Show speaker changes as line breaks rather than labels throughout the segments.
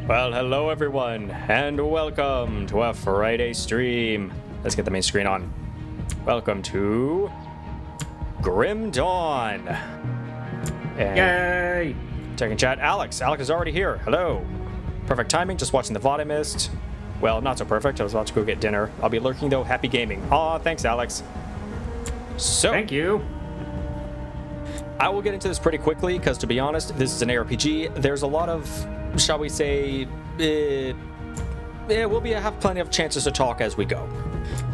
Well, hello everyone, and welcome to a Friday stream. Let's get the main screen on. Welcome to Grim Dawn. And
Yay!
Tech and chat, Alex. Alex is already here. Hello. Perfect timing, just watching the VOD I missed. Well, not so perfect. I was about to go get dinner. I'll be lurking though. Happy gaming. Aw, thanks, Alex. So,
Thank you.
I will get into this pretty quickly because, to be honest, this is an ARPG. There's a lot of, shall we say, we'll have plenty of chances to talk as we go.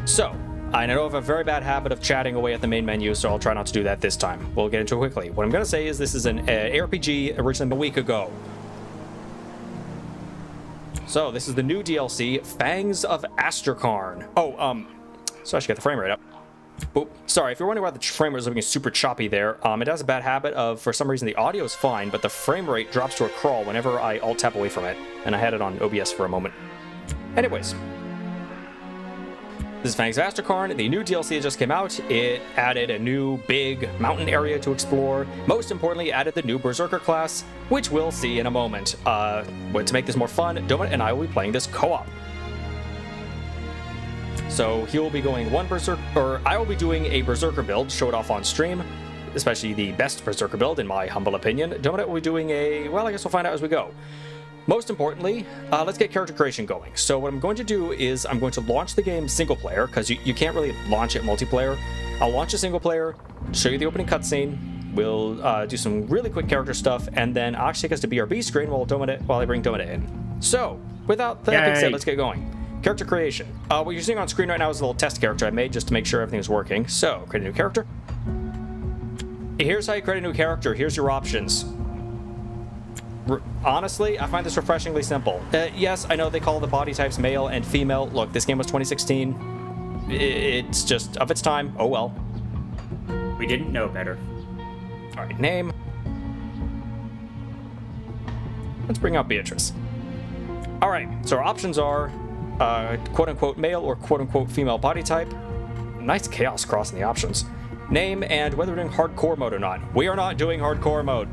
So, I know I have a very bad habit of chatting away at the main menu, so I'll try not to do that this time. We'll get into it quickly. What I'm going to say is this is an ARPG originally a week ago. So, this is the new DLC, Fangs of Astrakarn. So I should get the frame rate up. Oh, sorry, if you're wondering why the frame rate is looking super choppy there, it has a bad habit of, for some reason, the audio is fine, but the frame rate drops to a crawl whenever I alt-tap away from it, and I had it on OBS for a moment. Anyways, this is Fangs of Astrakarn. The new DLC that just came out. It added a new big mountain area to explore. Most importantly, it added the new Berserker class, which we'll see in a moment. To make this more fun, Domit and I will be playing this co-op. So he will be going one Berserker, or I will be doing a Berserker build, show it off on stream, especially the best Berserker build in my humble opinion. Dominic will be doing I guess we'll find out as we go. Most importantly, let's get character creation going. So what I'm going to do is I'm going to launch the game single player, because you can't really launch it multiplayer. I'll launch a single player, show you the opening cutscene, we'll do some really quick character stuff, and then I'll actually take us to BRB screen while I bring Dominic in. So, without that being said, let's get going. Character creation. What you're seeing on screen right now is a little test character I made just to make sure everything's working. So, create a new character. Here's how you create a new character. Here's your options. Honestly, I find this refreshingly simple. Yes, I know they call the body types male and female. Look, this game was 2016. It's just of its time. Oh well.
We didn't know better.
All right, name. Let's bring out Beatrice. All right, so our options are quote-unquote male or quote-unquote female body type. Nice chaos crossing the options. Name and whether we're doing hardcore mode or not. We are not doing hardcore mode.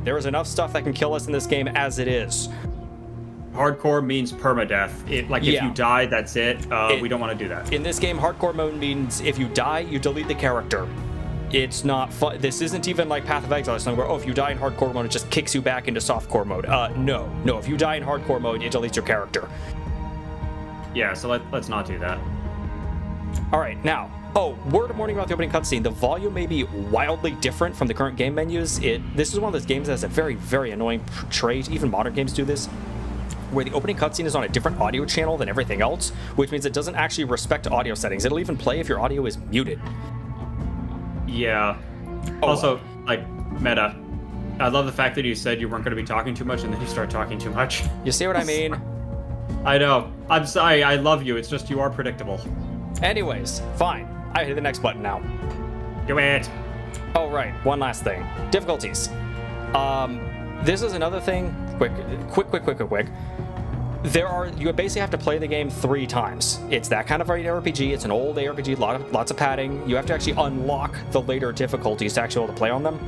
There is enough stuff that can kill us in this game as it is.
Hardcore means permadeath. If you die, that's it. We don't want to do that.
In this game, hardcore mode means if you die, you delete the character. It's not fun. This isn't even like Path of Exile or something where, if you die in hardcore mode, it just kicks you back into softcore mode. No. If you die in hardcore mode, it deletes your character.
Yeah, so let's not do that.
All right, now, word of warning about the opening cutscene. The volume may be wildly different from the current game menus. This is one of those games that has a very, very annoying trait. Even modern games do this, where the opening cutscene is on a different audio channel than everything else, which means it doesn't actually respect audio settings. It'll even play if your audio is muted.
Yeah. Also, meta. I love the fact that you said you weren't going to be talking too much, and then you start talking too much.
You see what I mean?
I know. I'm sorry. I love you. It's just you are predictable.
Anyways, fine. I hit the next button now.
Do it.
Oh, right. One last thing. Difficulties. This is another thing. Quick. You basically have to play the game 3 times. It's that kind of RPG. It's an old ARPG, lots of padding. You have to actually unlock the later difficulties to actually be able to play on them.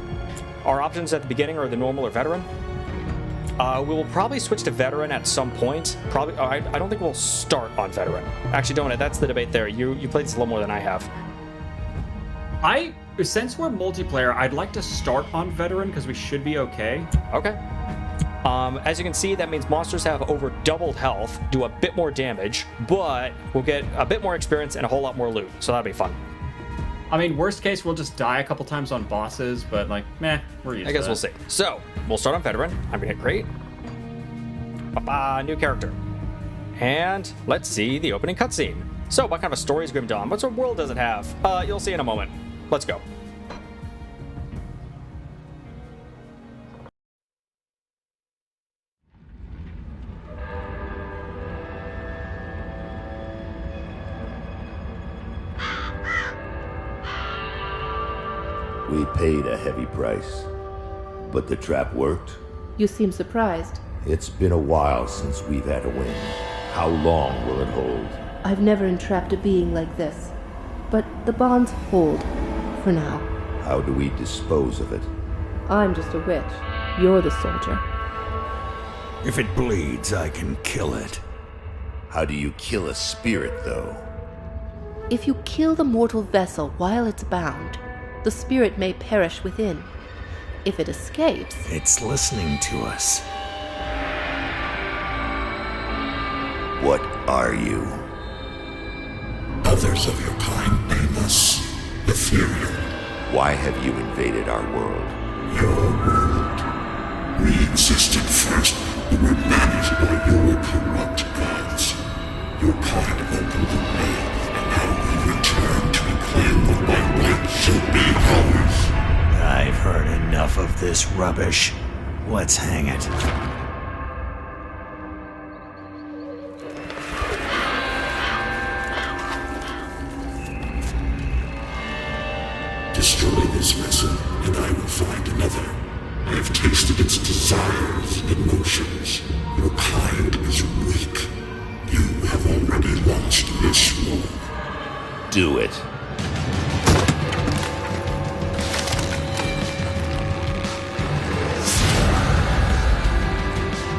Our options at the beginning are the normal or veteran. We will probably switch to veteran at some point. Probably. I don't think we'll start on veteran. Actually, don't. That's the debate there. You played this a little more than I have.
Since we're multiplayer, I'd like to start on veteran because we should be okay.
Okay. As you can see, that means monsters have over doubled health, do a bit more damage, but we'll get a bit more experience and a whole lot more loot. So that'll be fun.
I mean, worst case, we'll just die a couple times on bosses, but we're used to that.
I guess we'll see. So, we'll start on veteran. I'm gonna hit create. New character. And let's see the opening cutscene. So, what kind of a story is Grim Dawn? What sort of world does it have? You'll see in a moment. Let's go.
We paid a heavy price, but the trap worked.
You seem surprised.
It's been a while since we've had a win. How long will it hold?
I've never entrapped a being like this, but the bonds hold, for now.
How do we dispose of it?
I'm just a witch. You're the soldier.
If it bleeds, I can kill it.
How do you kill a spirit, though?
If you kill the mortal vessel while it's bound, the spirit may perish within. If it escapes...
It's listening to us.
What are you?
Others of your kind name us Ethereal.
Why have you invaded our world?
Your world. We existed first, but were managed by your corrupt gods. Your kind opened the way, and now we return to reclaim what by right should be ours.
I've heard enough of this rubbish. Let's hang it.
Destroy this vessel, and I will find another. I have tasted its desires and emotions. Your kind is weak. You have already launched this war.
Do it.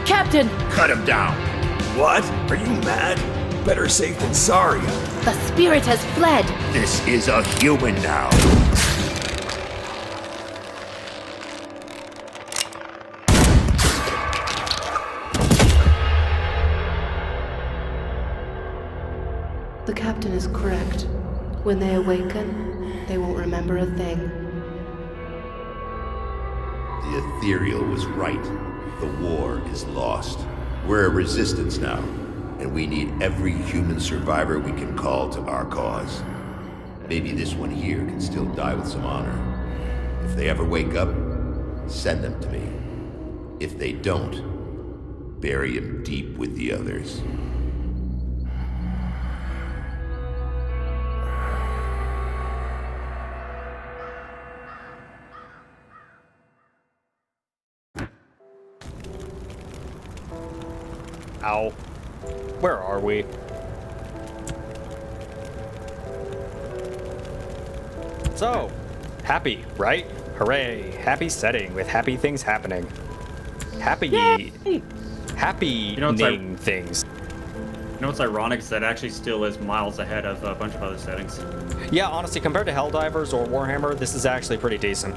Captain!
Cut him down!
What? Are you mad? Better safe than sorry.
The spirit has fled!
This is a human now.
The captain is correct. When they awaken, they won't remember a thing.
The Ethereal was right. The war is lost. We're a resistance now, and we need every human survivor we can call to our cause. Maybe this one here can still die with some honor. If they ever wake up, send them to me. If they don't, bury him deep with the others.
Ow. Where are we? So, happy, right? Hooray. Happy setting with happy things happening. Happy... Happy
know, it's like-
things.
You know what's ironic is that actually still is miles ahead of a bunch of other settings.
Yeah, honestly, compared to Helldivers or Warhammer, this is actually pretty decent.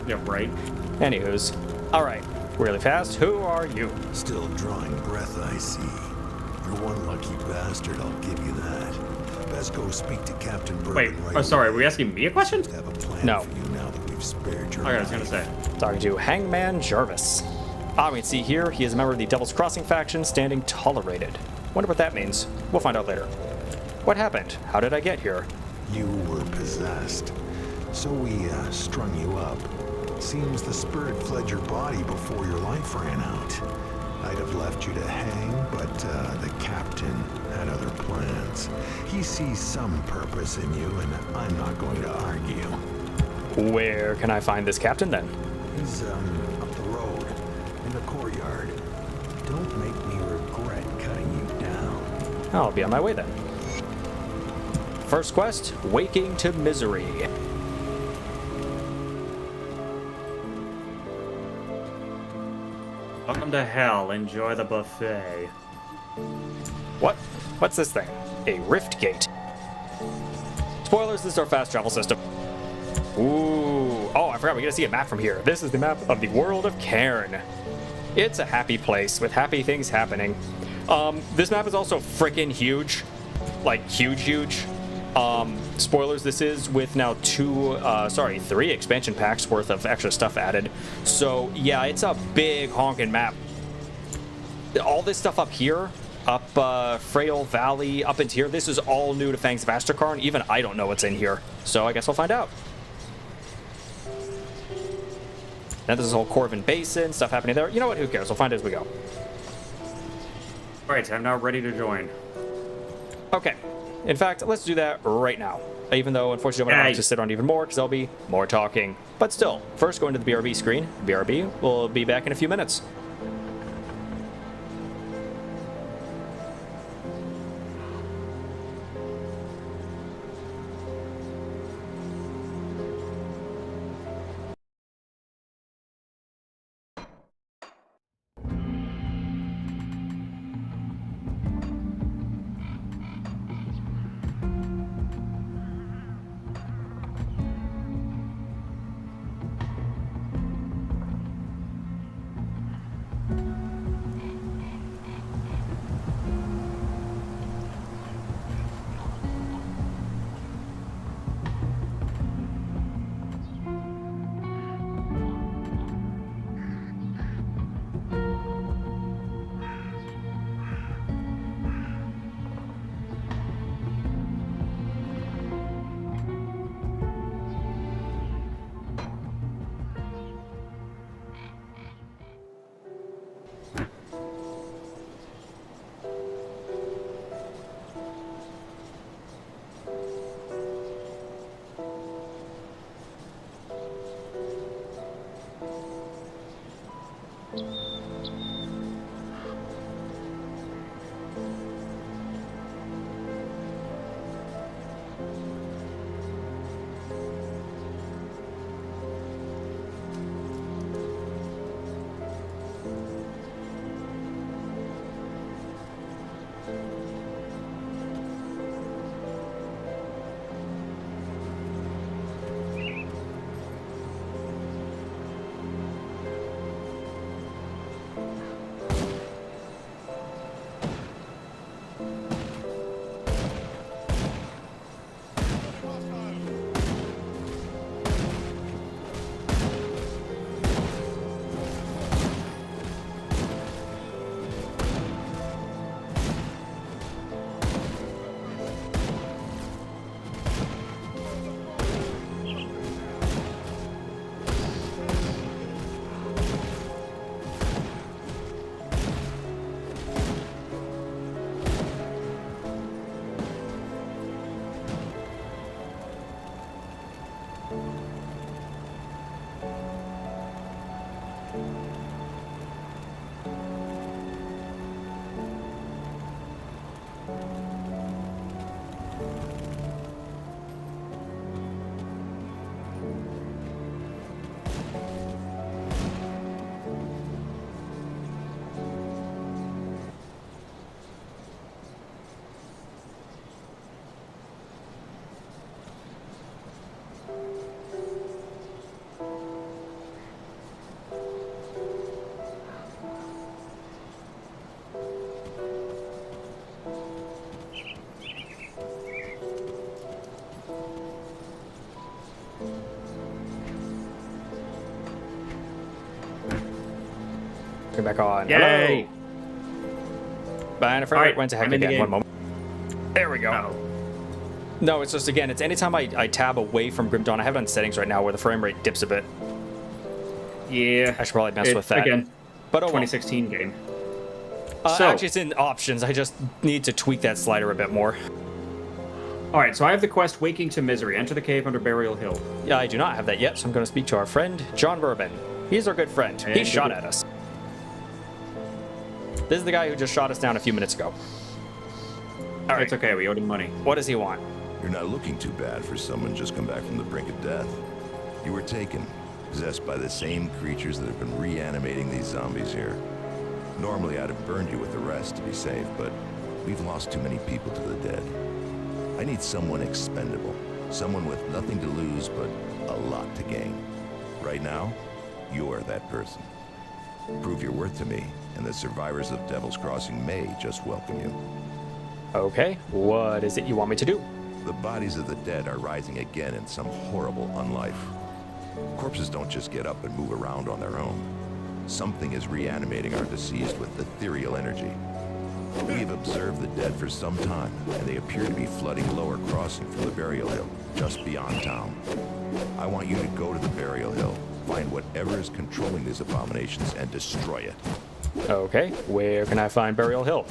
Yeah, right?
Anywho's. Alright, really fast, who are you?
Still drawing breath, I see. You're one lucky bastard, I'll give you that. Best go speak to Captain Birdman
Wait,
right
oh, sorry, are
away.
we asking me a question?
Just have a plan
No.
for you now that we've spared your
Okay, I was gonna
life.
say.
Talking to Hangman Jarvis. We can see here, he is a member of the Devil's Crossing faction, standing tolerated. Wonder what that means. We'll find out later. What happened? How did I get here?
You were possessed. So we strung you up. Seems the spirit fled your body before your life ran out. I'd have left you to hang, but the captain had other plans. He sees some purpose in you, and I'm not going to argue.
Where can I find this captain then?
He's up the road, in the courtyard. Don't make me regret cutting you down.
I'll be on my way then. First quest, Waking to Misery.
Welcome to hell. Enjoy the buffet.
What? What's this thing? A rift gate. Spoilers, this is our fast travel system. Ooh. Oh, I forgot we get to see a map from here. This is the map of the world of Cairn. It's a happy place with happy things happening. This map is also freaking huge. Like, huge. Spoilers, this is with now 3 expansion packs worth of extra stuff added. So, yeah, it's a big honking map. All this stuff up here, up Frail Valley, up into here, this is all new to Fangs of Astrakarn. Even I don't know what's in here. So I guess I'll find out. Then there's this whole Corvin Basin, stuff happening there. You know what? Who cares? We'll find it as we go.
Alright, I'm now ready to join.
Okay. In fact, let's do that right now. Even though, unfortunately, I'm going to have to sit on even more because there'll be more talking. But still, first go into the BRB screen. BRB, we'll be back in a few minutes. Turn back on.
Yay!
Hello. And I forgot
Alright,
went to heck
I'm in the
again.
game.
One moment. There we go.
Oh.
No, it's just, again, it's anytime I tab away from Grim Dawn, I have it on settings right now where the frame rate dips a bit.
Yeah.
I should probably mess with that.
Again,
But oh well.
2016 game.
Actually, it's in options. I just need to tweak that slider a bit more.
Alright, so I have the quest Waking to Misery. Enter the cave under Burial Hill.
Yeah, I do not have that yet, so I'm going to speak to our friend, John Birdman. He's our good friend.
And
He shot at us. This is the guy who just shot us down a few minutes ago. All right.
It's okay, we owed him money.
What does he want?
You're not looking too bad for someone just come back from the brink of death. You were taken, possessed by the same creatures that have been reanimating these zombies here. Normally, I'd have burned you with the rest to be safe, but we've lost too many people to the dead. I need someone expendable, someone with nothing to lose but a lot to gain. Right now, you're that person. Prove your worth to me, and the survivors of Devil's Crossing may just welcome you.
Okay, what is it you want me to do?
The bodies of the dead are rising again in some horrible unlife. Corpses don't just get up and move around on their own. Something is reanimating our deceased with ethereal energy. We've observed the dead for some time, and they appear to be flooding Lower Crossing from the Burial Hill, just beyond town. I want you to go to the Burial Hill, find whatever is controlling these abominations, and destroy it.
Okay, where can I find Burial Hill?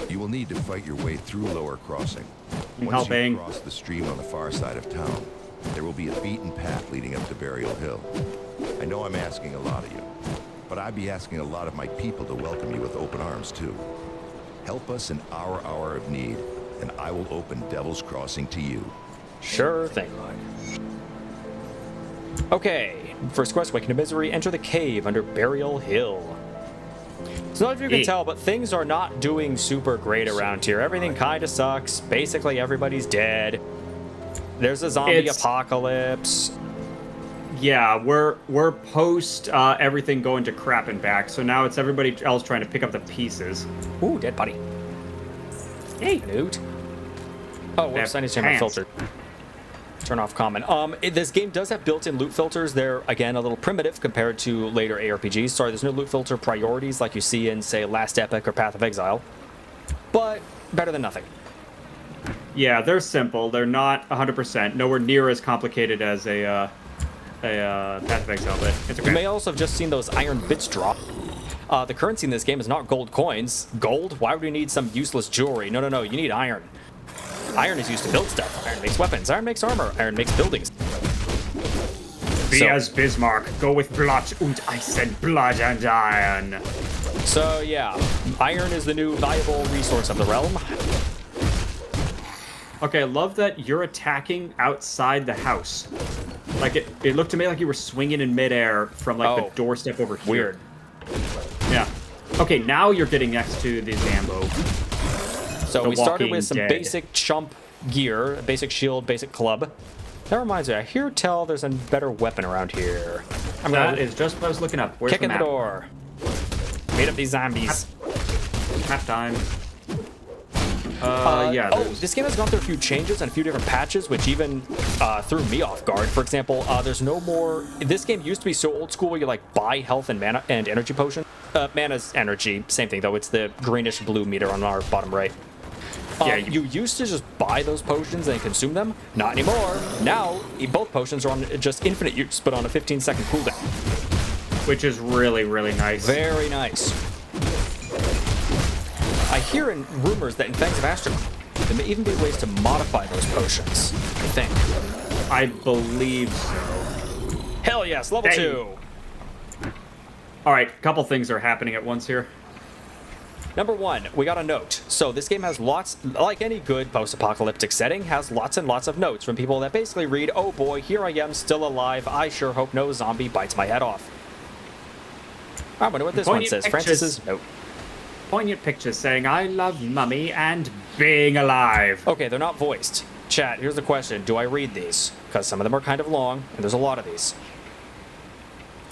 You will need to fight your way through Lower Crossing. Once
Helping.
you cross the stream on the far side of town, there will be a beaten path leading up to Burial Hill. I know I'm asking a lot of you, but I'd be asking a lot of my people to welcome you with open arms, too. Help us in our hour of need, and I will open Devil's Crossing to you.
Sure thing. Okay, first quest, Waking to Misery, enter the cave under Burial Hill. So not if you can tell, but things are not doing super great around here. Everything kind of sucks. Basically, everybody's dead. There's a zombie apocalypse.
Yeah, we're post everything going to crap and back, so now it's everybody else trying to pick up the pieces.
Ooh, dead body.
Hey,
Newt. Oh, whoops, I need to change my filter. Turn off common. This game does have built-in loot filters. They're, again, a little primitive compared to later ARPGs. Sorry, there's no loot filter priorities like you see in, say, Last Epic or Path of Exile. But better than nothing.
Yeah, they're simple. They're not 100%. Nowhere near as complicated as a Path of Exile, but it's okay.
You may also have just seen those iron bits drop. The currency in this game is not gold coins. Gold? Why would we need some useless jewelry? No, no, no. You need iron. Iron is used to build stuff. Iron makes weapons. Iron makes armor. Iron makes buildings.
Be as Bismarck. Go with blood und ice and blood and iron.
So, yeah. Iron is the new valuable resource of the realm.
Okay, I love that you're attacking outside the house. Like, it looked to me like you were swinging in midair from, like, the doorstep over here.
Weird.
Yeah. Okay, now you're getting next to the Zambo.
So we started with some basic chump gear, basic shield, basic club. That reminds me, I hear tell there's a better weapon around here.
That is just what I was looking up. Where's
Kick
the
in the
map?
door. Beat up these zombies.
Map time. Yeah.
Oh, this game has gone through a few changes and a few different patches, which even threw me off guard. For example, there's no more. This game used to be so old school where you like buy health and mana and energy potion. Mana's energy, same thing though. It's the greenish blue meter on our bottom right.
Yeah,
you used to just buy those potions and consume them. Not anymore. Now, both potions are on just infinite use, but on a 15-second cooldown.
Which is really, really nice.
Very nice. I hear in rumors that in Fangs of Astruc, there may even be ways to modify those potions. I think.
I believe so.
Hell yes, level 2.
All right, a couple things are happening at once here.
Number 1, we got a note. So this game has lots, like any good post-apocalyptic setting, has lots and lots of notes from people that basically read, "Oh boy, here I am, still alive. I sure hope no zombie bites my head off." I wonder what this one says. Francis's note.
Poignant pictures saying, "I love Mummy and being alive."
Okay, they're not voiced. Chat, here's the question. Do I read these? Because some of them are kind of long, and there's a lot of these.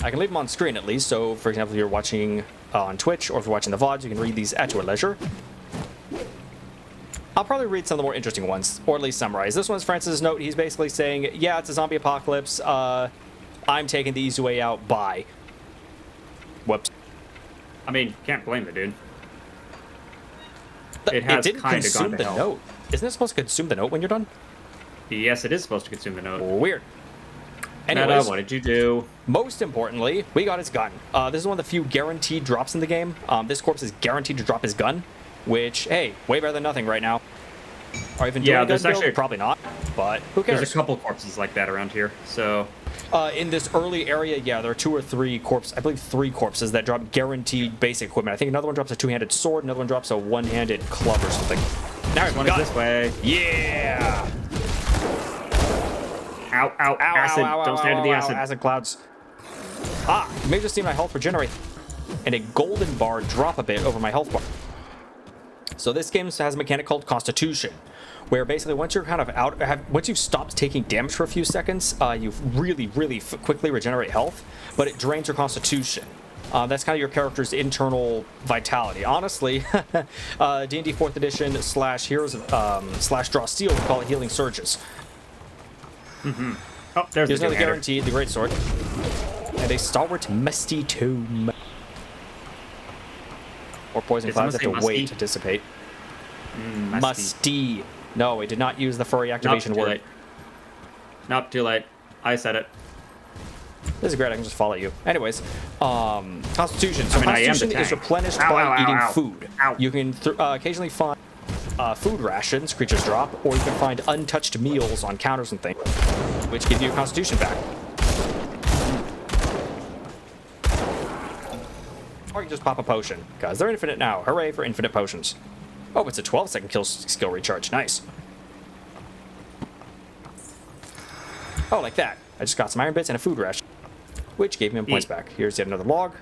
I can leave them on screen at least, so for example, if you're watching on Twitch, or if you're watching the VODs, you can read these at your leisure. I'll probably read some of the more interesting ones, or at least summarize. This one's Francis' note. He's basically saying, yeah, it's a zombie apocalypse. I'm taking the easy way out. Bye. Whoops.
I mean, can't blame the dude.
It didn't consume the note. Isn't it supposed to consume the note when you're done?
Yes, it is supposed to consume the note.
Weird. Anyways,
Meta, what did you do?
Most importantly, we got his gun. This is one of the few guaranteed drops in the game. This corpse is guaranteed to drop his gun, which, hey, way better than nothing right now. Are even doing a gun build? Probably not, but who cares?
There's a couple corpses like that around here, so...
in this early area, yeah, there are 2 or 3 corpses, I believe 3 corpses that drop guaranteed basic equipment. I think another one drops a 2-handed sword, another one drops a 1-handed club or something. Now
one is this way.
Yeah!
Ow, ow, ow, acid. Don't stand in the acid.
Acid clouds. Ah, you may have just seen my health regenerate. And a golden bar drop a bit over my health bar. So this game has a mechanic called Constitution, where basically once you're kind of out, once you've stopped taking damage for a few seconds, you really, really quickly regenerate health, but it drains your Constitution. That's kind of your character's internal vitality. Honestly, D&D 4th Edition / Heroes / Draw Steel, we call it Healing Surges.
Mm-hmm. Oh, there's
another guaranteed, the Great Sword. And a stalwart musty tomb. Or poison clouds have to wait to dissipate. Musty. No, it did not use the furry activation word.
Nope, too late. I said it.
This is great, I can just follow you. Anyways, Constitution. So Constitution is replenished by eating food. You can occasionally find food rations creatures drop, or you can find untouched meals on counters and things, which give you your Constitution back. Or you can just pop a potion, because they're infinite now. Hooray for infinite potions. Oh, it's a 12-second kill skill recharge. Nice. Oh, like that. I just got some iron bits and a food ration, which gave me points back. Here's yet another log.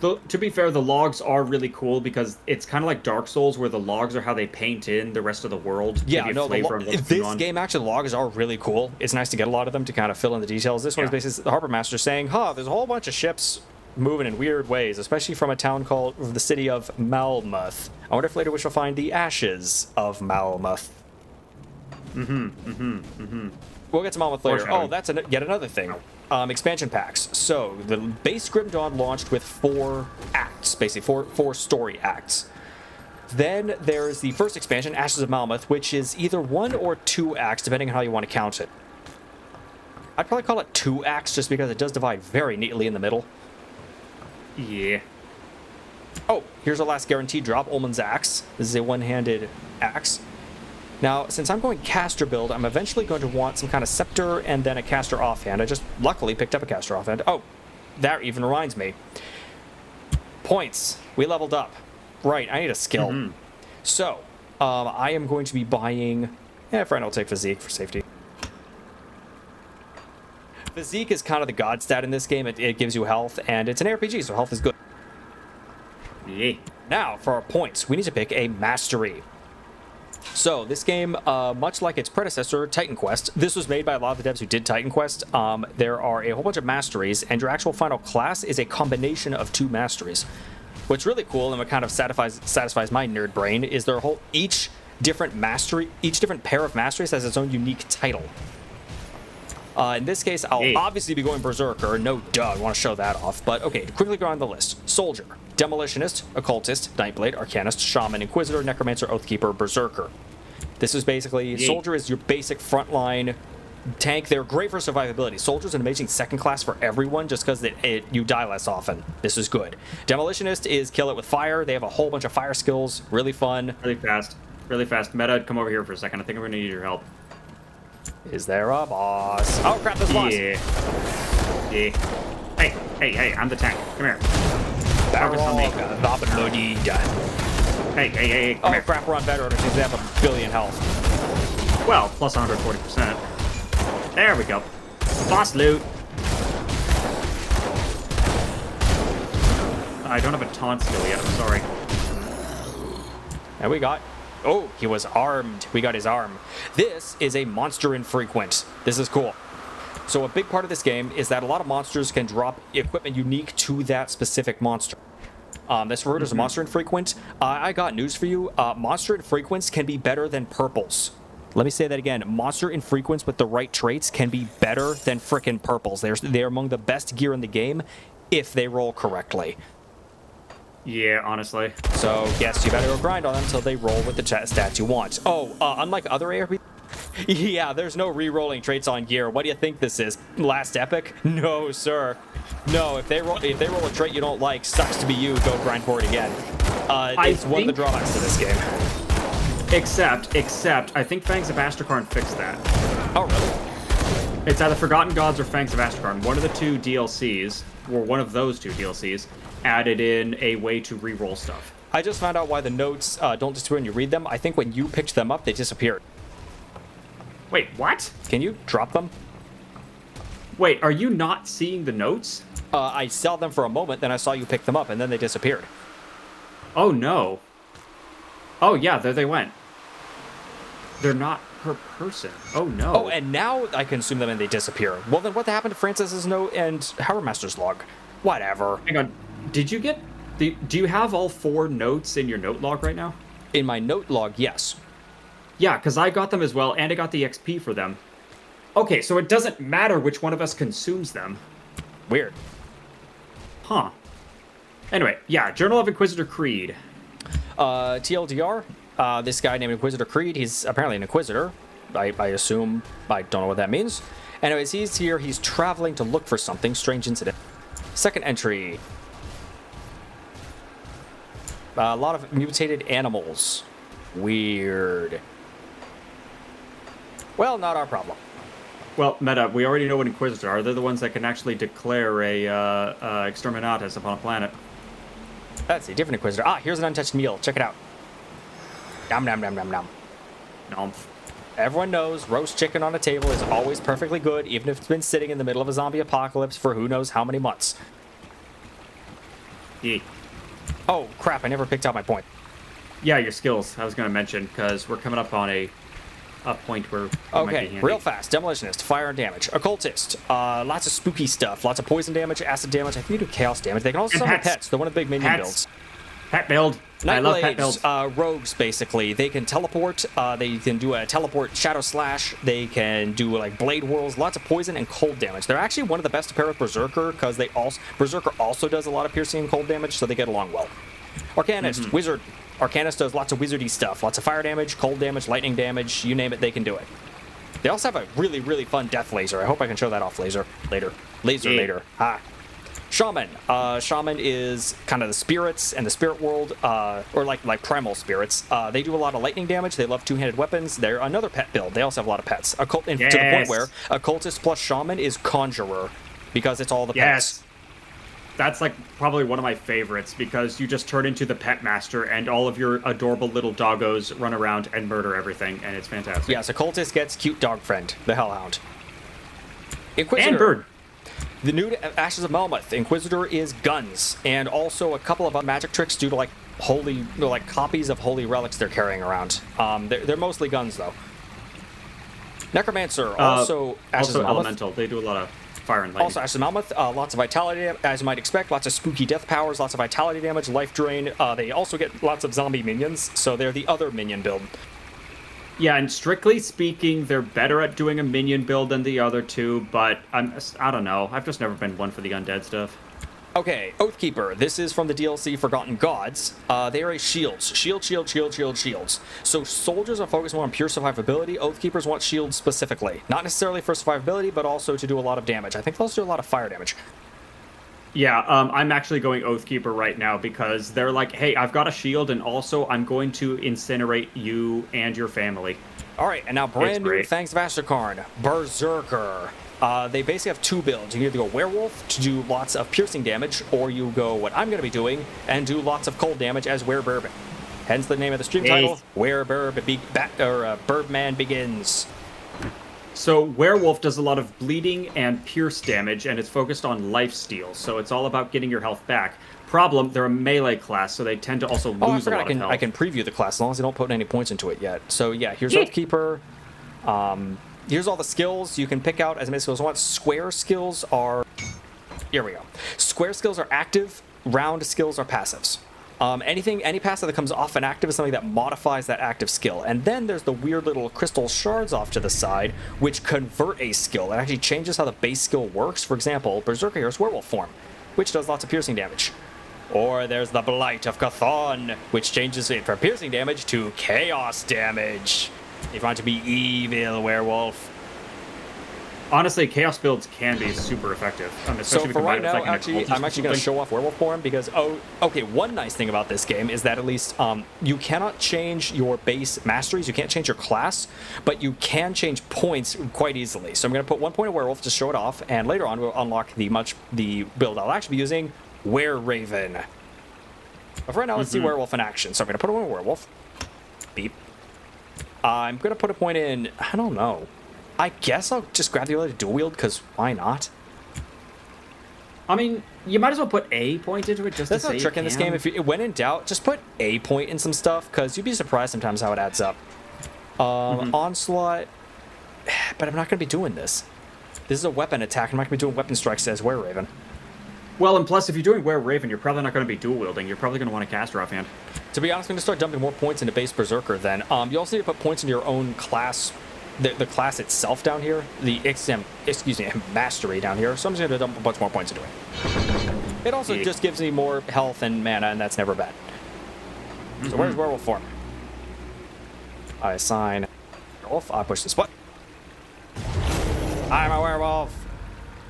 To be fair, the logs are really cool because it's kind of like Dark Souls, where the logs are how they paint in the rest of the world.
Yeah,
give you
no,
flavor of what's going
this
on.
game actually, the logs are really cool. It's nice to get a lot of them to kind of fill in the details. This one's
Yeah.
basically the harbor master saying, there's a whole bunch of ships moving in weird ways, especially from a town called the city of Malmuth. I wonder if later we shall find the ashes of Malmuth. We'll get to Malmuth later.
Foreshadowing.
Oh, that's yet another thing. Expansion packs. So the base Grim Dawn launched with 4 acts, basically four story acts. Then there's the first expansion, Ashes of Malmuth, which is either 1 or 2 acts, depending on how you want to count it. I'd probably call it 2 acts, just because it does divide very neatly in the middle.
Yeah.
Oh, here's our last guaranteed drop, Ullman's Axe. This is a one-handed axe. Now, since I'm going caster build, I'm eventually going to want some kind of scepter and then a caster offhand. I just luckily picked up a caster offhand. Oh, that even reminds me. Points. We leveled up. Right, I need a skill. So, I am going to be buying... Fine, I'll take Physique for safety. Physique is kind of the god stat in this game. It gives you health, and it's an RPG, so health is good.
Yeah.
Now, for our points, we need to pick a mastery. So, this game, much like its predecessor, Titan Quest, this was made by a lot of the devs who did Titan Quest. There are a whole bunch of masteries, and your actual final class is a combination of 2 masteries. What's really cool, and what kind of satisfies my nerd brain, is each different pair of masteries has its own unique title. In this case, I'll obviously be going Berserker. No duh, I want to show that off. But okay, to quickly go on the list. Soldier, Demolitionist, Occultist, Nightblade, Arcanist, Shaman, Inquisitor, Necromancer, Oathkeeper, Berserker. This is basically, Soldier is your basic frontline tank. They're great for survivability. Soldier's an amazing second class for everyone just because you die less often. This is good. Demolitionist is kill it with fire. They have a whole bunch of fire skills. Really fun.
Really fast. Really fast. Meta, come over here for a second. I think we're going to need your help.
Is there a boss? Oh crap, there's a boss.
Yeah. Hey, I'm the tank. Come here. Focus on me. Hey, come
Oh
here.
crap, we're on better order since they have a billion health.
Well, plus 140%. There we go. Boss loot. I don't have a taunt skill yet, I'm sorry.
And we got... Oh, he was armed. We got his arm. This is a monster infrequent. This is cool. So a big part of this game is that a lot of monsters can drop equipment unique to that specific monster. This referred as a monster infrequent. I got news for you. Monster infrequents can be better than purples. Let me say that again. Monster infrequents with the right traits can be better than frickin' purples. They're among the best gear in the game if they roll correctly.
Yeah, honestly.
So, yes, you better go grind on them until they roll with the stats you want. Oh, unlike other ARPGs, yeah, there's no re-rolling traits on gear. What do you think this is? Last Epic? No, sir. No, if they roll a trait you don't like, sucks to be you. Go grind for it again. It's one of the drawbacks to this game.
Except, I think Fangs of Astrakarn fixed that.
Oh, really?
It's either Forgotten Gods or Fangs of Astrakarn. One of the 2 DLCs, or one of those 2 DLCs, added in a way to re-roll stuff.
I just found out why the notes don't disappear when you read them. I think when you picked them up, they disappeared.
Wait, what?
Can you drop them?
Wait, are you not seeing the notes?
I saw them for a moment, then I saw you pick them up, and then they disappeared.
Oh, no. Oh, yeah, there they went. They're not per person. Oh, no.
Oh, and now I consume them and they disappear. Well, then what happened to Francis's note and Harbor Master's log? Whatever.
Hang on. Did you get... Do you have all 4 notes in your note log right now?
In my note log, yes.
Yeah, because I got them as well, and I got the XP for them. Okay, so it doesn't matter which one of us consumes them.
Weird.
Huh. Anyway, yeah, Journal of Inquisitor Creed.
TLDR, this guy named Inquisitor Creed, he's apparently an Inquisitor. I assume, I don't know what that means. Anyways, he's here, he's traveling to look for something, strange incident. Second entry. A lot of mutated animals. Weird. Well, not our problem.
Well, Meta, we already know what Inquisitors are. They're the ones that can actually declare a exterminatus upon a planet.
That's a different Inquisitor. Ah, here's an untouched meal. Check it out. Nom nom nom nom nom.
Nom.
Everyone knows roast chicken on a table is always perfectly good, even if it's been sitting in the middle of a zombie apocalypse for who knows how many months.
Yeah.
Oh, crap, I never picked out my point.
Yeah, your skills. I was going to mention, because we're coming up on a point where it might be
Okay,
handy.
real fast. Demolitionist, fire and damage. Occultist, lots of spooky stuff. Lots of poison damage, acid damage. I think you do chaos damage. They can also
And
summon
pets.
pets. They're one of the big minion
Pets.
builds.
Pet build. I love pet builds.
Nightblades, rogues, basically. They can teleport. They can do a teleport shadow slash. They can do, like, blade whirls. Lots of poison and cold damage. They're actually one of the best to pair with Berserker, because Berserker also does a lot of piercing and cold damage, so they get along well. Arcanist, wizard. Arcanist does lots of wizardy stuff. Lots of fire damage, cold damage, lightning damage. You name it, they can do it. They also have a really, really fun death laser. I hope I can show that off later. Later. Shaman. Shaman is kind of the spirits and the spirit world, or like primal spirits. They do a lot of lightning damage. They love two-handed weapons. They're another pet build. They also have a lot of pets. To the point where occultist plus shaman is conjurer, because it's all the pets.
Yes. That's like probably one of my favorites, because you just turn into the pet master and all of your adorable little doggos run around and murder everything, and it's fantastic.
Yes, occultist gets cute dog friend, the Hellhound. Inquisitor.
And bird.
The new to Ashes of Melmoth. Inquisitor is guns, and also a couple of magic tricks due to like copies of holy relics they're carrying around. They're mostly guns though. Necromancer, also Ashes of Melmoth.
Elemental. They do a lot of fire and lightning.
Also Ashes of Melmoth, lots of vitality, as you might expect, lots of spooky death powers, lots of vitality damage, life drain. They also get lots of zombie minions, so they're the other minion build.
Yeah, and strictly speaking, they're better at doing a minion build than the other two, but I don't know. I've just never been one for the undead stuff.
Okay, Oathkeeper. This is from the DLC Forgotten Gods. They are a shields. Shields. So soldiers are focused more on pure survivability. Oathkeepers want shields specifically. Not necessarily for survivability, but also to do a lot of damage. I think they'll also do a lot of fire damage.
Yeah, I'm actually going Oathkeeper right now, because they're like, hey, I've got a shield, and also I'm going to incinerate you and your family.
All right, and now brand new,
great.
thanks to Vasterkarn, Berserker. They basically have two builds. You can either go Werewolf to do lots of piercing damage, or you go what I'm going to be doing and do lots of cold damage as Wereburb. Hence the name of the stream title, Birdman Begins.
So Werewolf does a lot of bleeding and pierce damage, and it's focused on lifesteal, so it's all about getting your health back. Problem, they're a melee class, so they tend to also lose
I forgot
a lot of health.
I can preview the class as long as I don't put any points into it yet. So yeah, here's Oathkeeper. Here's all the skills you can pick out as many skills as you want. Square skills are... Here we go. Square skills are active. Round skills are passives. Any passive that comes off an active is something that modifies that active skill. And then there's the weird little crystal shards off to the side, which convert a skill. It actually changes how the base skill works. For example, Berserker here's Werewolf form, which does lots of piercing damage. Or there's the Blight of Chthon, which changes it from piercing damage to chaos damage. If you want to be evil werewolf.
Honestly, chaos builds can be super effective.
So for right now, I'm actually going to show off werewolf form because, one nice thing about this game is that at least you cannot change your base masteries. You can't change your class, but you can change points quite easily. So I'm going to put 1 point of werewolf to show it off, and later on we'll unlock the build I'll actually be using, Were-Raven. But for right now, let's see werewolf in action. So I'm going to put a werewolf. Beep. I'm going to put a point in, I don't know. I guess I'll just grab the ability to dual wield, because why not?
I mean, you might as well put a point into it just
That's
to say
a trick in this game. When in doubt, just put a point in some stuff, because you'd be surprised sometimes how it adds up. Onslaught, but I'm not going to be doing this. This is a weapon attack. I'm not going to be doing weapon strikes as Were-Raven.
Well, and plus, if you're doing Were-Raven, you're probably not going to be dual wielding. You're probably going to want to cast her offhand.
To be honest, I'm going to start dumping more points into base Berserker then. You also need to put points into your own class, the class itself down here, the mastery down here. So I'm just going to dump a bunch more points into it. It also just gives me more health and mana, and that's never bad. So where's werewolf form? I assign werewolf. I push this button. I'm a werewolf.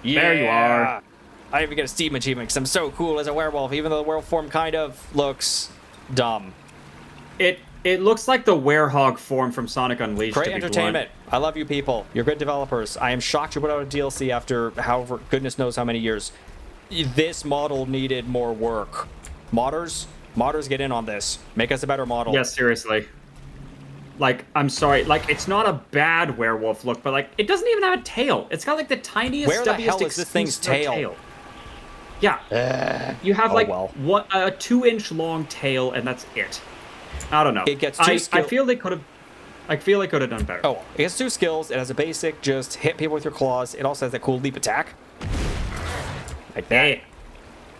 Yeah.
There you are.
I even get a Steam achievement because I'm so cool as a werewolf, even though the werewolf form kind of looks dumb.
It looks like the werehog form from Sonic Unleashed.
Great entertainment. I love you people. You're good developers. I am shocked you put out a DLC after however goodness knows how many years. This model needed more work. Modders, get in on this. Make us a better model.
Yes, seriously. Like, I'm sorry. Like, it's not a bad werewolf look, but like, it doesn't even have a tail. It's got like the tiniest,
Where the hell is this thing's tail?
Yeah. You have like
well.
a 2-inch long tail, and that's it. I don't know.
It gets
I
too
feel they could have. I feel they could have done better.
Oh, it has 2 skills. It has a basic, just hit people with your claws. It also has that cool leap attack. Like that.
Hey.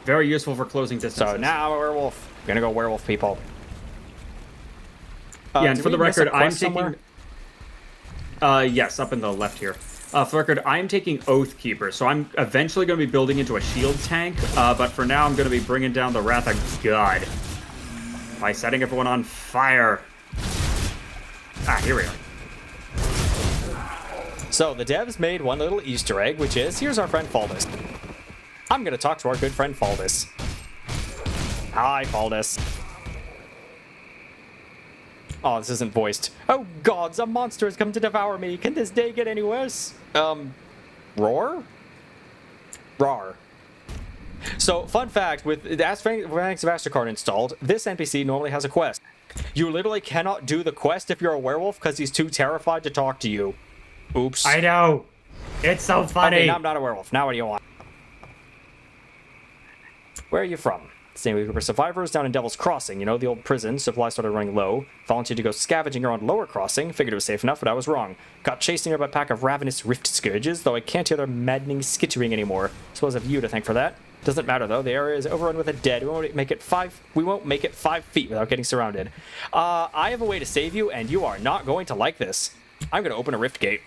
Very useful for closing distances.
So now I'm a werewolf. I'm gonna go werewolf people.
Yeah, and
did
for the
we miss a
record, I'm
quest
taking. Yes, up in the left here. For the record, I'm taking Oath Keeper, so I'm eventually going to be building into a shield tank, but for now I'm going to be bringing down the Wrath of God by setting everyone on fire. Ah, here we are.
So the devs made one little Easter egg, which is, here's our friend Faldus. I'm gonna talk to our good friend Faldus. Hi, Faldus. Oh, this isn't voiced. Oh gods, a monster has come to devour me. Can this day get any worse? Roar? Rar. So, fun fact, with Ranks of Astrocard installed, this NPC normally has a quest. You literally cannot do the quest if you're a werewolf because he's too terrified to talk to you. Oops.
I know. It's so funny.
Okay, now I'm not a werewolf. Now what do you want? Where are you from? Same we were survivors down in Devil's Crossing, you know, the old prison. Supplies started running low. Volunteered to go scavenging around Lower Crossing. Figured it was safe enough, but I was wrong. Got chased near by a pack of ravenous rift scourges, though I can't hear their maddening skittering anymore. Suppose I have you to thank for that. Doesn't matter though. The area is overrun with the dead. We won't make it 5 feet without getting surrounded. I have a way to save you, and you are not going to like this. I'm going to open a rift gate.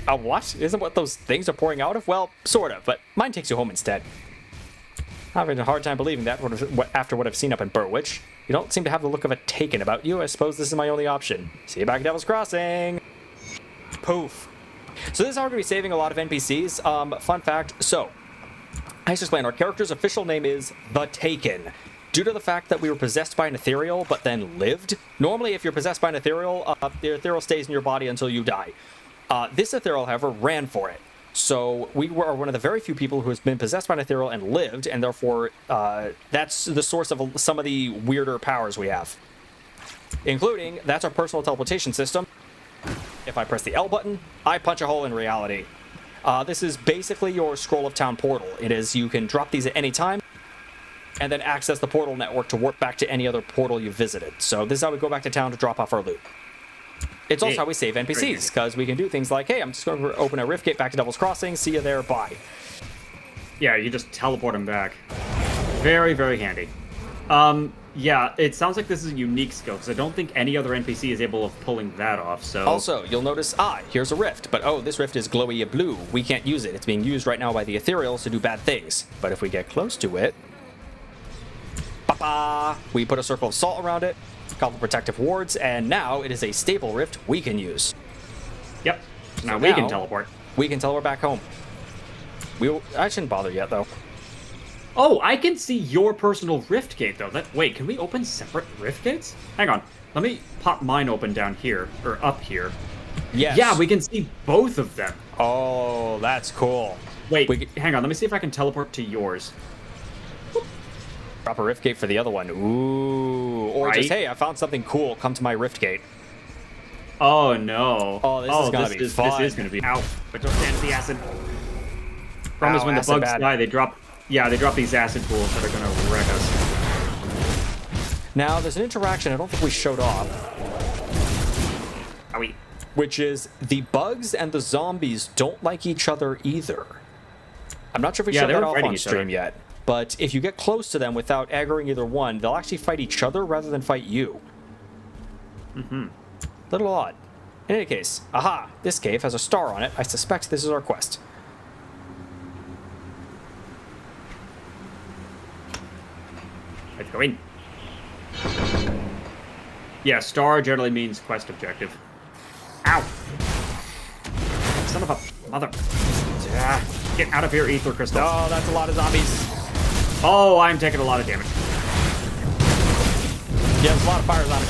A what? Isn't what those things are pouring out of? Well, sort of, but mine takes you home instead. I'm having a hard time believing that after what I've seen up in Burwich. You don't seem to have the look of a taken about you. I suppose this is my only option. See you back at Devil's Crossing. Poof. So this is how we're going to be saving a lot of NPCs. Fun fact, so, I should explain, our character's official name is The Taken. Due to the fact that we were possessed by an ethereal, but then lived. Normally, if you're possessed by an ethereal, the ethereal stays in your body until you die. This ethereal, however, ran for it. So we were one of the very few people who has been possessed by an ethereal and lived, and therefore that's the source of some of the weirder powers we have. Including, that's our personal teleportation system. If I press the L button, I punch a hole in reality. This is basically your Scroll of Town portal. It is, you can drop these at any time, and then access the portal network to warp back to any other portal you visited. So this is how we go back to town to drop off our loot. It's also how we save NPCs, because we can do things like, hey, I'm just going to open a rift gate back to Devil's Crossing, see you there, bye.
Yeah, you just teleport them back. Very, very handy. Yeah, it sounds like this is a unique skill, because I don't think any other NPC is able of pulling that off, so...
Also, you'll notice, here's a rift, but this rift is glowy blue. We can't use it. It's being used right now by the ethereals to do bad things. But if we get close to it... we put a circle of salt around it, a couple protective wards, and now it is a stable rift we can use.
Yep. Now
So
we can
now,
teleport.
We can teleport back home. I shouldn't bother yet, though.
Oh, I can see your personal rift gate, though. Wait, can we open separate rift gates? Hang on. Let me pop mine open down here, or up here.
Yes.
Yeah, we can see both of them.
Oh, that's cool.
Wait, hang on. Let me see if I can teleport to yours.
Drop a rift gate for the other one. Ooh. Or just, hey, I found something cool. Come to my rift gate.
Oh, no.
Oh, this is going to be fun.
This is going to be... Ow. But don't stand in the acid. Problem is when the
acid
bugs
bad.
die, they drop... Yeah, they drop these acid pools that are going to wreck us.
Now, there's an interaction I don't think we showed off.
Owie.
Which is the bugs and the zombies don't like each other either. I'm not sure if we showed
they
that
were
off
fighting
on
each
stream
other.
yet. But if you get close to them without aggroing either one, they'll actually fight each other rather than fight you.
Mm-hmm.
Little odd. In any case, aha! This cave has a star on it. I suspect this is our quest.
Let's go in. Yeah, star generally means quest objective. Ow! Son of a mother. Get out of here, Ether Crystal.
Oh, that's a lot of zombies.
Oh, I'm taking a lot of damage.
Yeah, there's a lot of fires on it.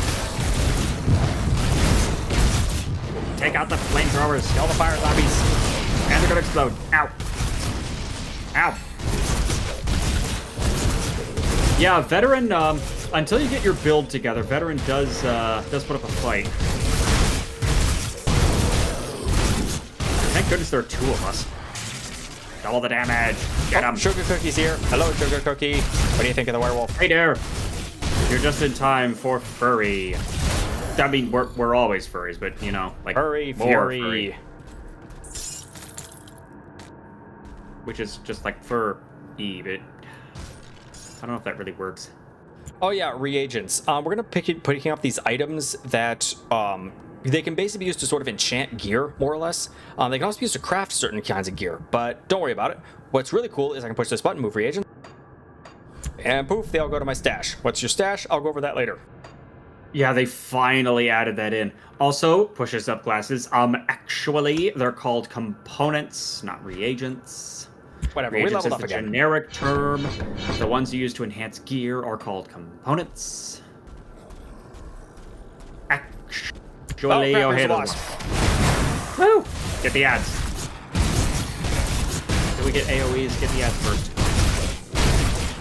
Take out the flamethrowers.
Kill the fire zombies.
And they're gonna explode. Ow. Ow. Yeah, Veteran, until you get your build together, Veteran does put up a fight. Thank goodness there are two of us. Double the damage. Get him.
Sugar Cookie's here. Hello, Sugar Cookie. What do you think of the werewolf?
Hey there. You're just in time for furry. I mean, we're always furries, but you know, like
Furry,
more
fury.
furry. Which is just like fur-y, but I don't know if that really works.
Oh yeah, reagents. We're gonna picking up these items that they can basically be used to sort of enchant gear, more or less. They can also be used to craft certain kinds of gear, but don't worry about it. What's really cool is I can push this button, move reagents, and poof, they all go to my stash. What's your stash? I'll go over that later.
Yeah, they finally added that in. Also, pushes up glasses. Actually, they're called components, not reagents.
Whatever, we
Reagents
leveled
is
up
the
again.
generic term. The ones you use to enhance gear are called components. Actually,
crap,
hey,
there's a
those
wasp.
Woo! Get the ads. Did we get AoEs? Get the ads first.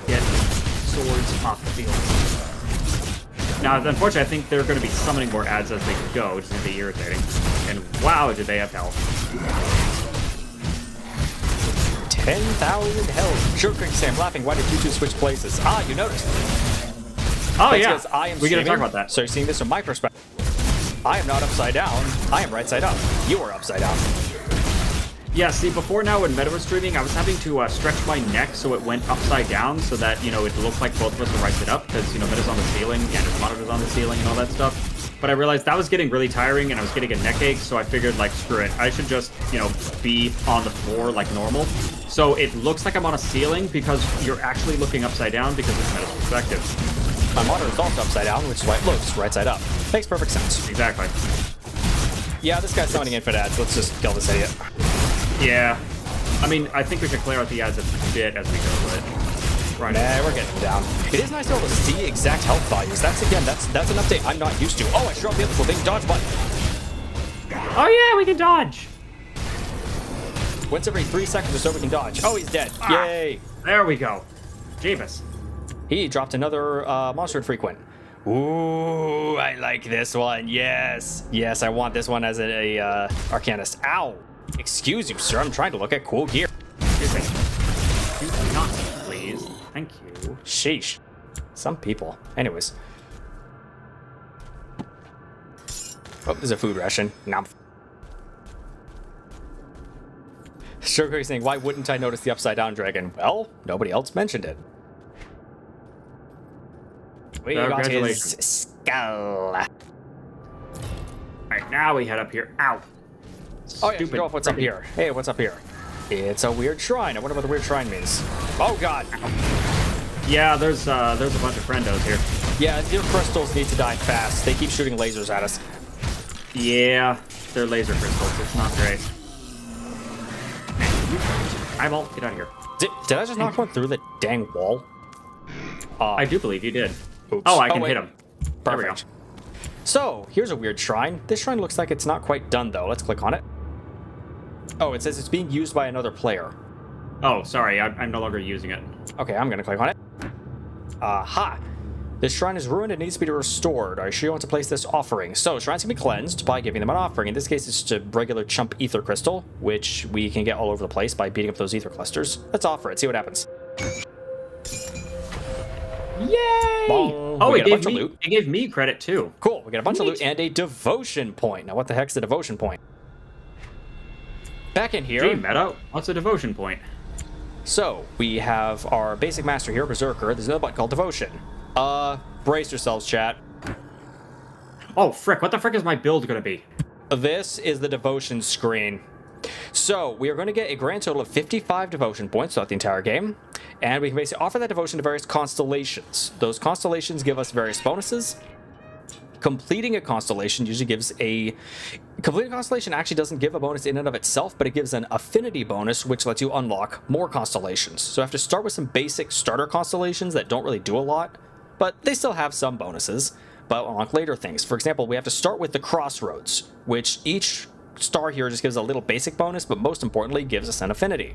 Get swords off the field. Now, unfortunately, I think they're going to be summoning more ads as they go, which is going to be irritating. And wow, did they have health.
10,000 health. Sure, quick Sam, laughing. Why did you two switch places? Ah, you noticed.
Oh,
That's
yeah.
because I am
We got to
streaming,
talk about that.
So you're seeing this from my perspective. I am not upside down. I am right side up. You are upside down.
Yeah, see, before now when Meta was streaming, I was having to stretch my neck so it went upside down so that, you know, it looked like both of us were right side up because, you know, Meta's on the ceiling and his monitor's on the ceiling and all that stuff. But I realized that was getting really tiring and I was getting a neck ache, so I figured, like, screw it. I should just, you know, be on the floor like normal. So it looks like I'm on a ceiling because you're actually looking upside down because it's Meta's perspective.
My monitor is also upside down, which is why it looks right side up. Makes perfect sense.
Exactly.
Yeah, this guy's summoning infinite ads. Let's just kill this idiot.
Yeah. I mean, I think we should clear out the ads a bit as we go, but... Right.
Nah, we're getting down. It is nice to be able to see exact health values. That's an update I'm not used to. Oh, I dropped the other cool thing. Dodge button.
Oh yeah, we can dodge!
Once every 3 seconds or so, we can dodge. Oh, he's dead.
Ah.
Yay.
There we go. Jeebus.
He dropped another monster infrequent. Ooh, I like this one. Yes. Yes, I want this one as a Arcanist. Ow. Excuse you, sir. I'm trying to look at cool gear.
Excuse me. Excuse not, please. Thank you.
Sheesh. Some people. Anyways. Oh, there's a food ration. Nom. Sugar saying, why wouldn't I notice the upside down dragon? Well, nobody else mentioned it. We got his
Congratulations.
skull.
Alright, now we head up here. Ow.
Oh yeah, show off what's up
freaking-
here. Hey, what's up here? It's a weird shrine. I wonder what the weird shrine means. Oh god.
Yeah, there's a bunch of friendos here.
Yeah, your crystals need to die fast. They keep shooting lasers at us.
Yeah, they're laser crystals. It's not great. Eyeball, get out of here.
Did I just knock one through the dang wall?
I do believe you did.
Oops.
Oh, I can
wait.
hit him. There we go.
Perfect. So, here's a weird shrine. This shrine looks like it's not quite done, though. Let's click on it. Oh, it says it's being used by another player.
Oh, sorry, I'm no longer using it.
Okay, I'm gonna click on it. Aha! This shrine is ruined and needs to be restored. Are you sure you want to place this offering? So, shrines can be cleansed by giving them an offering. In this case, it's just a regular chump ether crystal, which we can get all over the place by beating up those ether clusters. Let's offer it, see what happens.
Yay!
Bong.
Oh,
We
it
get a
gave
bunch of
me
loot.
it gave me credit too.
Cool, we get a bunch of
Neat.
loot and a devotion point. Now, what the heck's a devotion point? Back in here.
Gee, Meta, what's a devotion point?
So, we have our basic master here, Berserker. There's another button called Devotion. Brace yourselves, chat.
Oh, frick, what the frick is my build gonna be?
This is the Devotion screen. So, we are going to get a grand total of 55 Devotion points throughout the entire game, and we can basically offer that devotion to various constellations. Those constellations give us various bonuses. Completing a constellation usually gives a... Completing a constellation actually doesn't give a bonus in and of itself, but it gives an affinity bonus, which lets you unlock more constellations. So I have to start with some basic starter constellations that don't really do a lot, but they still have some bonuses, but unlock later things. For example, we have to start with the Crossroads, which each star here just gives a little basic bonus, but most importantly, gives us an affinity.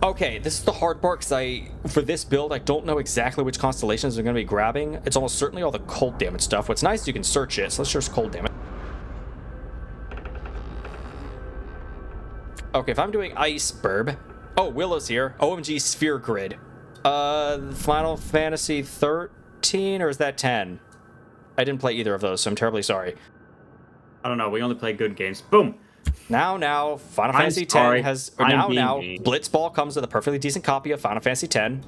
Okay, this is the hard part, because for this build, I don't know exactly which constellations I'm going to be grabbing. It's almost certainly all the cold damage stuff. What's nice is you can search it, so let's search cold damage. Okay, if I'm doing ice, burb, Oh, Willow's here. OMG Sphere Grid. Final Fantasy 13, or is that 10? I didn't play either of those, so I'm terribly sorry.
I don't know. We only play good games. Boom.
Now, Final Fantasy X has... Or now, Blitzball comes with a perfectly decent copy of Final Fantasy X.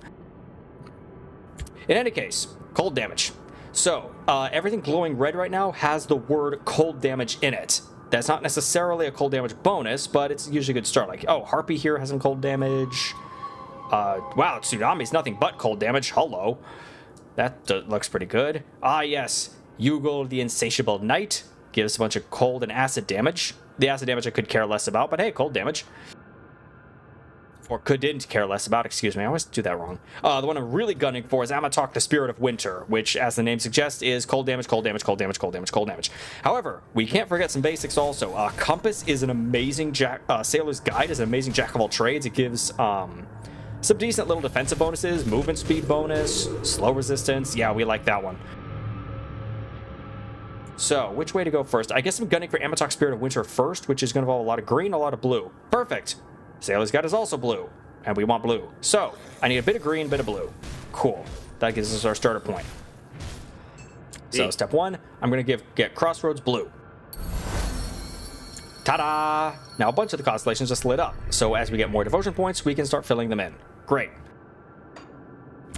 In any case, cold damage. So, everything glowing red right now has the word cold damage in it. That's not necessarily a cold damage bonus, but it's usually a good start. Like, oh, Harpy here has some cold damage. Wow, Tsunami's nothing but cold damage. Hello. That looks pretty good. Ah, yes. Yugal, the Insatiable Knight, gives a bunch of cold and acid damage. The acid damage I could care less about, but hey, cold damage. Or couldn't care less about, excuse me. I always do that wrong. The one I'm really gunning for is Amatok, the Spirit of Winter, which, as the name suggests, is cold damage, cold damage, cold damage, cold damage, cold damage. However, we can't forget some basics also. Compass is an amazing Sailor's Guide is an amazing jack of all trades. It gives some decent little defensive bonuses, movement speed bonus, slow resistance. Yeah, we like that one. So, which way to go first? I guess I'm gunning for Amatok, Spirit of Winter first, which is going to involve a lot of green, a lot of blue. Perfect. Sailor's Guide is also blue, and we want blue. So, I need a bit of green, bit of blue. Cool. That gives us our starter point. So, step one, I'm going to get Crossroads blue. Ta-da! Now, a bunch of the constellations just lit up. So, as we get more devotion points, we can start filling them in. Great.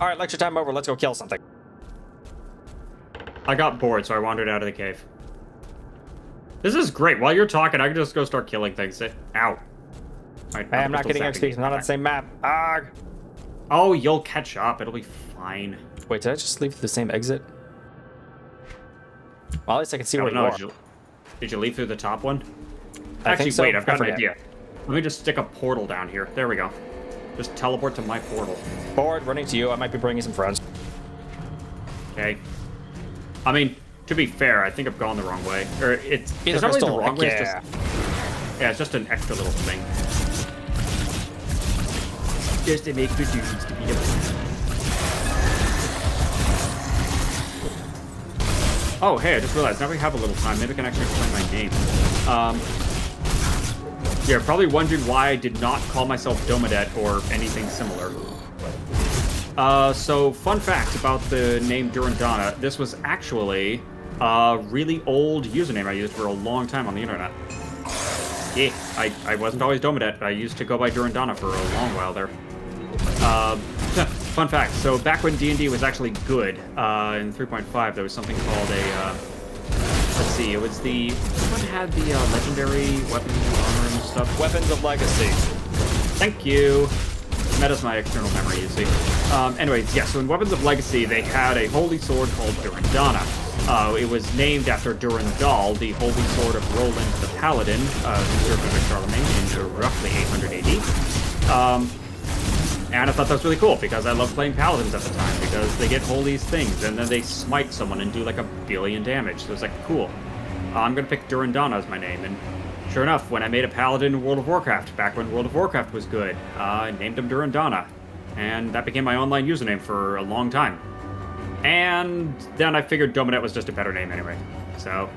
All right, lecture time over. Let's go kill something.
I got bored, so I wandered out of the cave. This is great. While you're talking, I can just go start killing things. Ow. Right,
I'm not getting XP. I'm not on the same map. Arg.
Oh, you'll catch up. It'll be fine.
Wait, did I just leave the same exit? Well, at least I can see where you are.
Did you leave through the top one?
Actually,
wait, I've got an idea. Let me just stick a portal down here. There we go. Just teleport to my portal.
Forward, running to you. I might be bringing some friends.
Okay. I mean, to be fair, I think I've gone the wrong way. Or it's not really the wrong way.
Yeah.
It's just an extra little thing. Just an extra duties to be able to... Oh, hey, I just realized now we have a little time. Maybe I can actually explain my name. You're probably wondering why I did not call myself Domadet or anything similar. So, fun fact about the name Durandana. This was actually a really old username I used for a long time on the internet. Yeah, I wasn't always Domadet. I used to go by Durandana for a long while there. Fun fact, so back when D&D was actually good, in 3.5, there was something called a, let's see, it was the, what had the legendary weapons and armor and stuff?
Weapons of Legacy.
Thank you. Meta's my external memory, you see. Anyways, yeah, so in Weapons of Legacy, they had a holy sword called Durandana. It was named after Durandal, the holy sword of Roland the Paladin, who served under Charlemagne in roughly 800 AD. And I thought that was really cool, because I loved playing Paladins at the time, because they get holy things, and then they smite someone and do like 1 billion damage. So it's like, cool. I'm gonna pick Durandana as my name, and sure enough, when I made a Paladin in World of Warcraft, back when World of Warcraft was good, I named him Durandana. And that became my online username for a long time. And then I figured Dominet was just a better name anyway. So,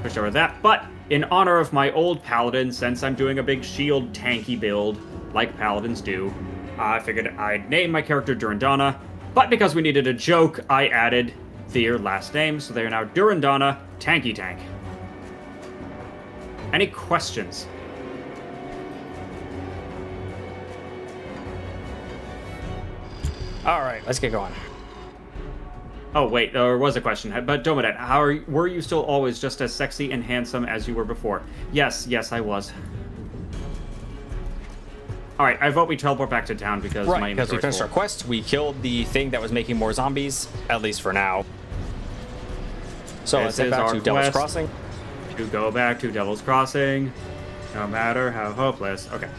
switched over to that. But, in honor of my old Paladin, since I'm doing a big shield tanky build, like Paladins do, I figured I'd name my character Durandana. But because we needed a joke, I added their last name, so they are now Durandana Tanky Tank. Any questions?
All right, let's get going.
Oh, wait, there was a question. But Domadet, were you still always just as sexy and handsome as you were before? Yes, I was. All right, I vote we teleport back to town because my
because we finished our quest. We killed the thing that was making more zombies, at least for now. So let's head back to Devil's Crossing.
To go back to Devil's Crossing, no matter how hopeless. Okay.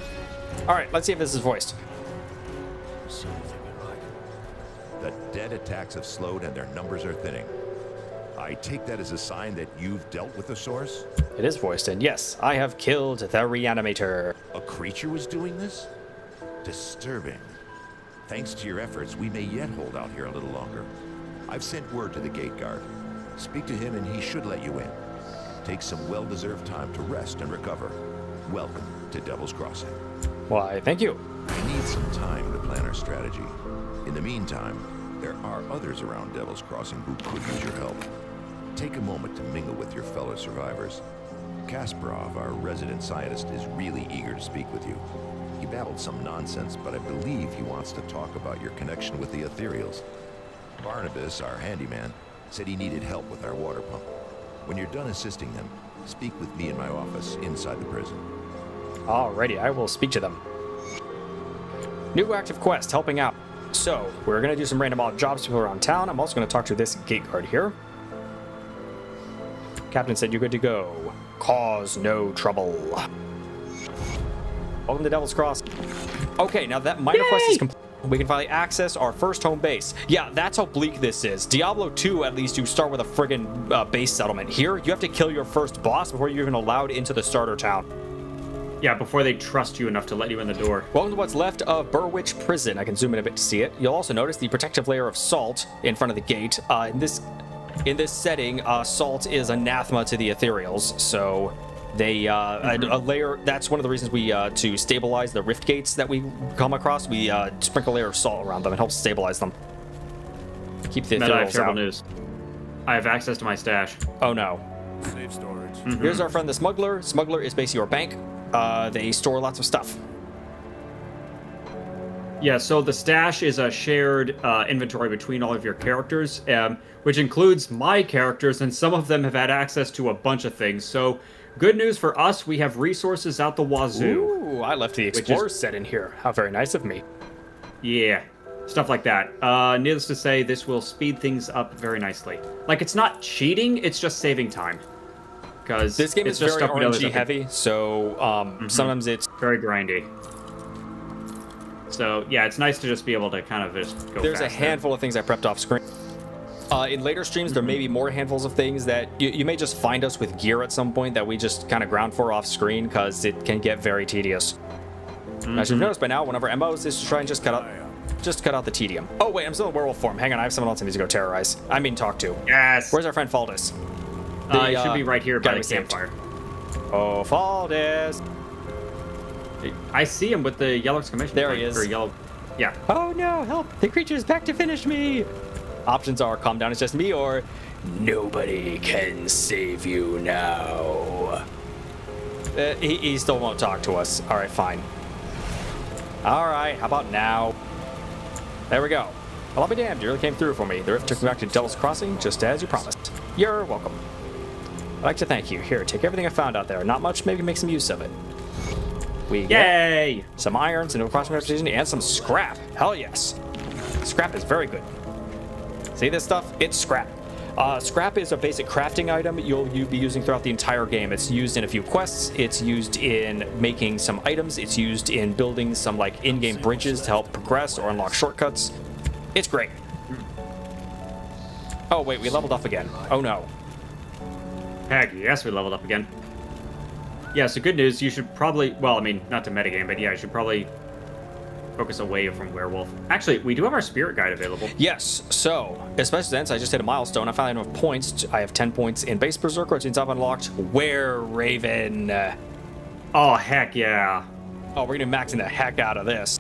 All right, let's see if this is voiced.
The dead attacks have slowed and their numbers are thinning. I take that as a sign that you've dealt with the source?
It is voiced, and yes, I have killed the Reanimator.
A creature was doing this? Disturbing. Thanks to your efforts, we may yet hold out here a little longer. I've sent word to the gate guard. Speak to him and he should let you in. Take some well-deserved time to rest and recover. Welcome to Devil's Crossing.
Why, thank you.
I need some time to plan our strategy. In the meantime, there are others around Devil's Crossing who could use your help. Take a moment to mingle with your fellow survivors. Kasparov, our resident scientist, is really eager to speak with you. He babbled some nonsense, but I believe he wants to talk about your connection with the Ethereals. Barnabas, our handyman, said he needed help with our water pump. When you're done assisting them, speak with me in my office inside the prison.
Alrighty, I will speak to them. New active quest, helping out. So, we're going to do some random odd jobs to people around town. I'm also going to talk to this gate guard here. Captain said you're good to go. Cause no trouble. Welcome to Devil's Cross. Okay, now that minor quest is complete, we can finally access our first home base. Yeah, that's how bleak this is. Diablo 2, at least, you start with a friggin' base settlement. Here, you have to kill your first boss before you're even allowed into the starter town.
Yeah, before they trust you enough to let you in the door.
Welcome to what's left of Burwich Prison. I can zoom in a bit to see it. You'll also notice the protective layer of salt in front of the gate. In this setting, salt is anathema to the Ethereals, so they a layer. That's one of the reasons we to stabilize the rift gates that we come across. We sprinkle a layer of salt around them. It helps stabilize them. Keep the
Matt, I have
Ethereals
terrible
out.
news. I have access to my stash.
Oh no.
Safe storage.
Here's our friend the Smuggler. Smuggler is basically your bank. They store lots of stuff.
Yeah, so the stash is a shared inventory between all of your characters, which includes my characters, and some of them have had access to a bunch of things. So, good news for us, we have resources out the wazoo.
Ooh, I left the Explorer set in here. How very nice of me.
Yeah, stuff like that. Needless to say, this will speed things up very nicely. Like, it's not cheating, it's just saving time. Because
This game is
just
very
stuff we know
RNG
there's
heavy, so sometimes it's...
very grindy. So, yeah, it's nice to just be able to kind of just go
There's a
faster.
handful of things I prepped off screen. In later streams, there may be more handfuls of things that you may just find us with gear at some point that we just kind of ground for off screen because it can get very tedious. As you've noticed by now, one of our MOs is to try and just cut out the tedium. Oh wait, I'm still in werewolf form. Hang on, I have someone else I need to go terrorize. I mean, talk to.
Yes!
Where's our friend Faldus?
He should be right here
guy
by
we
the
saved.
campfire.
Oh, Faldus.
I see him with the yellow exclamation
There
point.
he is.
Or yellow. Yeah.
Oh no, help! The creature's back to finish me! Options are calm down, it's just me, or nobody can save you now. He still won't talk to us. Alright, fine. Alright, how about now? There we go. Well, I'll be damned, you really came through for me. The rift took me back to Devil's Crossing, just as you promised. You're welcome. I'd like to thank you. Here, take everything I found out there. Not much, maybe make some use of it. We get
Yay!
some iron, some crossing reputation, and some scrap. Hell yes. Scrap is very good. See this stuff? It's scrap. Scrap is a basic crafting item you'll be using throughout the entire game. It's used in a few quests. It's used in making some items. It's used in building some like in-game bridges to help progress or unlock shortcuts. It's great. Oh wait, we leveled up again. Oh no.
Heck, yes, we leveled up again. Yeah, so good news, you should probably, well, I mean, not to metagame, but yeah, you should probably focus away from werewolf. Actually, we do have our spirit guide available.
Yes, so, especially since I just hit a milestone, I finally have enough points. I have 10 points in base berserker, which means I've unlocked Were-Raven.
Oh, heck yeah.
Oh, we're gonna be maxing the heck out of this.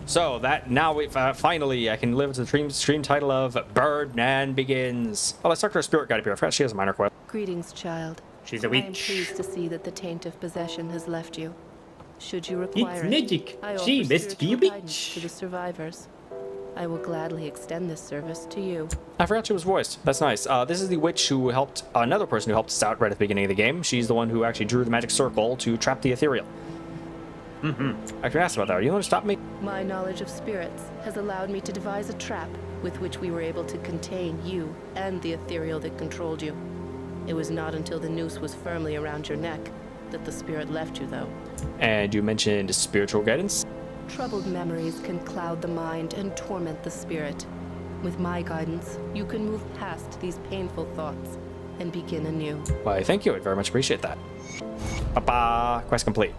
So that now we finally I can live to the stream title of Birdman Begins. Oh, let's talk to our spirit guide up here. I forgot she has a minor quest.
Greetings, child.
She's a
I am
witch.
pleased to see that the taint of possession has left you. Should you require
It's
it,
magic.
I offer
She must be a
spiritual guidance
witch.
to the survivors. I will gladly extend this service to you.
I forgot she was voiced. That's nice. This is the witch who helped another person who helped us out right at the beginning of the game. She's the one who actually drew the magic circle to trap the ethereal. I can ask about that. Are you going to stop me?
My knowledge of spirits has allowed me to devise a trap with which we were able to contain you and the ethereal that controlled you. It was not until the noose was firmly around your neck that the spirit left you, though.
And you mentioned spiritual guidance.
Troubled memories can cloud the mind and torment the spirit. With my guidance, you can move past these painful thoughts and begin anew.
Why, thank you. I'd very much appreciate that. Ba-ba. Quest complete.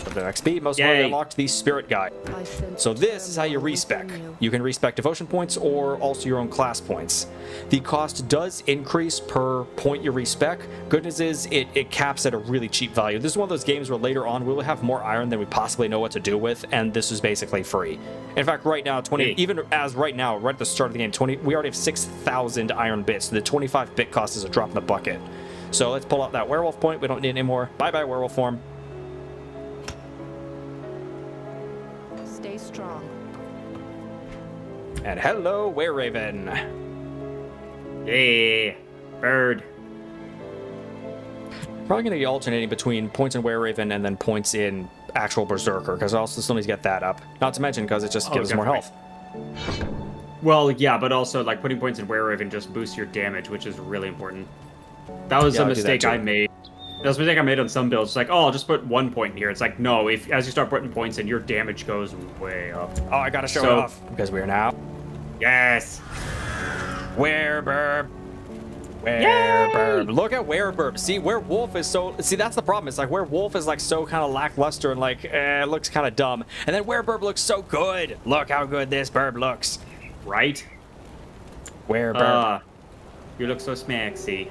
of the XP. Most
Yay.
importantly, unlocked the Spirit Guide.
I sense
So this is how you
turmoil
respec.
within you.
You can respec devotion points or also your own class points. The cost does increase per point you respec. Good news is it caps at a really cheap value. This is one of those games where later on we will have more iron than we possibly know what to do with, and this is basically free. In fact, right now, even as right now, right at the start of the game, we already have 6,000 iron bits. So the 25 bit cost is a drop in the bucket. So let's pull out that werewolf point. We don't need any more. Bye-bye, werewolf form.
Stay strong.
And hello, Were-Raven.
Yeah. Bird.
Probably going to be alternating between points in Were-Raven and then points in actual Berserker, because I also still need to get that up. Not to mention because it just gives us more health.
Well, yeah, but also, like, putting points in Were-Raven just boosts your damage, which is really important. That was
Yeah,
a
I'll do that
mistake
too.
I made. That was a mistake I made on some builds. It's like, oh, I'll just put 1 point in here. It's like, no, as you start putting points in, your damage goes way up.
Oh, I got to show it
So-
off, because we are now
Yes!
Wereburb. Wereburb. Look at Wereburb. See, Werewolf is so... See, that's the problem. It's like Werewolf is like so kind of lackluster and like, it looks kind of dumb. And then Wereburb looks so good. Look how good this burb looks.
Right?
Wereburb.
You look so smaxy.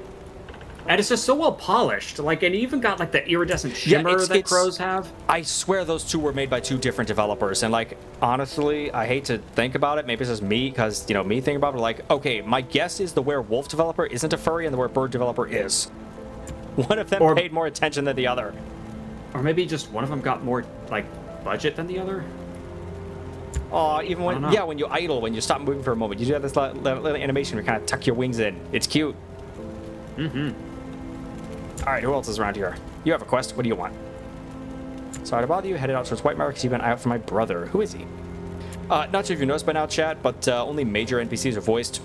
And it's just so well polished. Like, and it even got like the iridescent shimmer that crows have.
I swear those two were made by two different developers. And like, honestly, I hate to think about it. Maybe it's just me, because, you know, me thinking about it, like, okay, my guess is the Werewolf developer isn't a furry and the Werebird developer is. One of them paid more attention than the other.
Or maybe just one of them got more, like, budget than the other?
Oh, even when,
I don't know.
when you idle, when you stop moving for a moment, you do have this little animation where you kind of tuck your wings in. It's cute.
Mm-hmm.
All right, who else is around here? You have a quest. What do you want? Sorry to bother you. Headed out towards White Mark because you've been out for my brother. Who is he? Not sure if you noticed by now, chat, but only major NPCs are voiced.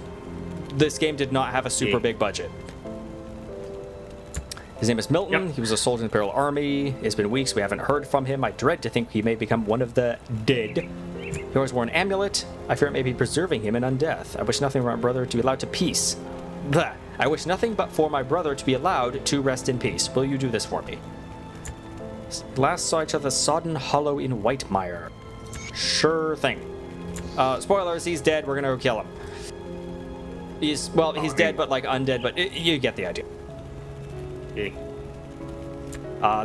This game did not have a super big budget. His name is Milton.
Yep.
He was a soldier in the Imperial Army. It's been weeks. We haven't heard from him. I dread to think he may become one of the dead. He always wore an amulet. I fear it may be preserving him in undeath. I wish nothing for my brother to be allowed to peace. Blah. I wish nothing but for my brother to be allowed to rest in peace. Will you do this for me? Last saw each other sodden hollow in Whitemire. Sure thing. Spoilers, he's dead. We're gonna go kill him. He's dead, but like undead, but you get the idea.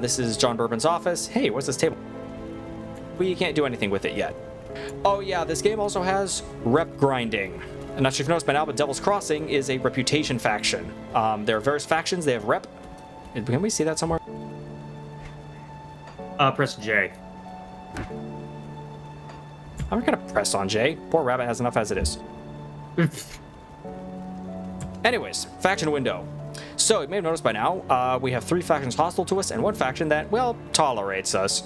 This is John Bourbon's office. Hey, what's this table? Well, you can't do anything with it yet. Oh yeah, this game also has rep grinding. I'm not sure if you noticed by now, but Devil's Crossing is a reputation faction. There are various factions. They have rep. Can we see that somewhere?
Press J.
I'm not gonna press on J. Poor rabbit has enough as it is. Anyways, faction window. So you may have noticed by now, we have 3 factions hostile to us and 1 faction that, well, tolerates us.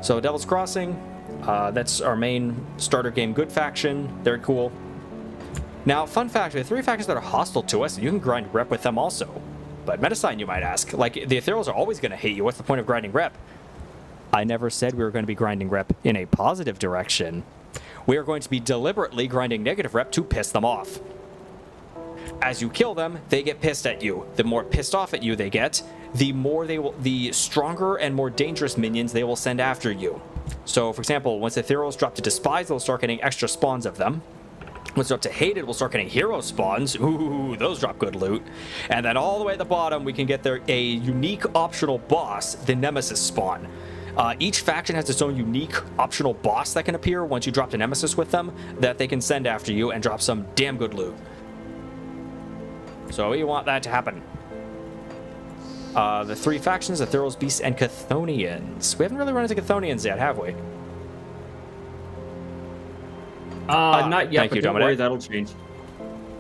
So Devil's Crossing, that's our main starter game good faction. They're cool. Now, fun fact, we have 3 factions that are hostile to us, and you can grind rep with them also. But Metasign, you might ask. Like, the Ethereals are always going to hate you. What's the point of grinding rep? I never said we were going to be grinding rep in a positive direction. We are going to be deliberately grinding negative rep to piss them off. As you kill them, they get pissed at you. The more pissed off at you they get, the stronger and more dangerous minions they will send after you. So, for example, once Ethereals drop to Despise, they'll start getting extra spawns of them. Once they're up to Hated, we'll start getting hero spawns. Ooh, those drop good loot. And then all the way at the bottom, we can get a unique optional boss, the Nemesis spawn. Each faction has its own unique optional boss that can appear once you drop the Nemesis with them, that they can send after you and drop some damn good loot. So we want that to happen. The 3 factions, Ethereals, Beasts, and Chthonians. We haven't really run into Chthonians yet, have we?
Not yet,
thank
but
you,
don't
Dominic.
worry, that'll change.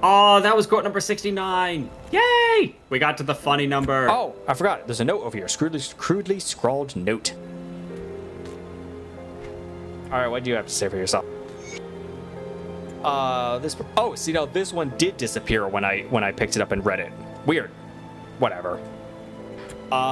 Oh, that was quote number 69. Yay! We got to the funny number.
Oh, I forgot. There's a note over here. Crudely scrawled note. All right, what do you have to say for yourself? See, now this one did disappear when I picked it up and read it. Weird. Whatever.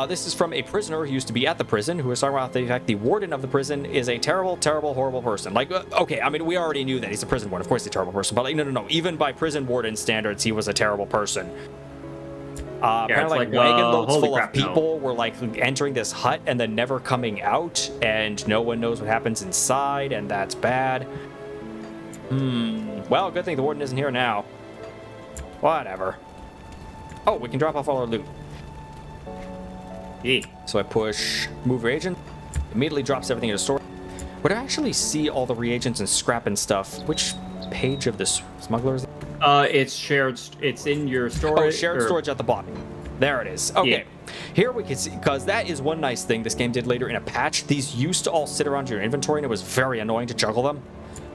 This is from a prisoner who used to be at the prison, who was talking about the fact the warden of the prison is a terrible, terrible, horrible person. Like, okay, I mean, we already knew that he's a prison warden. Of course he's a terrible person. But, like, no. Even by prison warden standards, he was a terrible person. Apparently,
it's like,
wagon loads
holy
full
crap,
of
no.
people were like entering this hut and then never coming out, and no one knows what happens inside, and that's bad. Well, good thing the warden isn't here now. Whatever. Oh, we can drop off all our loot.
Yeah.
So I push move reagent, immediately drops everything into storage. Would I actually see all the reagents and scrap and stuff? Which page of this smuggler's?
It's shared. It's in your
Oh,
storage.
shared storage at the bottom. There it is. Okay.
Yeah.
Here we can see, because that is one nice thing this game did later in a patch. These used to all sit around your inventory, and it was very annoying to juggle them.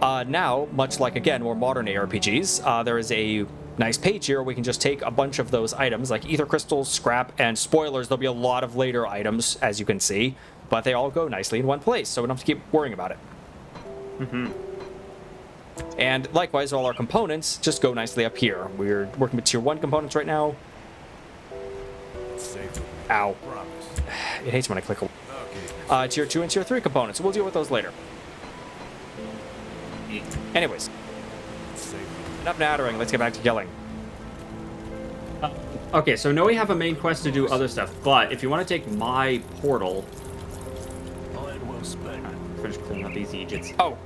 Now, much like, again, more modern ARPGs, there is a nice page here where we can just take a bunch of those items, like ether crystals, scrap, and spoilers. There'll be a lot of later items, as you can see, but they all go nicely in one place, so we don't have to keep worrying about it. And likewise, all our components just go nicely up here. We're working with tier 1 components right now. Ow. It hates when I click away. Tier 2 and tier 3 components. We'll deal with those later. Anyways. Enough nattering. Let's get back to killing.
Okay, so no, we have a main quest to do other stuff, but if you want to take my portal, finish cleaning up these Egypts.
Oh,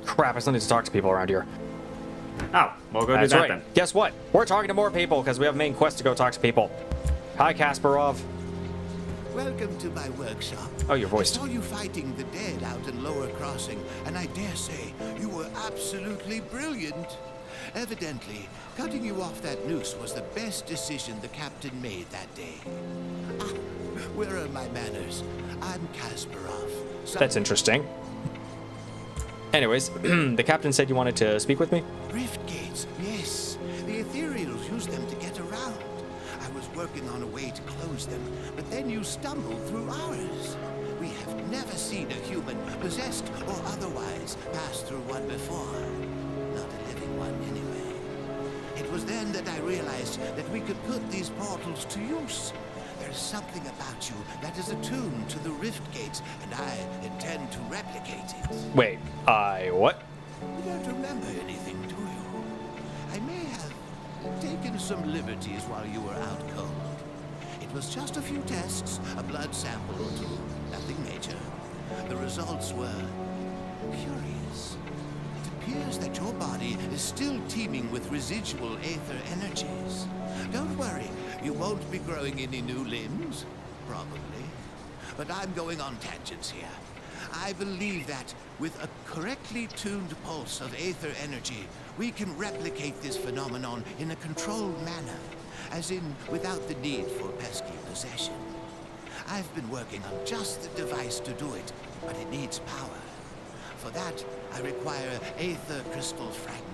crap. I still need to talk to people around here.
Oh, we'll go
That's
do that
right.
then.
Guess what? We're talking to more people because we have a main quest to go talk to people. Hi, Kasparov.
Welcome to my workshop.
Oh, your voice.
I saw you fighting the dead out in Lower Crossing, and I dare say you were absolutely brilliant. Evidently, cutting you off that noose was the best decision the captain made that day. Ah, where are my manners? I'm Kasparov.
That's interesting. Anyways, the captain said you wanted to speak with me?
Rift gates, yes. The ethereals use them to get around. I was working on a way to close them, but then you stumbled through ours. We have never seen a human, possessed or otherwise, pass through one before. Not a living one, anyway. It was then that I realized that we could put these portals to use. There's something about you that is attuned to the rift gates, and I intend to replicate it.
Wait, what?
You don't remember anything, do you? I may have taken some liberties while you were out cold. It was just a few tests, a blood sample or two, nothing major. The results were curious. It appears that your body is still teeming with residual aether energies. Don't worry, you won't be growing any new limbs, probably. But I'm going on tangents here. I believe that with a correctly tuned pulse of aether energy, we can replicate this phenomenon in a controlled manner, as in without the need for pesky possession. I've been working on just the device to do it, but it needs power. For that, I require aether crystal fragments.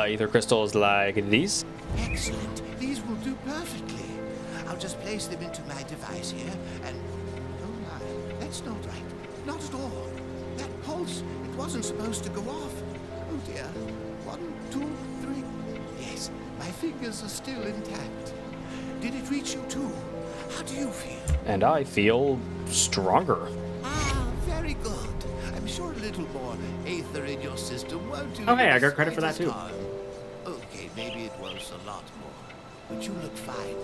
Ether crystals like these?
Excellent. These will do perfectly. I'll just place them into my device here, and... Oh my, that's not right. Not at all. That pulse, it wasn't supposed to go off. Oh dear. 1, 2, 3. Yes, my fingers are still intact. Did it reach you too? How do you feel?
And I feel stronger.
Ah, very good. I'm sure a little more aether in your system won't do.
Oh, hey,
you
I
the
got credit for that,
slightest
too.
harm. Okay, maybe it was a lot more. But you look fine.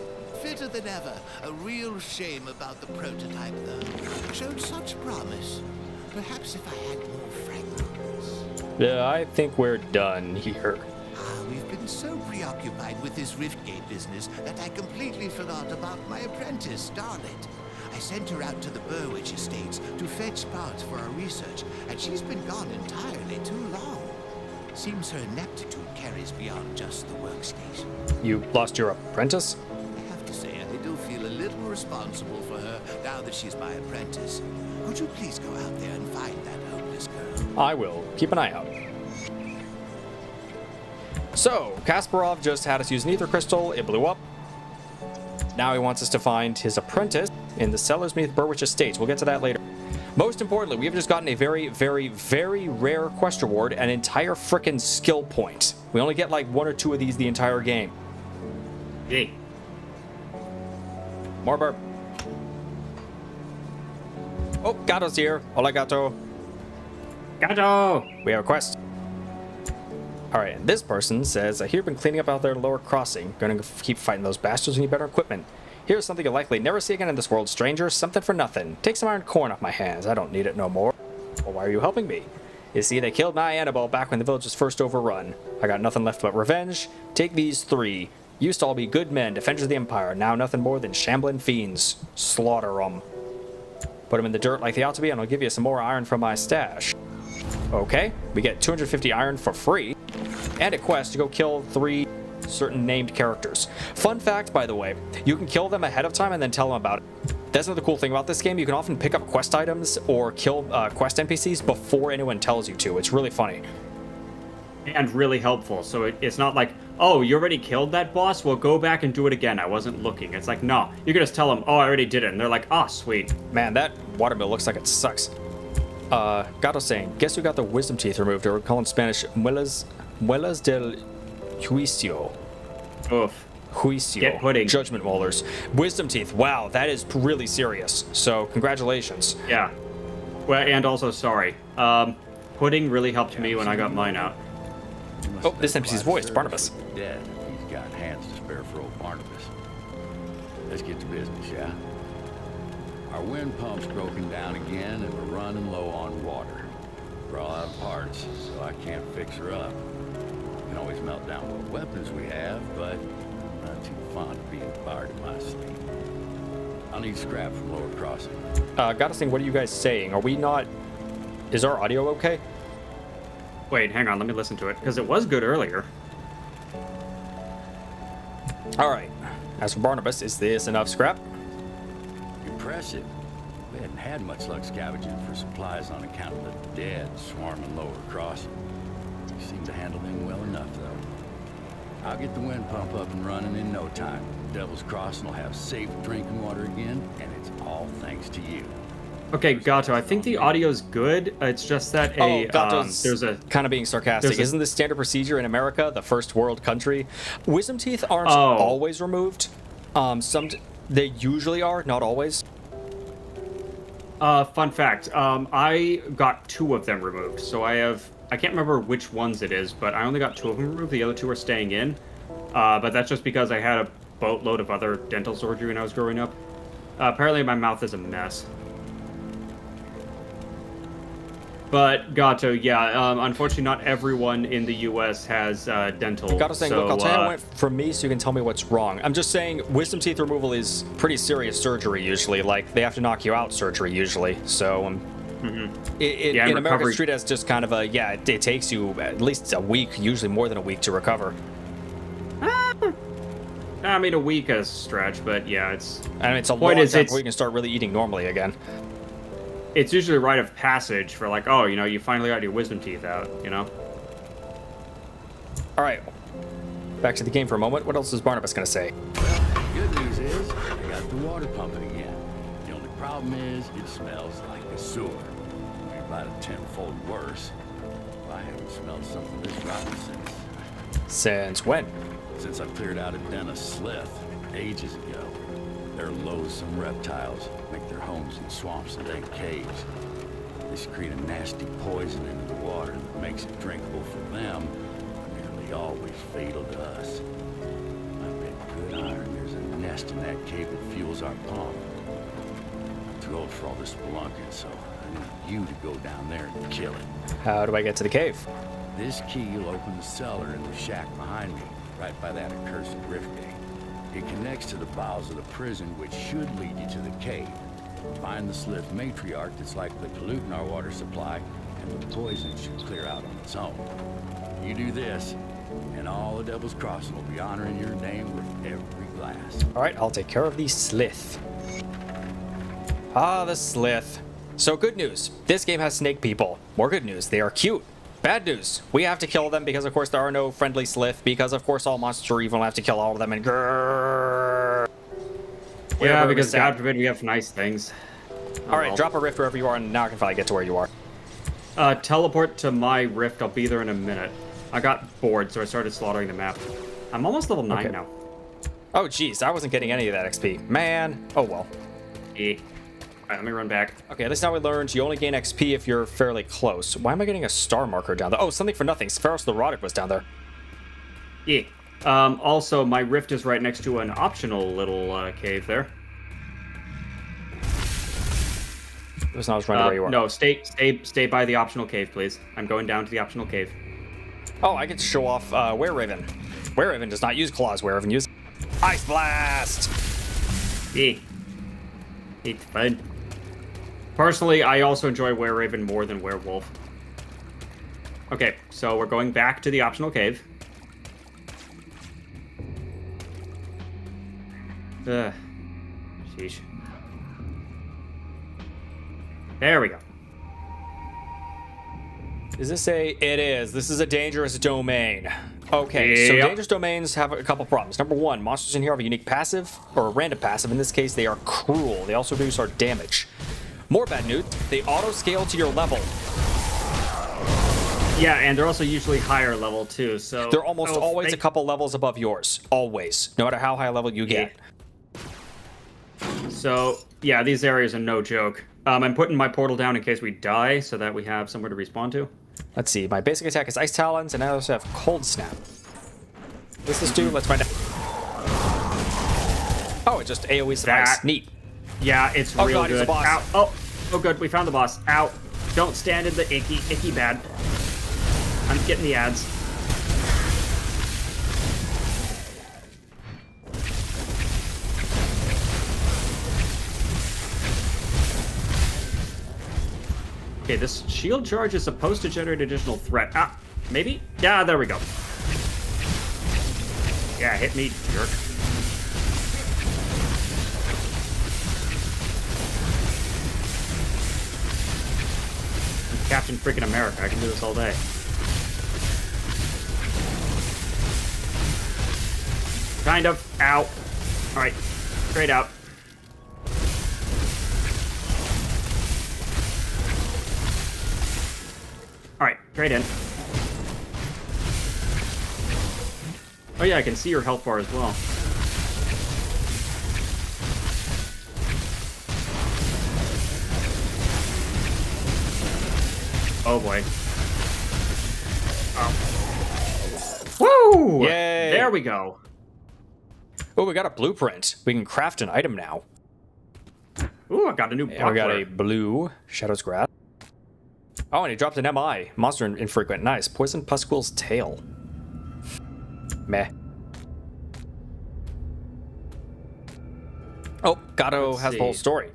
Fitter than ever. A real shame about the prototype, though. Showed such promise. Perhaps if I had more fragments.
Yeah, I think we're done here.
Ah, we've been so preoccupied with this Riftgate business that I completely forgot about my apprentice, Starlet. I sent her out to the Burwich estates to fetch parts for our research, and she's been gone entirely too long. Seems her ineptitude carries beyond just the workstation.
You lost your apprentice?
I have to say, I do feel a little responsible for her now that she's my apprentice. Could you please go out there and find that hopeless girl?
I will. Keep an eye out. So, Kasparov just had us use an ether crystal. It blew up. Now he wants us to find his apprentice in the Sellersmeath Burwich Estates. We'll get to that later. Most importantly, we've just gotten a very, very, very rare quest reward, an entire frickin' skill point. We only get like 1 or 2 of these the entire game.
Yay.
More burp. Oh, Gato's here. Hola, Gato.
Gato!
We have a quest. Alright, and this person says, I hear you've been cleaning up out there lower crossing. Gonna keep fighting those bastards and need better equipment. Here's something you'll likely never see again in this world, stranger. Something for nothing. Take some iron corn off my hands. I don't need it no more. Well, why are you helping me? You see, they killed my Annabelle back when the village was first overrun. I got nothing left but revenge. Take these 3. Used to all be good men, defenders of the Empire. Now nothing more than shambling fiends. Slaughter 'em. Put them in the dirt like they ought to be, and I'll give you some more iron from my stash. Okay, we get 250 iron for free. And a quest to go kill 3 certain named characters. Fun fact, by the way, you can kill them ahead of time and then tell them about it. That's another cool thing about this game. You can often pick up quest items or kill quest NPCs before anyone tells you to. It's really funny.
And really helpful. So it's not like, oh, you already killed that boss? Well, go back and do it again. I wasn't looking. It's like, no. You can just tell them, oh, I already did it. And they're like, ah, oh, sweet.
Man, that watermill looks like it sucks. Gato saying, guess who got the wisdom teeth removed? Or we call in Spanish, muelas del juicio.
Oof.
Juicio.
Get pudding.
Judgment molars. Wisdom teeth. Wow, that is really serious. So, congratulations.
Yeah. Well, and also, sorry. Pudding really helped me when I got mine out.
Oh, this NPC's voice, Barnabas.
Dead. He's got hands to spare for old Barnabas. Let's get to business, yeah? Our wind pump's broken down again, and we're running low on water. We're all out of parts, so I can't fix her up. Can always melt down what weapons we have, but I'm not too fond of being fired in my sleep. I'll need scrap from lower crossing.
Gotta think, what are you guys saying? Are we not... Is our audio okay?
Wait, hang on. Let me listen to it, because it was good earlier.
Alright. As for Barnabas, is this enough scrap?
Impressive. We hadn't had much luck scavenging for supplies on account of the dead swarming lower crossing. We seem to handle them well enough, though. I'll get the wind pump up and running in no time. Devil's Crossing will have safe drinking water again, and it's all thanks to you.
Okay, Gato, I think the audio's good. It's just that
there's a kind of being sarcastic. Isn't this standard procedure in America, the first world country? Wisdom teeth aren't always removed. They usually are, not always.
Fun fact. I got 2 of them removed. So I can't remember which ones it is, but I only got 2 of them removed. The other 2 are staying in. But that's just because I had a boatload of other dental surgery when I was growing up. Apparently my mouth is a mess. But Gato, yeah, unfortunately not everyone in the U.S. has dental.
Gato saying, look, I'll tell you how it went for me so you can tell me what's wrong. I'm just saying wisdom teeth removal is pretty serious surgery usually. Like, they have to knock you out surgery usually. So, in America, it's treated as just kind of a, it takes you at least a week, usually more than a week to recover.
I mean, a week as a stretch, but yeah, it's...
I mean, it's a long time before you can start really eating normally again.
It's usually a rite of passage for like, oh, you know, you finally got your wisdom teeth out, you know?
Alright. Back to the game for a moment. What else is Barnabas going to say?
Well, the good news is, I got the water pumping again. The only problem is, it smells like a sewer. Maybe about a tenfold worse. I haven't smelled something this rotten
Since when?
Since I cleared out a den of slith ages ago. They're loathsome reptiles, make their homes in swamps and dank caves. They secrete a nasty poison into the water that makes it drinkable for them, nearly always fatal to us. I bet good iron there's a nest in that cave that fuels our pump. I'm too old for all this spelunking, so I need you to go down there and kill it.
How do I get to the cave?
This key will open the cellar in the shack behind me, right by that accursed rift gate. It connects to the bowels of the prison, which should lead you to the cave. Find the slith matriarch that's likely polluting our water supply, and the poison should clear out on its own. You do this, and all the Devil's Crossing will be honoring your name with every glass.
Alright, I'll take care of the slith. Ah, the slith. So good news. This game has snake people. More good news. They are cute. Bad news. We have to kill them because, of course, there are no friendly slith. Because, of course, all monsters are evil and have to kill all of them. And grrrr.
Yeah, because God forbid we have nice things.
All right, drop a rift wherever you are, and now I can finally get to where you are.
Teleport to my rift. I'll be there in a minute. I got bored, so I started slaughtering the map. I'm almost level 9 now.
Oh, jeez. I wasn't getting any of that XP. Man. Oh, well.
Yeah. Alright, let me run back.
Okay, at least now we learned you only gain XP if you're fairly close. Why am I getting a star marker down there? Oh, something for nothing. Spharos the Rodic was down there.
Yeah. Also, my rift is right next to an optional little cave there.
It was not as running where you were.
No, stay by the optional cave, please. I'm going down to the optional cave.
Oh, I get to show off Were-Raven. Were-Raven does not use claws. Were-Raven uses Ice Blast!
Yeah. It's fun. Personally, I also enjoy Were-Raven more than Werewolf. Okay, so we're going back to the optional cave. Ugh. Sheesh. There we go.
Is this a... It is. This is a dangerous domain. Okay, so
Yep.
dangerous domains have a couple problems. Number one, monsters in here have a unique passive, or a random passive. In this case, they are cruel. They also reduce our damage. More bad news, they auto-scale to your level.
Yeah, and they're also usually higher level too, so...
They're almost always
they-
a couple levels above yours. Always. No matter how high level you get.
So, yeah, these areas are no joke. I'm putting my portal down in case we die, so that we have somewhere to respawn to.
Let's see. My basic attack is Ice Talons, and I also have Cold Snap. What's this do? Let's find out. Oh, it just AoE some
That-
ice. Neat.
Yeah, it's
Oh
real
God,
good.
he's a boss.
Ow. Oh, good, we found the boss. Ow. Don't stand in the icky bad. I'm getting the ads. Okay, this shield charge is supposed to generate additional threat. Ah, maybe? Yeah, there we go. Yeah, hit me, jerk. I'm Captain freaking America. I can do this all day. Kind of. Ow. Alright. Straight out. Alright, straight in. Oh yeah, I can see your health bar as well. Oh boy. Oh. Woo!
Yay!
There we go.
Oh, we got a blueprint. We can craft an item now.
Ooh, I got a new
And we got
buckler.
a blue Shadow's Grasp. Oh, and he dropped an MI. Monster infrequent. Nice. Poison Pusquill's Tail. Meh. Oh, Gato
Let's
has the whole
see.
story.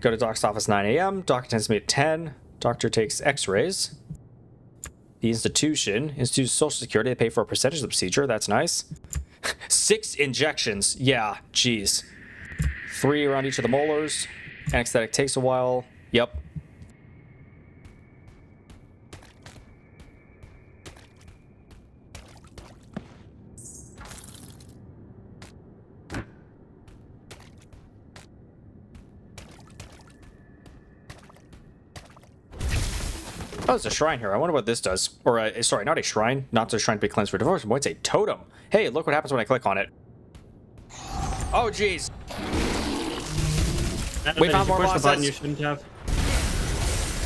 Go to Doc's office 9 a.m. Doc attends me at 10. Doctor takes x-rays. The institution institutes Social Security. They pay for a percentage of the procedure. That's nice. 6 injections. Yeah, jeez. 3 around each of the molars. Anesthetic takes a while. Yep. Oh, there's a shrine here. I wonder what this does. Or, sorry, not a shrine. Not a shrine to be cleansed for devotion. What's a totem? Hey, look what happens when I click on it. Oh, jeez. We found more
Push the button
bosses.
you shouldn't have.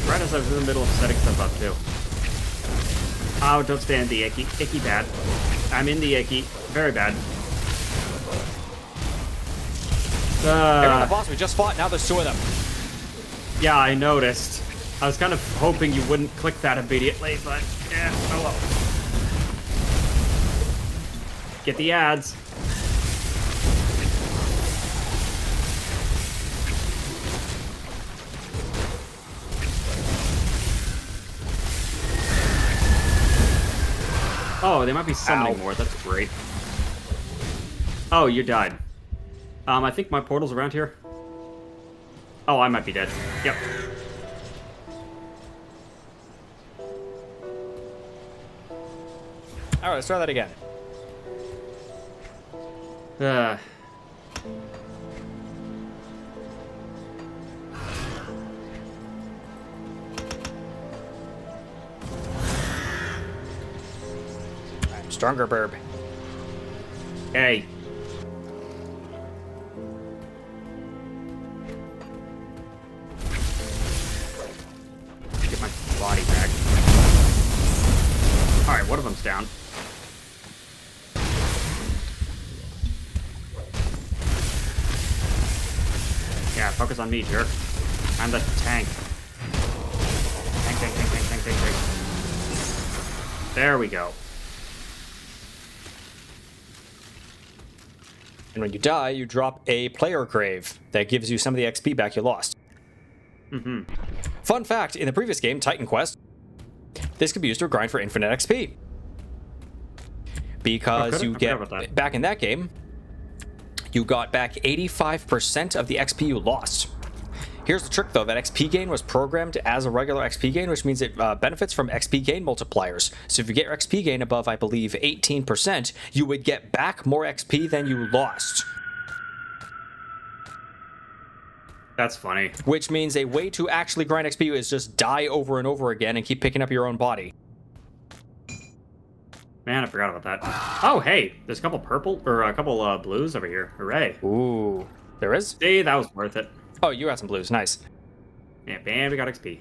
Right as I was in the middle of setting stuff up, too. Oh, don't stand the icky. Icky bad. I'm in the icky. Very bad.
Everyone, the boss we just fought, now there's 2 of them.
Yeah, I noticed. I was kind of hoping you wouldn't click that immediately, but yeah, oh well. Get the ads. Oh, they might be summoning more. That's great. Oh, you died. I think my portal's around here. Oh, I might be dead. Yep.
Alright, let's try that again.
Uh.
I'm stronger, Burb.
Hey. Alright, one of them's down. Yeah, focus on me, jerk. I'm the tank. Tank. There we go.
And when you die, you drop a player grave that gives you some of the XP back you lost. Fun fact, in the previous game, Titan Quest, this could be used to grind for infinite XP. Because you get, back in that game, you got back 85% of the XP you lost. Here's the trick though, that XP gain was programmed as a regular XP gain, which means it benefits from XP gain multipliers. So if you get your XP gain above, I believe, 18%, you would get back more XP than you lost.
That's funny.
Which means a way to actually grind XP is just die over and over again and keep picking up your own body.
Man, I forgot about that. Oh, hey, there's a couple purple, or a couple blues over here. Hooray.
Ooh, there is?
See, that was worth it.
Oh, you got some blues, nice.
Yeah, bam, we got XP.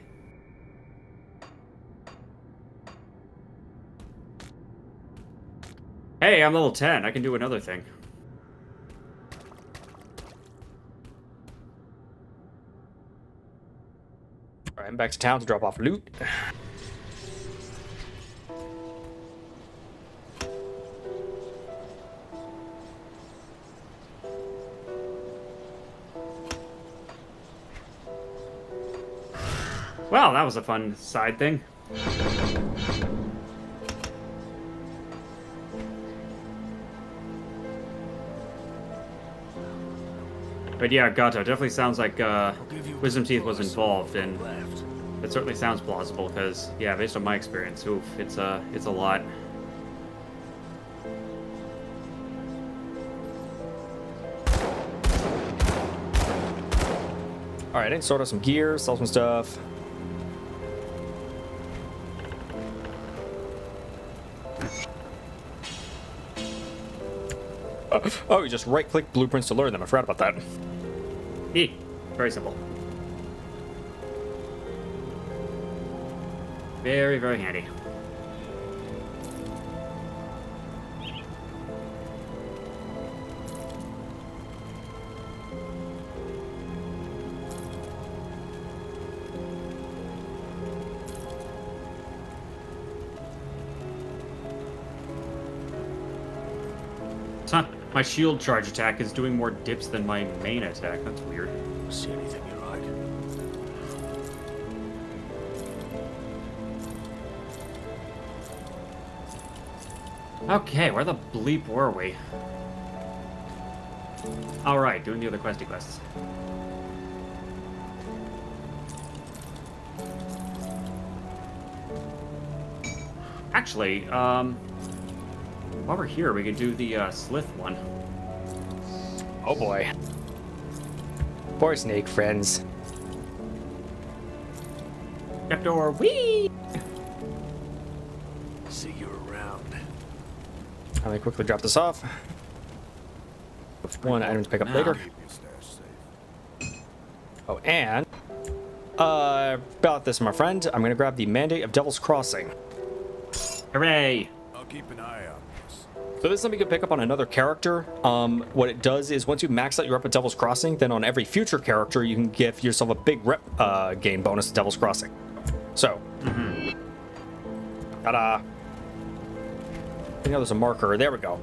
Hey, I'm level 10. I can do another thing.
All right, I'm back to town to drop off loot.
Well, that was a fun side thing. But yeah, Gato, definitely sounds like Wisdom Teeth was involved, and it certainly sounds plausible, because, yeah, based on my experience, oof, it's a lot.
All right, I can sort out some gear, sell some stuff. Oh, you just right-click blueprints to learn them. I forgot about that.
Very simple. Very, very handy. Huh. My shield charge attack is doing more dips than my main attack. That's weird.
See anything you like?
Okay, where the bleep were we? Alright, doing the other questy quests. Actually, while we're here, we could do the Slith one.
Oh boy. Poor snake friends.
Trapdoor, whee!
See you around.
Let me quickly drop this off. One item to pick up later. Oh, and about this, my friend, I'm gonna grab the Mandate of Devil's Crossing.
Hooray!
I'll keep an eye out.
So this is something you can pick up on another character. What it does is once you max out your rep at Devil's Crossing, then on every future character, you can give yourself a big rep gain bonus to Devil's Crossing. So, ta-da! I think there's a marker. There we go.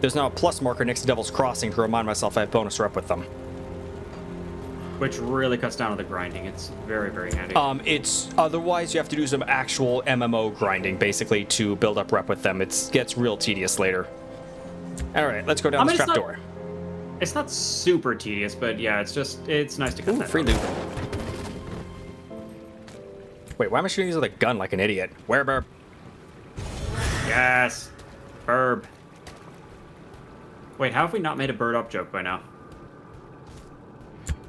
There's now a plus marker next to Devil's Crossing to remind myself I have bonus rep with them.
Which really cuts down on the grinding. It's very, very handy.
It's otherwise you have to do some actual MMO grinding basically to build up rep with them. It gets real tedious later. All right, let's go down this trapdoor.
It's not super tedious, but yeah, it's nice to cut that
Free
out.
loot. Wait, why am I shooting these with a gun like an idiot? Where, Burb?
Yes, Burb. Wait, how have we not made a bird up joke by now?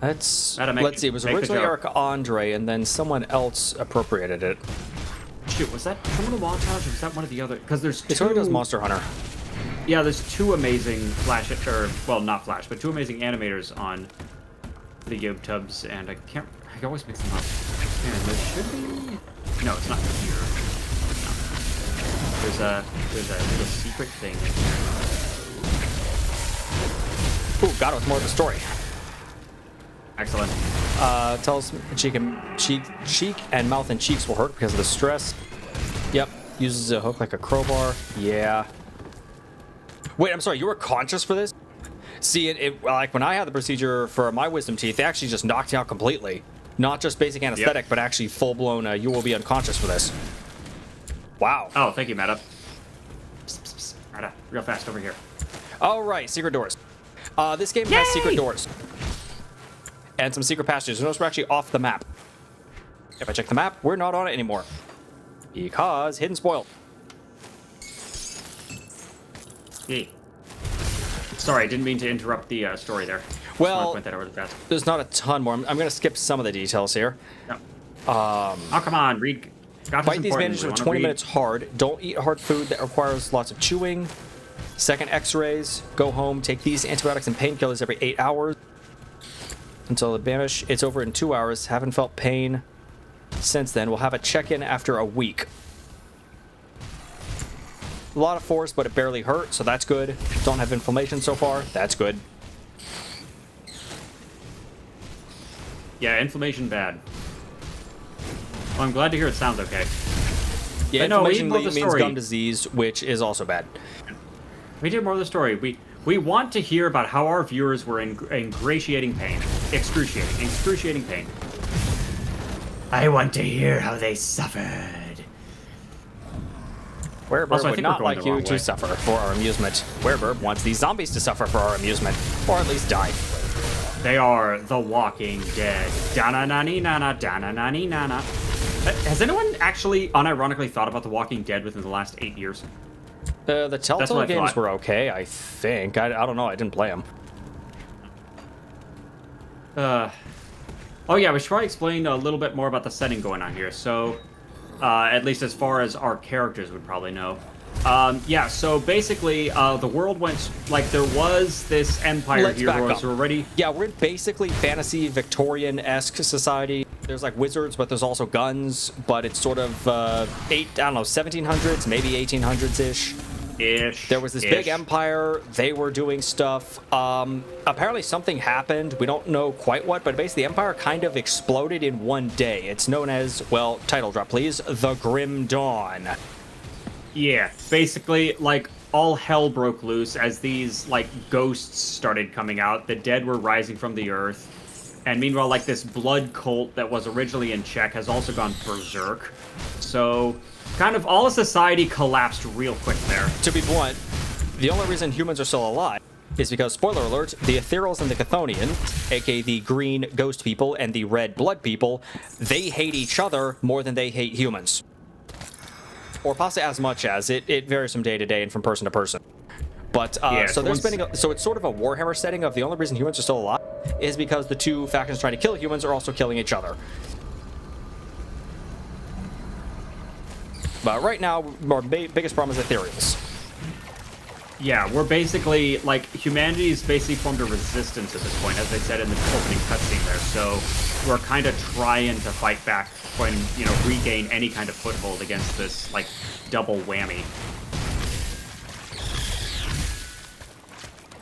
Let's see. It was originally Eric Andre, and then someone else appropriated it.
Shoot, was that Criminal Montage, or was that one of the other? Because there's two.
It's who does Monster Hunter.
Yeah, there's two amazing Flash, or well, not Flash, but two amazing animators on the YoTubs, and I always mix them up. Man, there should be. No, it's not here. No. There's a little secret thing in here.
Ooh, got it with more of the story.
Excellent.
Tells cheek and mouth and cheeks will hurt because of the stress. Yep. Uses a hook like a crowbar. Yeah. Wait, I'm sorry. You were conscious for this? See, like when I had the procedure for my wisdom teeth, they actually just knocked you out completely. Not just basic anesthetic, but actually full-blown, you will be unconscious for this. Wow.
Oh, thank you, Meta. Psst, psst, psst. Meta, real fast over here.
All right, secret doors. This game has secret doors. And some secret passages. Notice we're actually off the map. If I check the map, we're not on it anymore. Because hidden spoiled.
Hey. Sorry, I didn't mean to interrupt the story there.
Well,
point that over the fast.
There's not a ton more. I'm going to skip some of the details here.
No. Oh, come on, read.
Fight these bandages for 20 minutes hard. Don't eat hard food that requires lots of chewing. Second x-rays. Go home. Take these antibiotics and painkillers every 8 hours. Until the bandage. It's over in 2 hours. Haven't felt pain since then. We'll have a check-in after a week. A lot of force, but it barely hurt, so that's good. Don't have inflammation so far. That's good.
Yeah, inflammation bad. Well, I'm glad to hear it sounds okay.
Yeah,
but
inflammation
no,
means gum disease, which is also bad.
We did more of the story. We want to hear about how our viewers were in excruciating pain. Excruciating pain. I want to hear how they suffered.
Werebird
Also, I
would
think
not
we're going
like
the
you
wrong
to
way.
suffer for our amusement. Werebird wants these zombies to suffer for our amusement, or at least die.
They are the Walking Dead. Da-na-na-ni-na-na, da-na-na-ni-na-na. Has anyone actually unironically thought about the Walking Dead within the last 8 years?
The Telltale
what I
games
thought.
were okay, I think. I don't know. I didn't play them.
Oh yeah, we should probably explain a little bit more about the setting going on here. So, at least as far as our characters would probably know. Yeah, so basically, the world went, like, there was this empire
Let's
here
back
who
up.
was already...
Yeah, we're in basically fantasy Victorian-esque society. There's like wizards, but there's also guns. But it's sort of 1700s, maybe 1800s-ish. There was this big empire. They were doing stuff. Apparently something happened. We don't know quite what, but basically the empire kind of exploded in one day. It's known as, well, title drop, please, The Grim Dawn.
Yeah, basically, like, all hell broke loose as these, like, ghosts started coming out. The dead were rising from the earth. And meanwhile, like, this blood cult that was originally in check has also gone berserk. So, kind of all of society collapsed real quick there.
To be blunt, the only reason humans are still alive is because, spoiler alert, the Ethereals and the Chthonian, aka the green ghost people and the red blood people, they hate each other more than they hate humans. Or possibly as much as. It varies from day to day and from person to person. But,
Yeah,
so they're
once-
spending, so it's sort of a Warhammer setting of the only reason humans are still alive is because the two factions trying to kill humans are also killing each other. But right now, our biggest problem is Ethereals.
Yeah, we're basically, like, humanity's basically formed a resistance at this point, as they said in the opening cutscene there. So we're kind of trying to fight back and, you know, regain any kind of foothold against this, like, double whammy.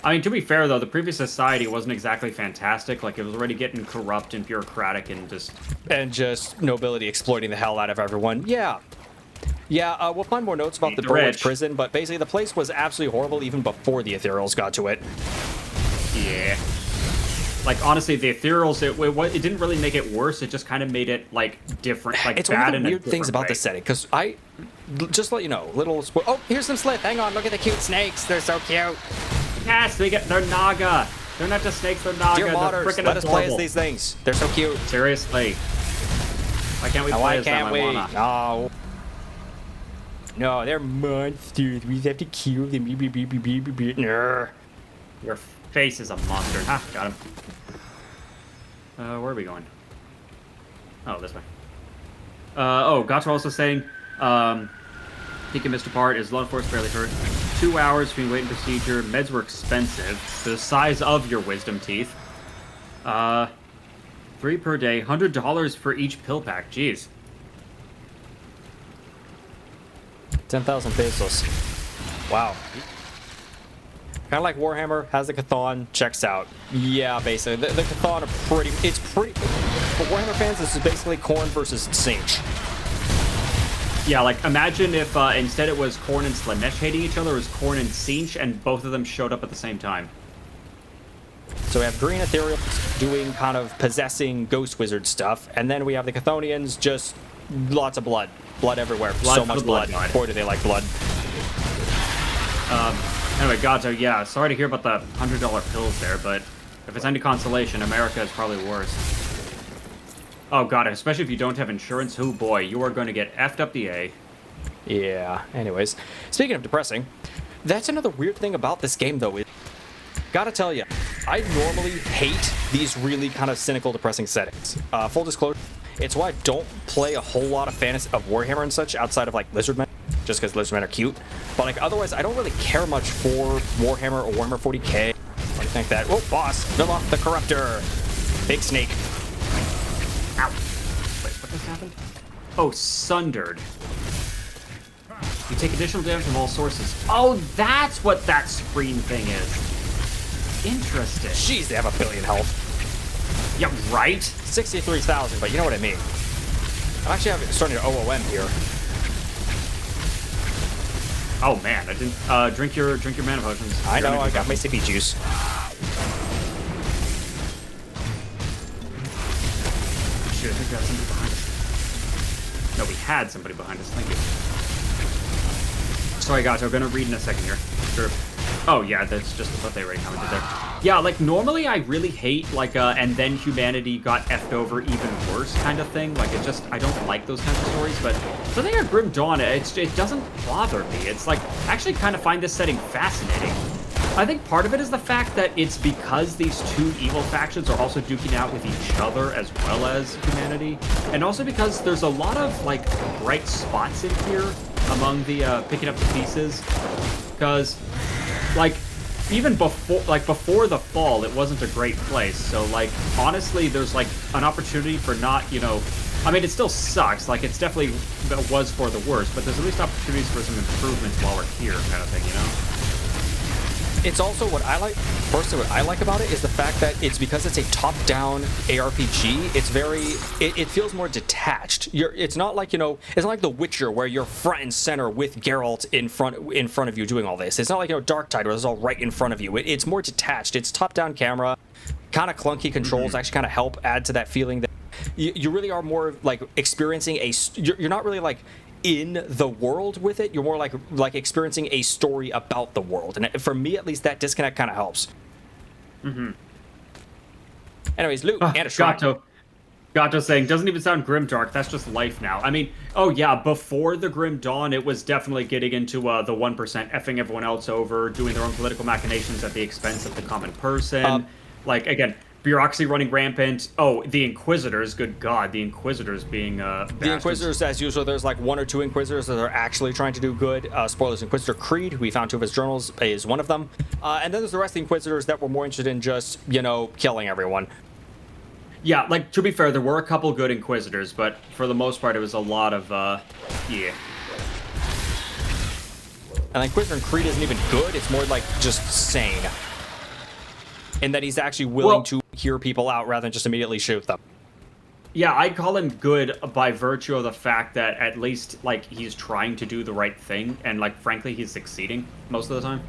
I mean, to be fair, though, the previous society wasn't exactly fantastic. Like, it was already getting corrupt and bureaucratic and just...
And just nobility exploiting the hell out of everyone. Yeah. Yeah, we'll find more notes about the
The
Burwich
rich.
prison, but basically the place was absolutely horrible even before the Ethereals got to it.
Yeah. Like, honestly, the Ethereals, it didn't really make it worse. It just kind of made it, like, different, like,
It's
bad
one of
in
the
a
weird things
different
about
way.
the setting, because just to let you know, oh, here's some slith. Hang on, look at the cute snakes. They're so cute.
Yes, they're Naga. They're not just snakes, they're Naga.
Dear
They're
modders,
freaking
let us play as
adorable.
these things. They're so cute.
Seriously. Why can't we
Now,
play
why
as them?
can't
I
we?
wanna.
No. No, they're monsters. We have to kill them. Nah.
Your face is a monster. Ha, got him. Where are we going? Oh, this way. Gotcha also saying, Peek and Mr. Part is Lone Force barely hurt. 2 hours between wait and procedure. Meds were expensive. The size of your wisdom teeth. 3 per day. $100 for each pill pack. Jeez.
10,000 pesos. Wow. Kind of like Warhammer, has the Chthon, checks out. Yeah, basically. The Chthon are pretty... It's pretty... For Warhammer fans, this is basically Khorne versus Tzeentch.
Yeah, like, imagine if instead it was Khorne and Slanesh hating each other, it was Khorne and Tzeentch, and both of them showed up at the same time.
So we have green ethereal doing kind of possessing ghost wizard stuff, and then we have the Chthonians, just lots of blood. Blood everywhere. So much blood. Boy, do they like blood.
Anyway, Gato, yeah, sorry to hear about the $100 pills there, but if it's any consolation, America is probably worse. Oh god, especially if you don't have insurance, oh boy, you are going to get effed up the A.
Yeah, anyways. Speaking of depressing, that's another weird thing about this game, though. Gotta tell you, I normally hate these really kind of cynical, depressing settings. Full disclosure, it's why I don't play a whole lot of fantasy of Warhammer and such outside of, like, Lizardmen, just because Lizardmen are cute. But, like, otherwise, I don't really care much for Warhammer or Warhammer 40k, or anything like that. Oh, boss, Villoth the Corruptor. Big snake.
Ow. Wait, what just happened? Oh, sundered. You take additional damage from all sources. Oh, that's what that screen thing is. Interesting.
Jeez, they have 1 billion health.
Yeah, right?
63,000, but you know what I mean. I'm actually starting to OOM here.
Oh man, I didn't drink your mana potions.
I know, I got my sippy juice.
Shoot, I think we have somebody behind us. No, we had somebody behind us. Thank you. Sorry, guys, I'm gonna read in a second here. Sure. Oh yeah, that's just what they already commented there. Yeah, like normally I really hate like and then humanity got effed over even worse kind of thing. Like it just I don't like those kinds of stories. But the thing at Grim Dawn, it doesn't bother me. It's like I actually kind of find this setting fascinating. I think part of it is the fact that it's because these two evil factions are also duking out with each other as well as humanity, and also because there's a lot of like bright spots in here among the picking up the pieces, because like even before the fall it wasn't a great place. So like honestly there's like an opportunity for not, you know, I mean it still sucks, like it's definitely was for the worst, but there's at least opportunities for some improvements while we're here kind of thing, you know.
It's also what I like, personally what I like about it is the fact that it's because it's a top-down ARPG, it's very, it feels more detached. It's not like, you know, it's not like The Witcher where you're front and center with Geralt in front of you doing all this. It's not like, you know, Darktide where it's all right in front of you. It's more detached. It's top-down camera, kind of clunky controls actually kind of help add to that feeling that you really are more like experiencing you're not really like in the world with it. You're more like experiencing a story about the world, and for me at least that disconnect kind of helps. Anyways, loot and a shrine.
Gato saying doesn't even sound grimdark. That's just life now. I mean, oh yeah, before the Grim Dawn it was definitely getting into the 1% effing everyone else over, doing their own political machinations at the expense of the common person. Like again, bureaucracy running rampant. Oh, the Inquisitors, good God, the Inquisitors being bastards.
The Inquisitors, as usual, there's like 1 or 2 Inquisitors that are actually trying to do good. Spoilers, Inquisitor Creed, we found 2 of his journals, is one of them. And then there's the rest of the Inquisitors that were more interested in just, you know, killing everyone.
Yeah, like, to be fair, there were a couple good Inquisitors, but for the most part, it was a lot of, yeah.
And Inquisitor Creed isn't even good, it's more like just sane. And that he's actually willing to hear people out rather than just immediately shoot them.
Yeah, I'd call him good by virtue of the fact that at least, like, he's trying to do the right thing, and, like, frankly, he's succeeding most of the time.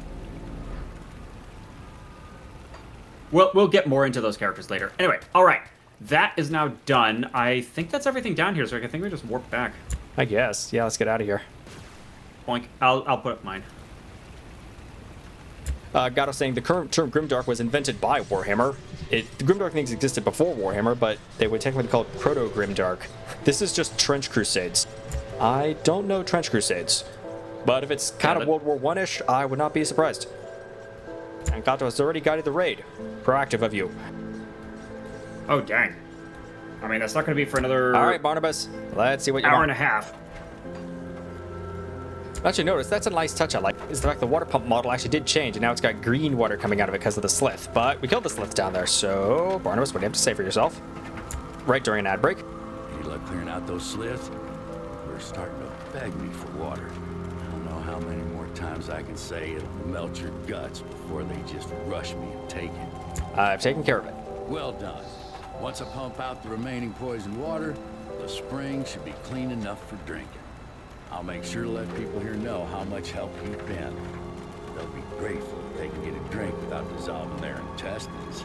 We'll get more into those characters later. Anyway, alright. That is now done. I think that's everything down here, so I think we just warp back.
I guess. Yeah, let's get out of here.
Boink. I'll put up mine.
Gato saying the current term Grimdark was invented by Warhammer. The Grimdark things existed before Warhammer, but they would technically call it Proto-Grimdark. This is just Trench Crusades. I don't know Trench Crusades, but if it's kind of World War I-ish, I would not be surprised. And Gato has already guided the raid. Proactive of you.
Oh, dang. I mean, that's not going to be for another...
All right, Barnabas. Let's see what you
hour
want.
and a half.
Actually, notice that's a nice touch I like, is the fact the water pump model actually did change, and now it's got green water coming out of it because of the slith. But we killed the slith down there, so Barnabas, what do you have to say for yourself? Right during an ad break.
Any luck clearing out those sliths? They're starting to beg me for water. times I can say it'll melt your guts before they just rush me and take it.
I've taken care of it.
Well done. Once I pump out the remaining poisoned water, the spring should be clean enough for drinking. I'll make sure to let people here know how much help you've been. They'll be grateful if they can get a drink without dissolving their intestines.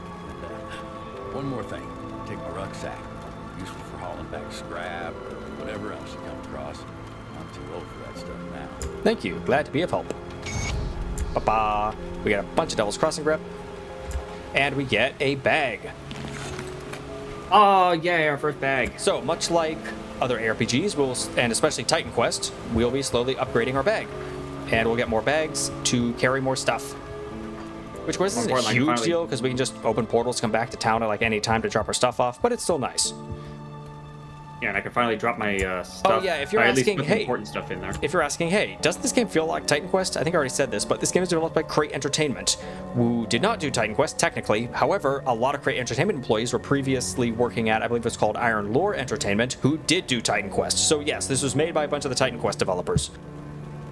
One more thing. Take my rucksack. Useful for hauling back scrap or whatever else you come across. I'm too old for that stuff now.
Thank you. Glad to be of help. Ba-ba. We got a bunch of Devil's Crossing grip. And we get a bag.
Oh, yay, our first bag.
So, much like other ARPGs, and especially Titan Quest, we'll be slowly upgrading our bag. And we'll get more bags to carry more stuff. Which, of course, isn't a huge deal, because we can just open portals to come back to town at like any time to drop our stuff off, but it's still nice.
Yeah, and I can finally drop my stuff.
Oh, yeah, if you're
at least
asking,
put the
hey,
important stuff in there.
If you're asking, hey, doesn't this game feel like Titan Quest? I think I already said this, but this game is developed by Crate Entertainment, who did not do Titan Quest, technically. However, a lot of Crate Entertainment employees were previously working at, I believe it's called Iron Lore Entertainment, who did do Titan Quest. So yes, this was made by a bunch of the Titan Quest developers.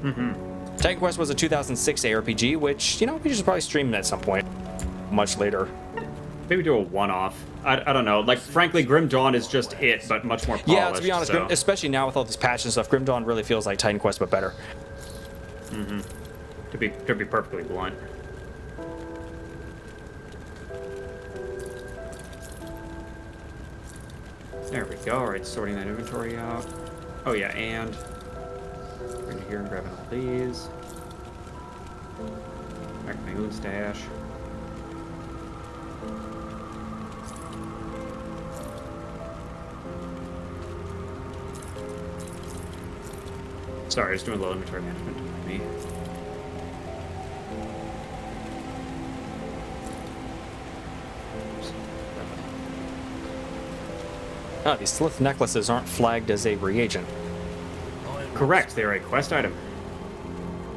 Titan Quest was a 2006 ARPG, which, you know, we should probably stream at some point. Much later.
Maybe do a one-off. I don't know. Like, frankly, Grim Dawn is just it, but much more polished.
Yeah, to be honest,
so.
especially now with all this patch and stuff, Grim Dawn really feels like Titan Quest, but better.
To be perfectly blunt. There we go. All right, sorting that inventory out. Oh yeah, and into here and grabbing all these. Back to my moon stash. Sorry, I was doing low inventory management. Me.
Ah, these slith necklaces aren't flagged as a reagent.
Correct, they're a quest item.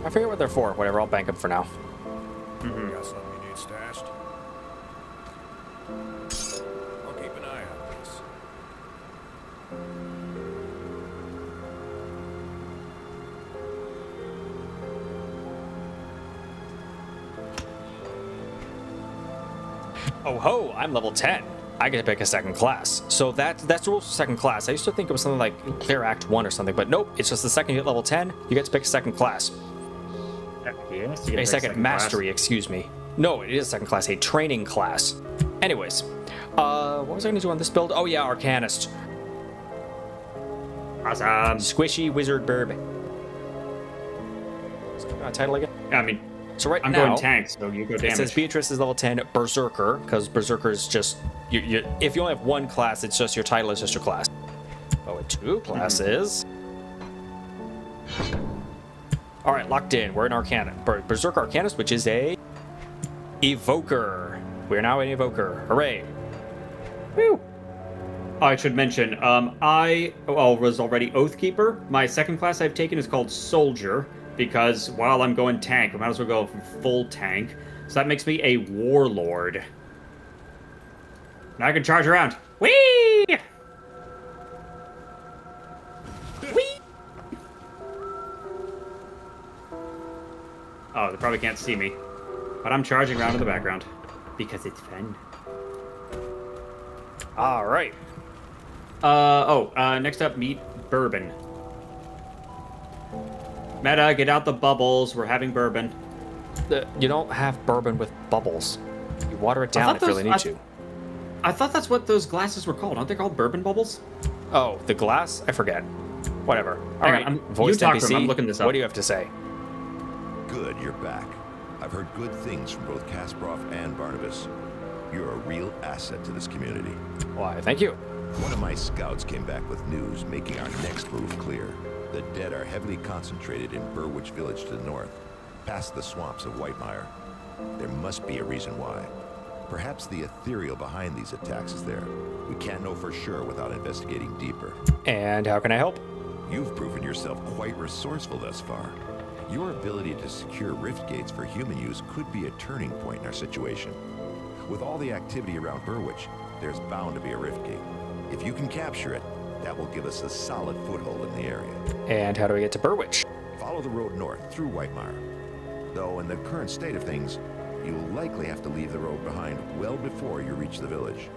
I forget what they're for. Whatever, I'll bank them for now.
Got something you need stashed? I'll keep an eye on this.
Oh ho, I'm level 10. I get to pick a second class. So that's the rules for second class. I used to think it was something like Clear Act 1 or something, but nope, it's just the second you hit level 10, you get to pick a second class.
Yes,
A second mastery, excuse me. No, it is a second class, a training class. Anyways, what was I going to do on this build? Oh yeah, Arcanist.
Awesome.
Squishy Wizard Burb. Title again?
I mean,
So right
I'm
now,
going tank, so you go
it
damage.
says Beatrice is level 10 Berserker, because Berserker is just, if you only have one class, it's just your title is just your class. Oh, with two classes. All right, locked in. We're an Berserker Arcanist, which is a Evoker. We're now an Evoker. Hooray.
Woo. I should mention, I was already Oathkeeper. My second class I've taken is called Soldier, because while I'm going tank, I might as well go full tank. So that makes me a Warlord. Now I can charge around. Whee! Whee! Oh, they probably can't see me. But I'm charging around in the background. Because it's fun.
All right.
Next up, meet Bourbon. Meta, get out the bubbles. We're having bourbon.
You don't have bourbon with bubbles. You water it down if you really need to.
I thought that's what those glasses were called. Aren't they called bourbon bubbles?
Oh, the glass? I forget. Whatever. All
Hang
right,
on,
voice
you talk
NPC.
to him. I'm looking this up.
What do you have to say?
Good, you're back. I've heard good things from both Kasparov and Barnabas. You're a real asset to this community.
Why, thank you.
One of my scouts came back with news making our next move clear. The dead are heavily concentrated in Burwich Village to the north, past the swamps of Whitemire. There must be a reason why. Perhaps the ethereal behind these attacks is there. We can't know for sure without investigating deeper.
And how can I help?
You've proven yourself quite resourceful thus far. Your ability to secure rift gates for human use could be a turning point in our situation. With all the activity around Burwich, there's bound to be a rift gate. If you can capture it, that will give us a solid foothold in the area.
And how do we get to Burwich?
Follow the road north through Whitemire. Though in the current state of things, you will likely have to leave the road behind well before you reach the village.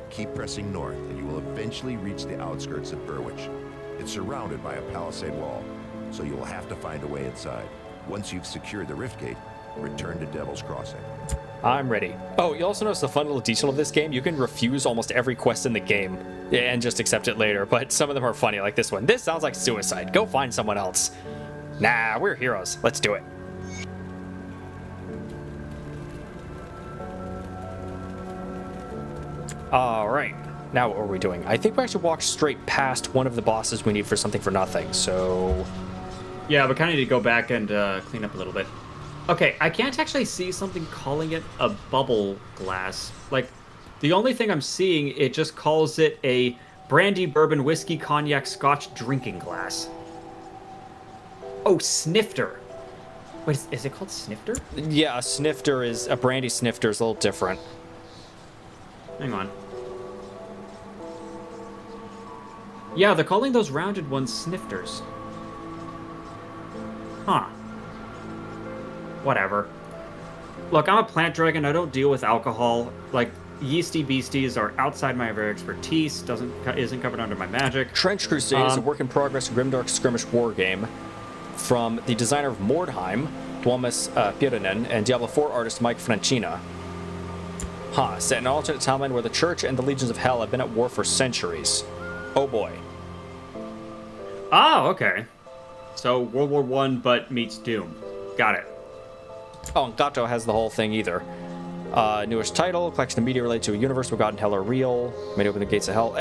Keep pressing north and you will eventually reach the outskirts of Burwich. It's surrounded by a palisade wall, so you will have to find a way inside. Once you've secured the rift gate, return to Devil's Crossing.
I'm ready. Oh, you also notice the fun little detail of this game. You can refuse almost every quest in the game and just accept it later, but some of them are funny, like this one. This sounds like suicide. Go find someone else. Nah, we're heroes. Let's do it. All right. Now what are we doing? I think we actually walked straight past one of the bosses we need for something for nothing, so...
Yeah, we kind of need to go back and clean up a little bit. Okay, I can't actually see something calling it a bubble glass. Like, the only thing I'm seeing, it just calls it a brandy, bourbon, whiskey, cognac, scotch drinking glass. Oh, snifter. Wait, is it called snifter?
Yeah, a brandy snifter is a little different.
Hang on. Yeah, they're calling those rounded ones snifters. Huh. Whatever. Look, I'm a plant dragon. I don't deal with alcohol. Like, yeasty beasties are outside my area of expertise. Isn't covered under my magic.
Trench Crusade is a work-in-progress grimdark skirmish war game from the designer of Mordheim, Tuomas Pirinen, and Diablo 4 artist Mike Francina. Set in an alternate timeline where the Church and the Legions of Hell have been at war for centuries. Oh boy.
Oh, okay. So, World War I, but meets Doom. Got it.
Oh, and Gato has the whole thing either. Newest title, collection of media related to a universe where God and Hell are real. May open the gates of hell.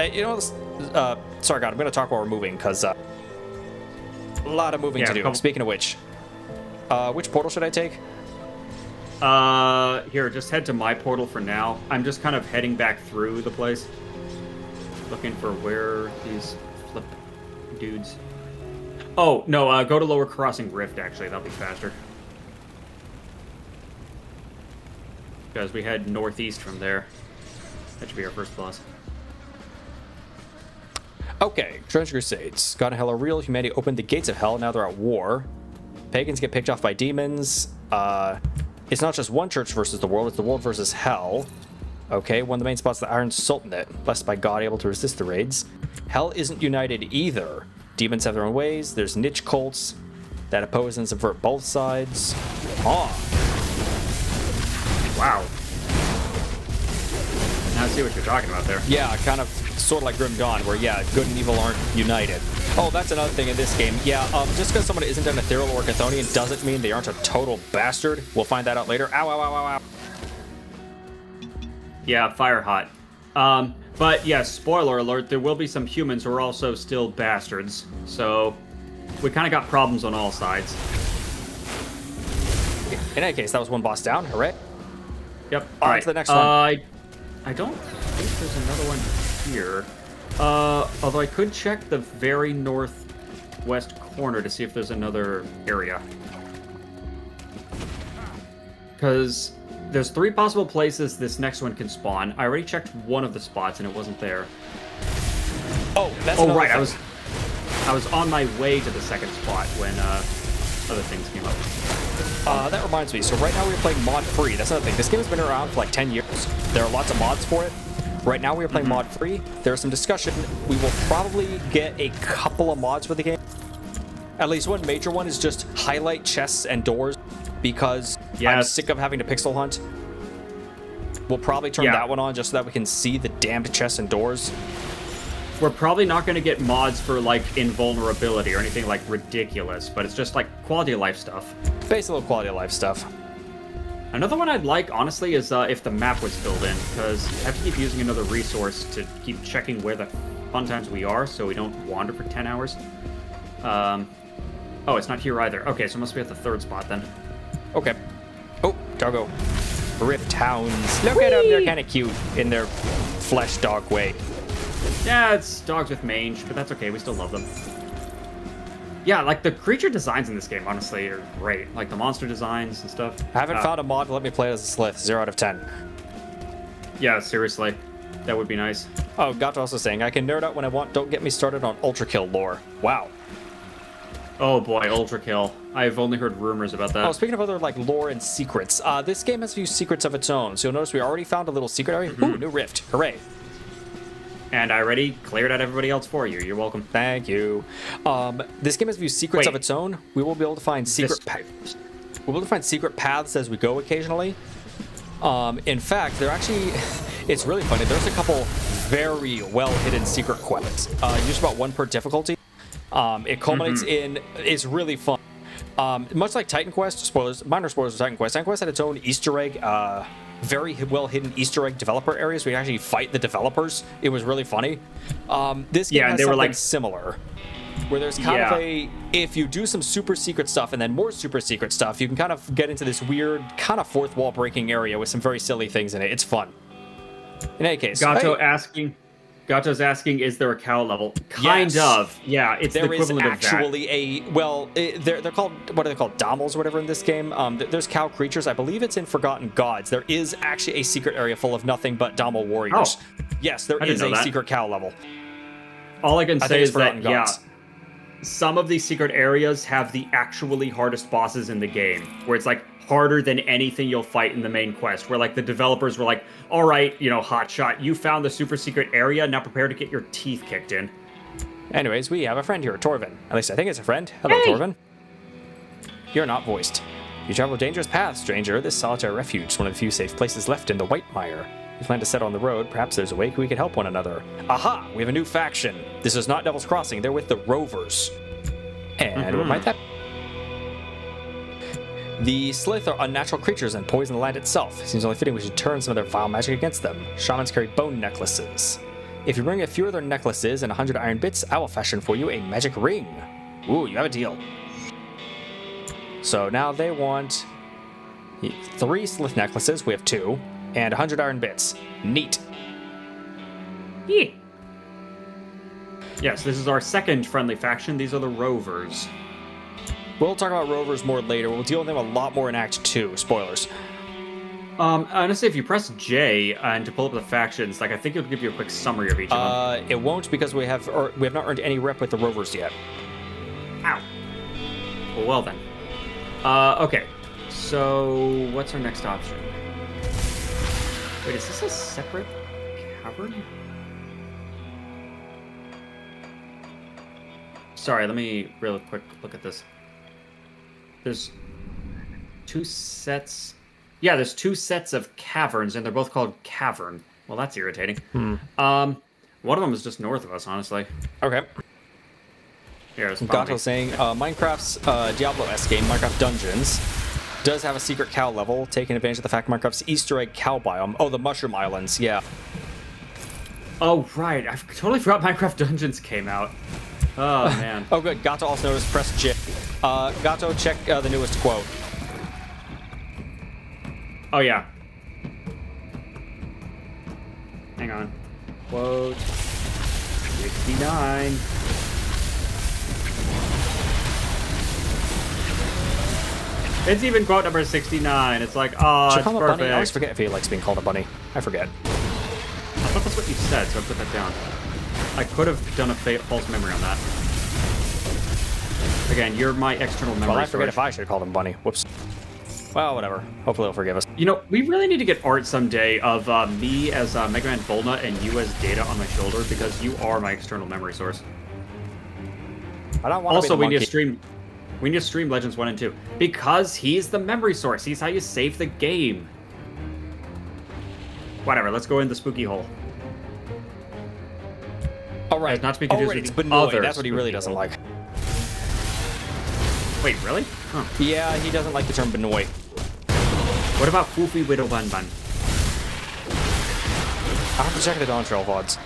Sorry, God, I'm going to talk while we're moving, because a lot of moving to do. Speaking of which portal should I take?
Here, just head to my portal for now. I'm just kind of heading back through the place. Looking for where these flip dudes... Oh, no, go to Lower Crossing Rift, actually. That'll be faster. Because we head northeast from there. That should be our first boss.
Okay, Trench Crusades. God and Hell are real. Humanity opened the gates of hell. Now they're at war. Pagans get picked off by demons. It's not just one church versus the world. It's the world versus hell. Okay, one of the main spots, the Iron Sultanate. Blessed by God, able to resist the raids. Hell isn't united either. Demons have their own ways. There's niche cults that oppose and subvert both sides. Wow.
Now I see what you're talking about there.
Yeah, kind of sort of like Grim Dawn, where, yeah, good and evil aren't united. Oh, that's another thing in this game. Yeah, just because someone isn't an ethereal or Chthonian doesn't mean they aren't a total bastard. We'll find that out later. Ow, ow, ow, ow, ow.
Yeah, fire hot. But yeah, spoiler alert, there will be some humans who are also still bastards. So, we kind of got problems on all sides.
In any case, that was one boss down. Hooray.
Yep.
On to the next one.
I don't think there's another one here. Although I could check the very northwest corner to see if there's another area. Because there's 3 possible places this next one can spawn. I already checked one of the spots and it wasn't there.
Oh, that's
oh right.
thing.
I was on my way to the second spot when other things came up.
That reminds me. So right now we're playing mod free. That's another thing. This game has been around for like 10 years. There are lots of mods for it. Right now we are playing mod free. There's some discussion. We will probably get a couple of mods for the game. At least one major one is just highlight chests and doors, because I'm sick of having to pixel hunt. We'll probably turn that one on just so that we can see the damned chests and doors.
We're probably not going to get mods for, like, invulnerability or anything, like, ridiculous, but it's just, like, quality of life stuff.
Basically, quality of life stuff.
Another one I'd like, honestly, is if the map was filled in, because I have to keep using another resource to keep checking where the fun times we are, so we don't wander for 10 hours. Oh, it's not here either. Okay, so it must be at the 3rd spot, then.
Okay. Oh, doggo. Rift Hounds. Look at them, they're kind of cute in their flesh dog way.
Yeah, it's dogs with mange, but that's okay, we still love them. Yeah, like, the creature designs in this game, honestly, are great. Like, the monster designs and stuff.
I haven't found a mod to let me play it as a Slith. 0 out of 10.
Yeah, seriously. That would be nice.
Oh, Gato also saying, I can nerd out when I want. Don't get me started on Ultra Kill lore. Wow.
Oh boy, Ultra Kill. I've only heard rumors about that.
Oh, speaking of other like lore and secrets, this game has a few secrets of its own. So you'll notice we already found a little secret area. Ooh, new rift! Hooray!
And I already cleared out everybody else for you. You're welcome.
Thank you. This game has a few secrets of its own. We will be able to find we'll be able to find secret paths as we go occasionally. In fact, they're actually, it's really funny. There's a couple very well hidden secret quests. Just about one per difficulty. It culminates in, it's really fun. Much like Titan Quest, spoilers, minor spoilers of Titan Quest. Titan Quest had its own Easter egg, very well hidden Easter egg developer areas. We actually fight the developers. It was really funny. This game has something similar, where there's kind of a, if you do some super secret stuff and then more super secret stuff, you can kind of get into this weird kind of fourth wall breaking area with some very silly things in it. It's fun. In any case,
Gato's asking, is there a cow level? Kind of. Yeah, it's the equivalent of that.
There is actually they're called, what are they called? Dommels or whatever in this game. There's cow creatures. I believe it's in Forgotten Gods. There is actually a secret area full of nothing but Dommel warriors. Oh, yes, there is a secret cow level.
All I can say is that, some of these secret areas have the actually hardest bosses in the game, where it's like harder than anything you'll fight in the main quest, where like the developers were like, all right, hotshot, you found the super secret area, now prepare to get your teeth kicked in.
Anyways, we have a friend here, Torvin. At least I think it's a friend. Hello, hey. Torvin. You're not voiced. You travel dangerous paths, stranger. This solitary refuge is one of the few safe places left in the Whitemire. You plan to set on the road. Perhaps there's a way we could help one another. Aha! We have a new faction. This is not Devil's Crossing. They're with the Rovers. And what might that be? The Slith are unnatural creatures and poison the land itself. Seems only fitting we should turn some of their vile magic against them. Shamans carry bone necklaces. If you bring a few of their necklaces and 100 iron bits, I will fashion for you a magic ring. Ooh, you have a deal. So now they want 3 Slith necklaces. We have 2. And 100 iron bits. Neat.
Yeah. Yes, this is our second friendly faction. These are the Rovers.
We'll talk about Rovers more later. We'll deal with them a lot more in Act 2. Spoilers.
Honestly, if you press J and to pull up the factions, I think it'll give you a quick summary of each of them.
It won't, because we have not earned any rep with the Rovers yet.
Ow. Well then. Okay. So, what's our next option? Wait, is this a separate cavern? Sorry, let me real quick look at this. There's 2 sets. Yeah, there's 2 sets of caverns, and they're both called Cavern. Well, that's irritating. One of them is just north of us, honestly.
Okay.
Here,
Gato saying, Minecraft's Diablo-esque game, Minecraft Dungeons, does have a secret cow level, taking advantage of the fact Minecraft's Easter egg cow biome. Oh, the Mushroom Islands, yeah.
Oh, right. I totally forgot Minecraft Dungeons came out. Oh, man.
Oh, good. Gato also noticed press J. Gato, check the newest quote.
Oh, yeah. Hang on. Quote 69. It's even quote number 69. It's like, oh, it's perfect.
Bunny? I always forget if he likes being called a bunny. I forget.
I thought that's what you said, so I put that down. I could have done a false memory on that. Again, you're my external memory.
Well, I forget if I should have called him bunny. Whoops. Well, whatever. Hopefully they'll forgive us.
We really need to get art someday of me as Mega Man Volna and you as Data on my shoulder, because you are my external memory source.
I don't want
also, we need to stream Legends 1 and 2. Because he's the memory source. He's how you save the game. Whatever, let's go in the spooky hole.
All right.
Not to be confused
it's
with
Benoit. That's what he really doesn't like.
Wait, really? Huh.
Yeah, he doesn't like the term Benoit.
What about Foofy Widow Bun Bun?
I'll have to check the Dawn Trail VODs.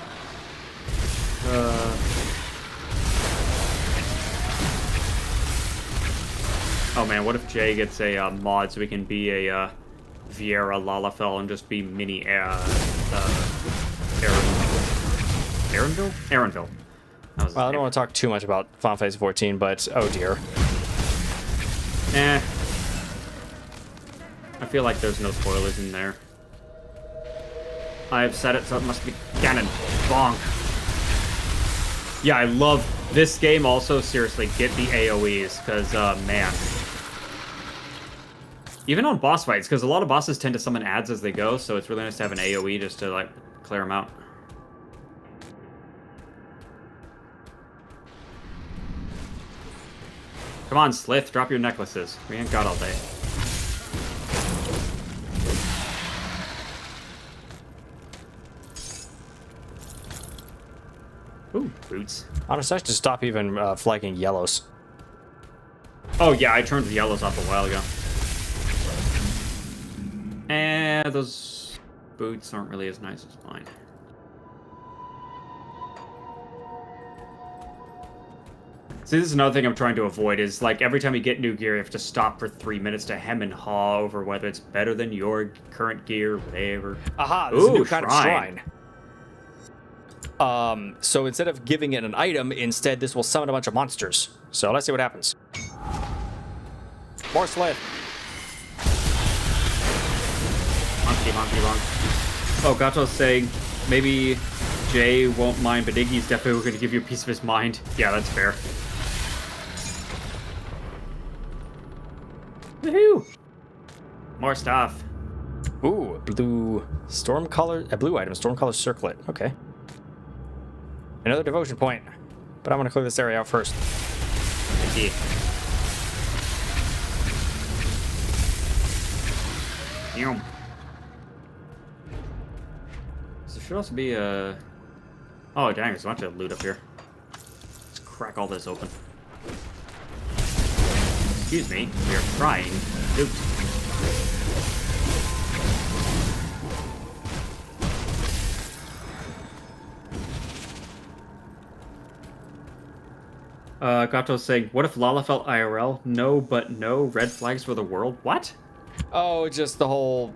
Oh man, what if Jay gets a mod so we can be a Vieira Lalafell and just be mini Aaronville? Aaronville.
Well, I don't want to talk too much about Final Fantasy 14, but oh dear.
I feel like there's no spoilers in there. I've said it, so it must be canon. Bonk. Yeah, I love This game also, seriously, get the AoEs, because, man. Even on boss fights, because a lot of bosses tend to summon ads as they go, so it's really nice to have an AoE just to, like, clear them out. Come on, Slith, drop your necklaces. We ain't got all day. Ooh, boots.
Honestly, I should stop even flagging yellows.
Oh yeah, I turned the yellows off a while ago. And those boots aren't really as nice as mine. See, this is another thing I'm trying to avoid, is like every time you get new gear, you have to stop for 3 minutes to hem and haw over whether it's better than your current gear, whatever.
Aha, this is a new kind
shrine.
of shrine. So instead of giving it an item, instead this will summon a bunch of monsters. So let's see what happens. More Slith.
Monkey, monkey, monkey. Oh, Gato's saying maybe Jay won't mind, but Iggy's definitely going to give you a piece of his mind. Yeah, that's fair. Woohoo! More stuff.
Ooh, blue storm color, a blue item, storm color circlet. Okay. Another devotion point, but I'm gonna clear this area out first.
Iggy. Yum. So there should also be a... Oh, dang, there's a bunch of loot up here. Let's crack all this open. Excuse me, we are trying loot. Gato's saying, what if Lala felt IRL? No, but no. Red flags for the world? What?
Oh, just the whole...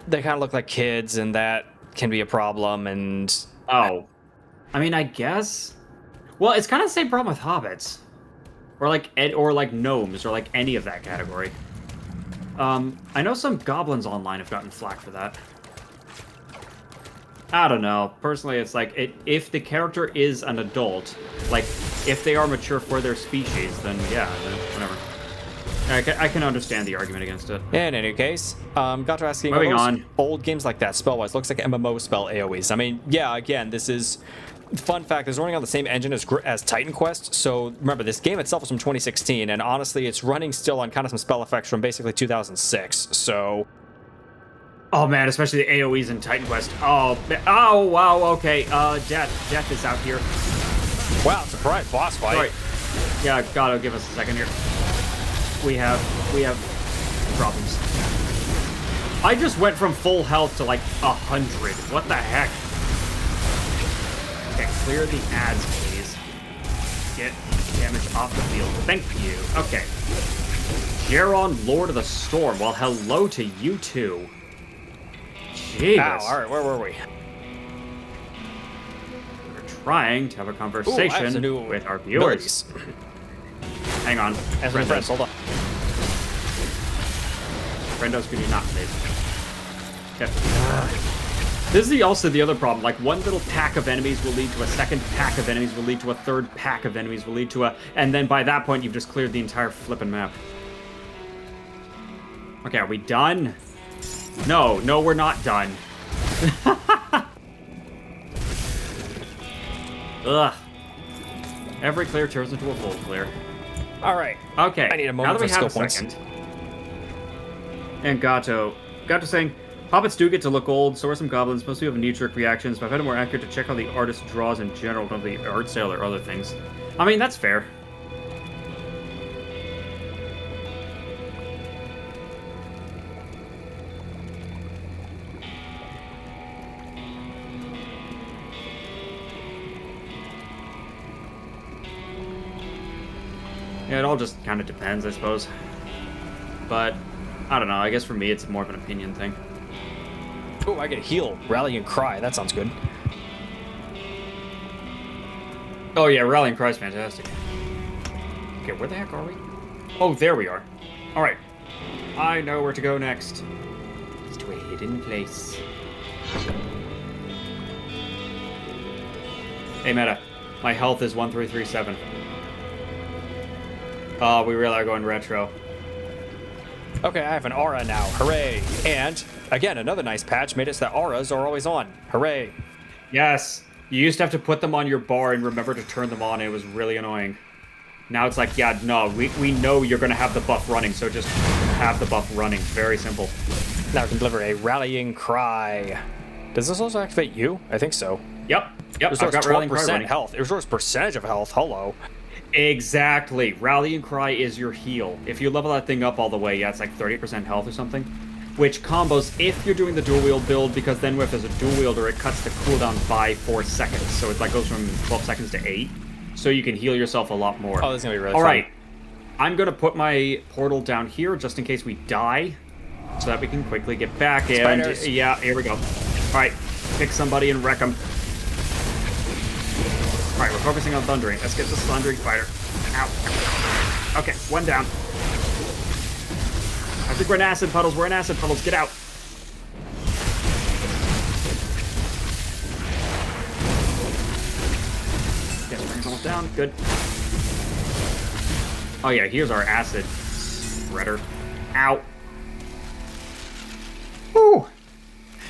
They kind of look like kids, and that can be a problem, and...
Oh. I mean, I guess... Well, it's kind of the same problem with hobbits. Or like gnomes, or like any of that category. I know some goblins online have gotten flack for that. I don't know. Personally, it's like, if the character is an adult, like, if they are mature for their species, then yeah, then whatever. I can understand the argument against it.
In any case, got to asking,
moving on.
Old games like that, spell-wise, looks like MMO spell AoEs. I mean, yeah, again, this is... Fun fact, it's running on the same engine as Titan Quest, so remember, this game itself was from 2016, and honestly, it's running still on kind of some spell effects from basically 2006, so...
Oh man, especially the AoEs in Titan Quest. Oh wow, okay, Death is out here.
Wow, surprise boss fight.
Sorry. Yeah, gotta give us a second here. We have problems. I just went from full health to like 100. What the heck? Okay, clear the ads, please. Get damage off the field. Thank you. Okay. Jeron, Lord of the Storm. Well, hello to you too. Jeez.
Ow, alright, where were we?
We're trying to have a conversation with our viewers.
Abilities.
Hang on.
As my friends, hold on.
Friendos, could you not, please? Okay. This is also the other problem. Like, one little pack of enemies will lead to a second pack of enemies, will lead to a third pack of enemies, will lead to a... And then by that point, you've just cleared the entire flippin' map. Okay, are we done? No, we're not done. Ugh. Every clear turns into a full clear.
Alright.
Okay.
I need a moment for skill points.
And Gato saying, hobbits do get to look old, so are some goblins. Mostly have knee-jerk reactions, but I find it more accurate to check how the artist draws in general, not the art style or other things. I mean, that's fair. Yeah, it all just kind of depends, I suppose. But, I don't know, I guess for me it's more of an opinion thing.
Oh, I get a heal. Rally and cry. That sounds good.
Oh yeah, Rally and Cry is fantastic. Okay, where the heck are we? Oh, there we are. Alright. I know where to go next. It's to a hidden place. Hey, Meta. My health is 1337. We really are going retro.
Okay, I have an aura now. Hooray! And again, another nice patch made it so that auras are always on. Hooray!
Yes. You used to have to put them on your bar and remember to turn them on. And it was really annoying. Now it's like, yeah, no, we know you're going to have the buff running, so just have the buff running. Very simple.
Now I can deliver a rallying cry. Does this also activate you? I think so.
Yep.
It
I've got Rallying Cry
12%
running.
health. It restores percentage of health. Hello.
Exactly. Rallying Cry is your heal. If you level that thing up all the way, yeah, it's like 30% health or something. Which combos if you're doing the dual wield build, because then if there's a dual wielder, it cuts the cooldown by 4 seconds. So it like goes from 12 seconds to 8. So you can heal yourself a lot more.
Oh, this is going to be really
All
fun.
right. I'm going to put my portal down here just in case we die. So that we can quickly get back.
Spiders.
And yeah, here we go. All right. Pick somebody and wreck them. All right, we're focusing on thundering. Let's get this thundering spider. Ow. Okay, one down. I think we're in acid puddles. We're in acid puddles. Get out. Okay, spring's almost down. Good. Oh yeah, here's our acid spreader. Ow. Whew.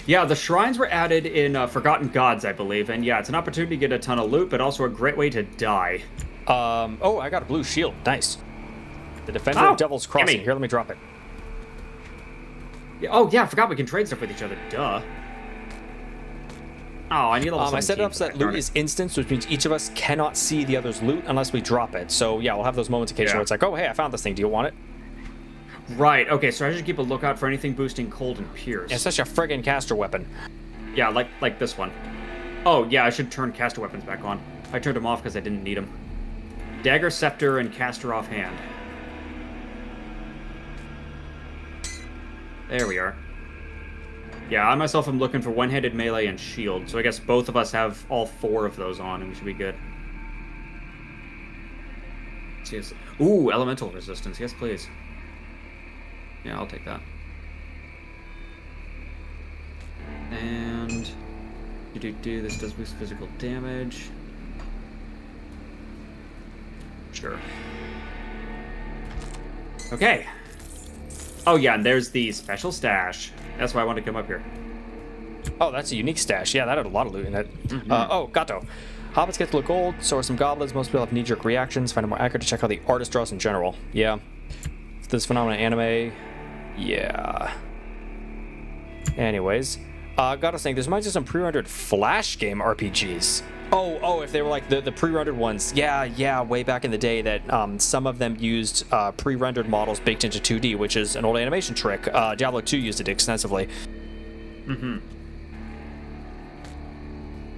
Yeah, the shrines were added in Forgotten Gods, I believe, and yeah, it's an opportunity to get a ton of loot, but also a great way to die.
Oh, I got a blue shield. Nice. The Defender of Devil's Crossing. Here, let me drop it.
Yeah, oh, yeah, I forgot we can trade stuff with each other. Duh. Oh, I need level 17.
I set it up so that loot is instanced, which means each of us cannot see the other's loot unless we drop it. So, yeah, we'll have those moments occasionally where it's like, oh, hey, I found this thing. Do you want it?
Right, okay, so I should keep a lookout for anything boosting cold and pierce.
It's such a friggin' caster weapon.
Yeah, like this one. Oh, yeah, I should turn caster weapons back on. I turned them off because I didn't need them. Dagger, scepter, and caster offhand. There we are. Yeah, I myself am looking for one-handed melee and shield, so I guess both of us have all 4 of those on, and we should be good. Let's see. Ooh, elemental resistance. Yes, please. Yeah, I'll take that. And this does boost physical damage. Sure. Okay. Oh yeah, and there's the special stash. That's why I wanted to come up here.
Oh, that's a unique stash. Yeah, that had a lot of loot in it.
Mm-hmm.
Oh, Gato. Hobbits get to look gold, so are some goblins. Most people have knee-jerk reactions. Find it more accurate to check how the artist draws in general. Yeah. This phenomenon anime. Yeah. Anyways. Gato saying, this reminds me of some pre-rendered Flash game RPGs. Oh, if they were like the pre-rendered ones. Yeah, way back in the day that some of them used pre-rendered models baked into 2D, which is an old animation trick. Diablo 2 used it extensively.
Mm-hmm.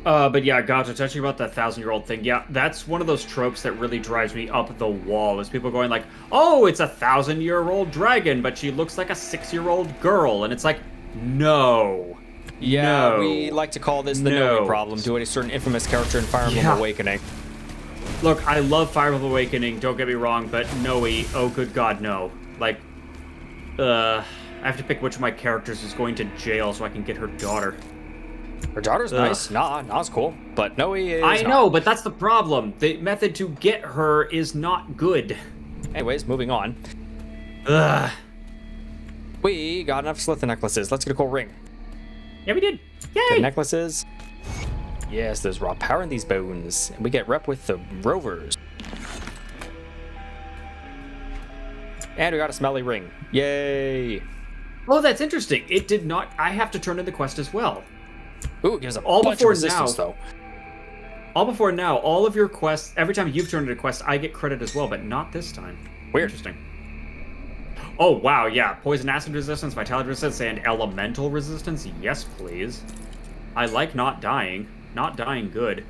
But yeah, Gato, touching about that 1,000-year-old thing, yeah, that's one of those tropes that really drives me up the wall, is people going like, oh, it's a 1,000-year-old dragon, but she looks like a 6-year-old girl, and it's like, no.
Yeah,
No.
we like to call this the
No.
Noe problem, due to a certain infamous character in Fire Emblem Awakening.
Look, I love Fire Emblem Awakening, don't get me wrong, but Noe, oh good god, no. Like, I have to pick which of my characters is going to jail so I can get her daughter.
Her daughter's nice. Na's cool. But Noe is
I
not.
know, but that's the problem. The method to get her is not good.
Anyways, moving on.
Ugh.
We got enough Slither necklaces. Let's get a cool ring.
Yeah, we did.
The
Yay!
necklaces. Yes, there's raw power in these bones. And we get rep with the rovers. And we got a smelly ring. Yay!
Oh, that's interesting. It did not... I have to turn in the quest as well.
Ooh, it gives a
All
bunch of
before
resistance,
now.
though.
All before now, all of your quests... Every time you've turned in a quest, I get credit as well, but not this time.
Weird.
Interesting. Oh, wow, yeah. Poison acid resistance, vitality resistance, and elemental resistance? Yes, please. I like not dying. Not dying good.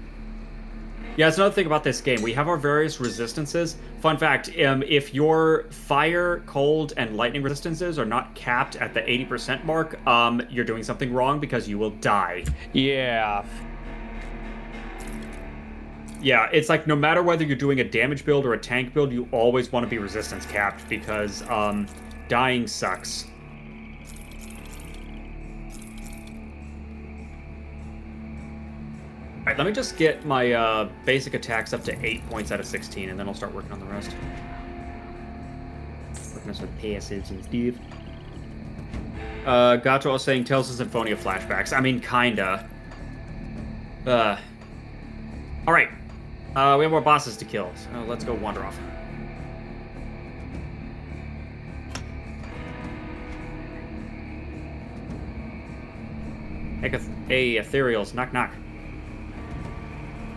Yeah, it's another thing about this game. We have our various resistances. Fun fact, if your fire, cold, and lightning resistances are not capped at the 80% mark, you're doing something wrong because you will die.
Yeah.
Yeah, it's like no matter whether you're doing a damage build or a tank build, you always want to be resistance capped because dying sucks. Right, Alright, let me just get my basic attacks up to 8 points out of 16, and then I'll start working on the rest. Working on some passives and stuff. Gato was saying Tales of Symphonia flashbacks. I mean, kinda. Alright. We have more bosses to kill, so let's go wander off. Hey, ethereals, knock knock.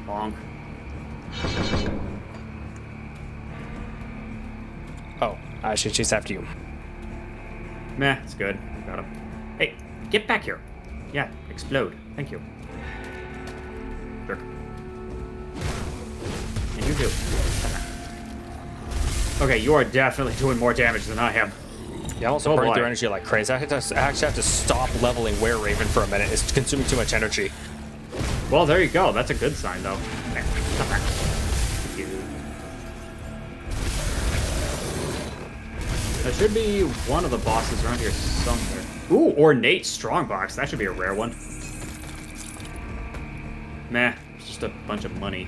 Bonk.
Oh, I should chase after you.
Meh, it's good. I got him. Hey, get back here. Yeah, explode. Thank you. Jerk. And you too. Okay, you are definitely doing more damage than I am.
Yeah, I'm also burning through energy like crazy. I actually have to stop leveling Were-Raven for a minute. It's consuming too much energy.
Well, there you go. That's a good sign, though. Okay, stop back. Thank you. There should be one of the bosses around here somewhere. Ooh, ornate strongbox. That should be a rare one. Meh, it's just a bunch of money.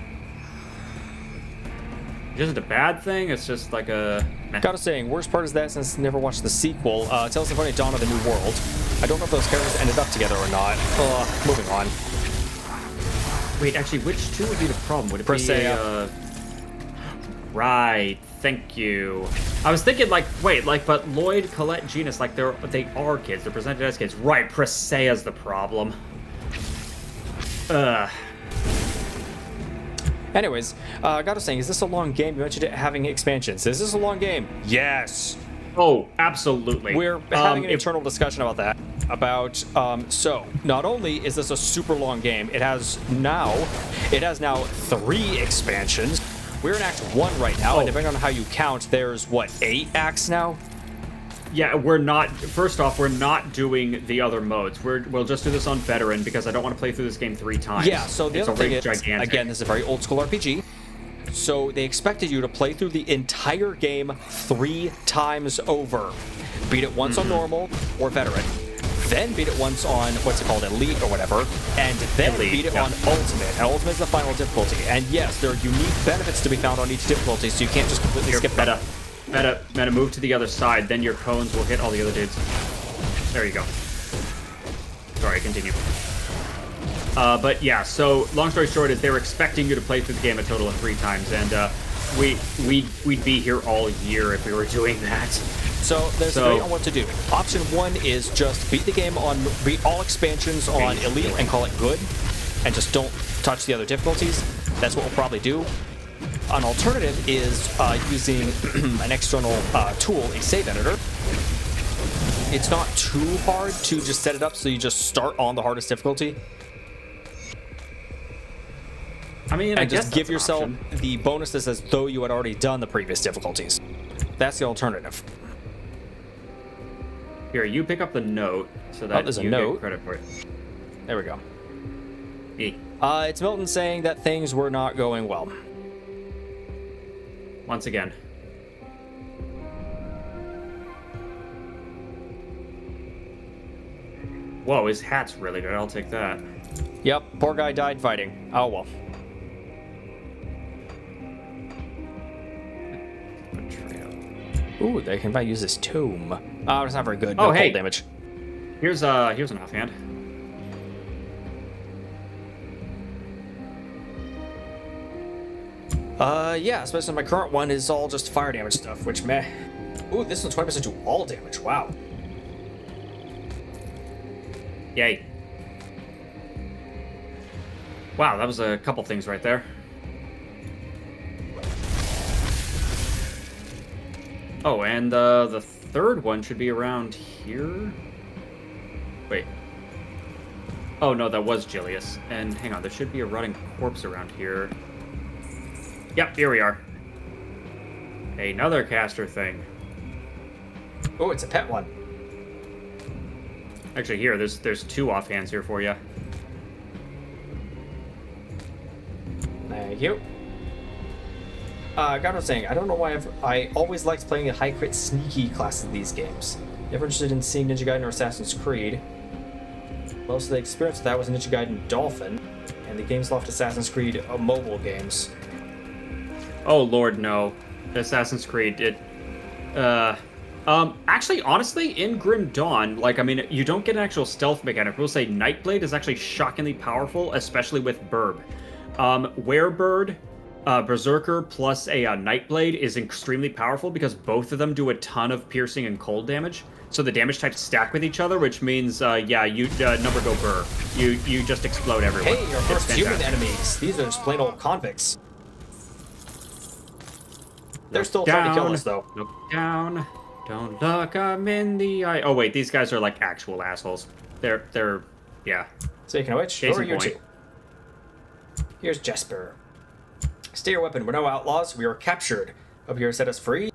It isn't a bad thing, it's just like a... meh.
Gotta say, worst part is that since I never watched the sequel, Tales of Symphonia Dawn of the New World, I don't know if those characters ended up together or not. Moving on.
Wait, actually, which two would be the problem? Would it
Presea.
be Right, thank you. I was thinking, like, wait, like, but Lloyd, Colette, Genus, like, they are kids. They're presented as kids. Right, Presea's the problem.
Anyways, Gato saying, is this a long game? You mentioned it having expansions. Is this a long game? Yes.
Oh, absolutely.
We're having an internal discussion about that. So not only is this a super long game, it has now 3 expansions. We're in Act 1 right now, and depending on how you count, there's, what, 8 acts now?
Yeah, we're not... First off, we're not doing the other modes. We'll just do this on Veteran, because I don't want to play through this game 3 times.
Yeah, so the other thing is,
gigantic.
again, this is a very old-school RPG. So they expected you to play through the entire game 3 times over. Beat it once on normal or veteran, then beat it once on what's it called, elite or whatever, and then beat it on ultimate. And ultimate is the final difficulty. And yes, there are unique benefits to be found on each difficulty, so you can't just completely skip them.
Meta, move to the other side, then your cones will hit all the other dudes. There you go. Sorry, continue. But yeah, so long story short is they were expecting you to play through the game a total of 3 times, and we'd be here all year if we were doing that.
So there's a debate on what to do. Option 1 is just beat all expansions on elite and call it good, and just don't touch the other difficulties. That's what we'll probably do. An alternative is using an external tool, a save editor. It's not too hard to just set it up so you just start on the hardest difficulty.
I mean,
and just give yourself the bonuses as though you had already done the previous difficulties. That's the alternative.
Here, you pick up the note so that
there's
you
a note.
get credit for it.
There we go.
E.
It's Milton saying that things were not going well.
Once again. Whoa, his hat's really good. I'll take that.
Yep, poor guy died fighting. Oh well. Ooh, they can use this tomb. Oh, it's not very good. No cold damage.
Here's an offhand.
Yeah, especially my current one is all just fire damage stuff, which meh. Ooh, this one's 20% to all damage. Wow.
Yay. Wow, that was a couple things right there. Oh, and the third one should be around here? Wait. Oh, no, that was Julius. And hang on, there should be a rotting corpse around here. Yep, here we are. Another caster thing.
Oh, it's a pet one.
Actually, here, there's 2 offhands here for you.
Thank you. God was saying, I don't know why I always liked playing the high crit sneaky class in these games. Never interested in seeing Ninja Gaiden or Assassin's Creed. Most of the experience with that was Ninja Gaiden Dolphin, and the Games Loft Assassin's Creed mobile games.
Oh Lord, no. Assassin's Creed, actually, honestly, in Grim Dawn, like, I mean, you don't get an actual stealth mechanic. We'll say Nightblade is actually shockingly powerful, especially with Burb. Werebird, Berserker plus a Nightblade is extremely powerful because both of them do a ton of piercing and cold damage. So the damage types stack with each other, which means, yeah, you number go burr. You just explode everywhere.
Hey, your first human enemies. These are just plain old convicts. They're still trying to kill us, though.
Look down. Don't look 'em in the eye. Oh, wait, these guys are like actual assholes. They're, yeah.
Speaking of which, who are you two? Here's Jesper. Stay your weapon. We're no outlaws. We are captured. Up here set us free.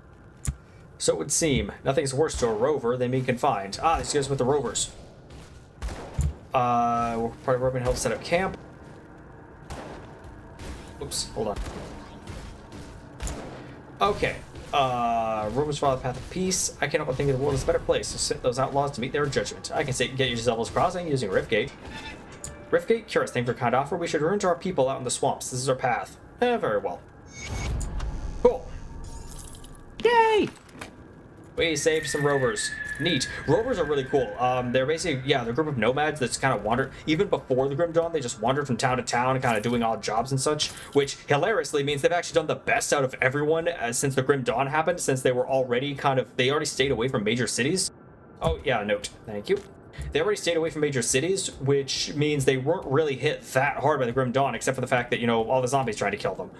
So it would seem. Nothing's worse to a rover than being confined. Ah, these guys with the rovers. We're part of Birdman helped set up camp. Oops, hold on. Okay. Rovers follow the path of peace. I cannot but think the world is a better place to send those outlaws to meet their judgment. I can say get yourselves crossing using Riftgate. Riftgate, curious, thank you for kind offer. We should return to our people out in the swamps. This is our path. Very well. Cool.
Yay!
We saved some rovers. Neat. Rovers are really cool. They're basically, yeah, they're a group of nomads that's kind of wandered, even before the Grim Dawn, they just wandered from town to town, kind of doing odd jobs and such, which hilariously means they've actually done the best out of everyone since the Grim Dawn happened, since they were already they already stayed away from major cities. Oh, yeah, note. Thank you. They already stayed away from major cities, which means they weren't really hit that hard by the Grim Dawn, except for the fact that, you know, all the zombies tried to kill them.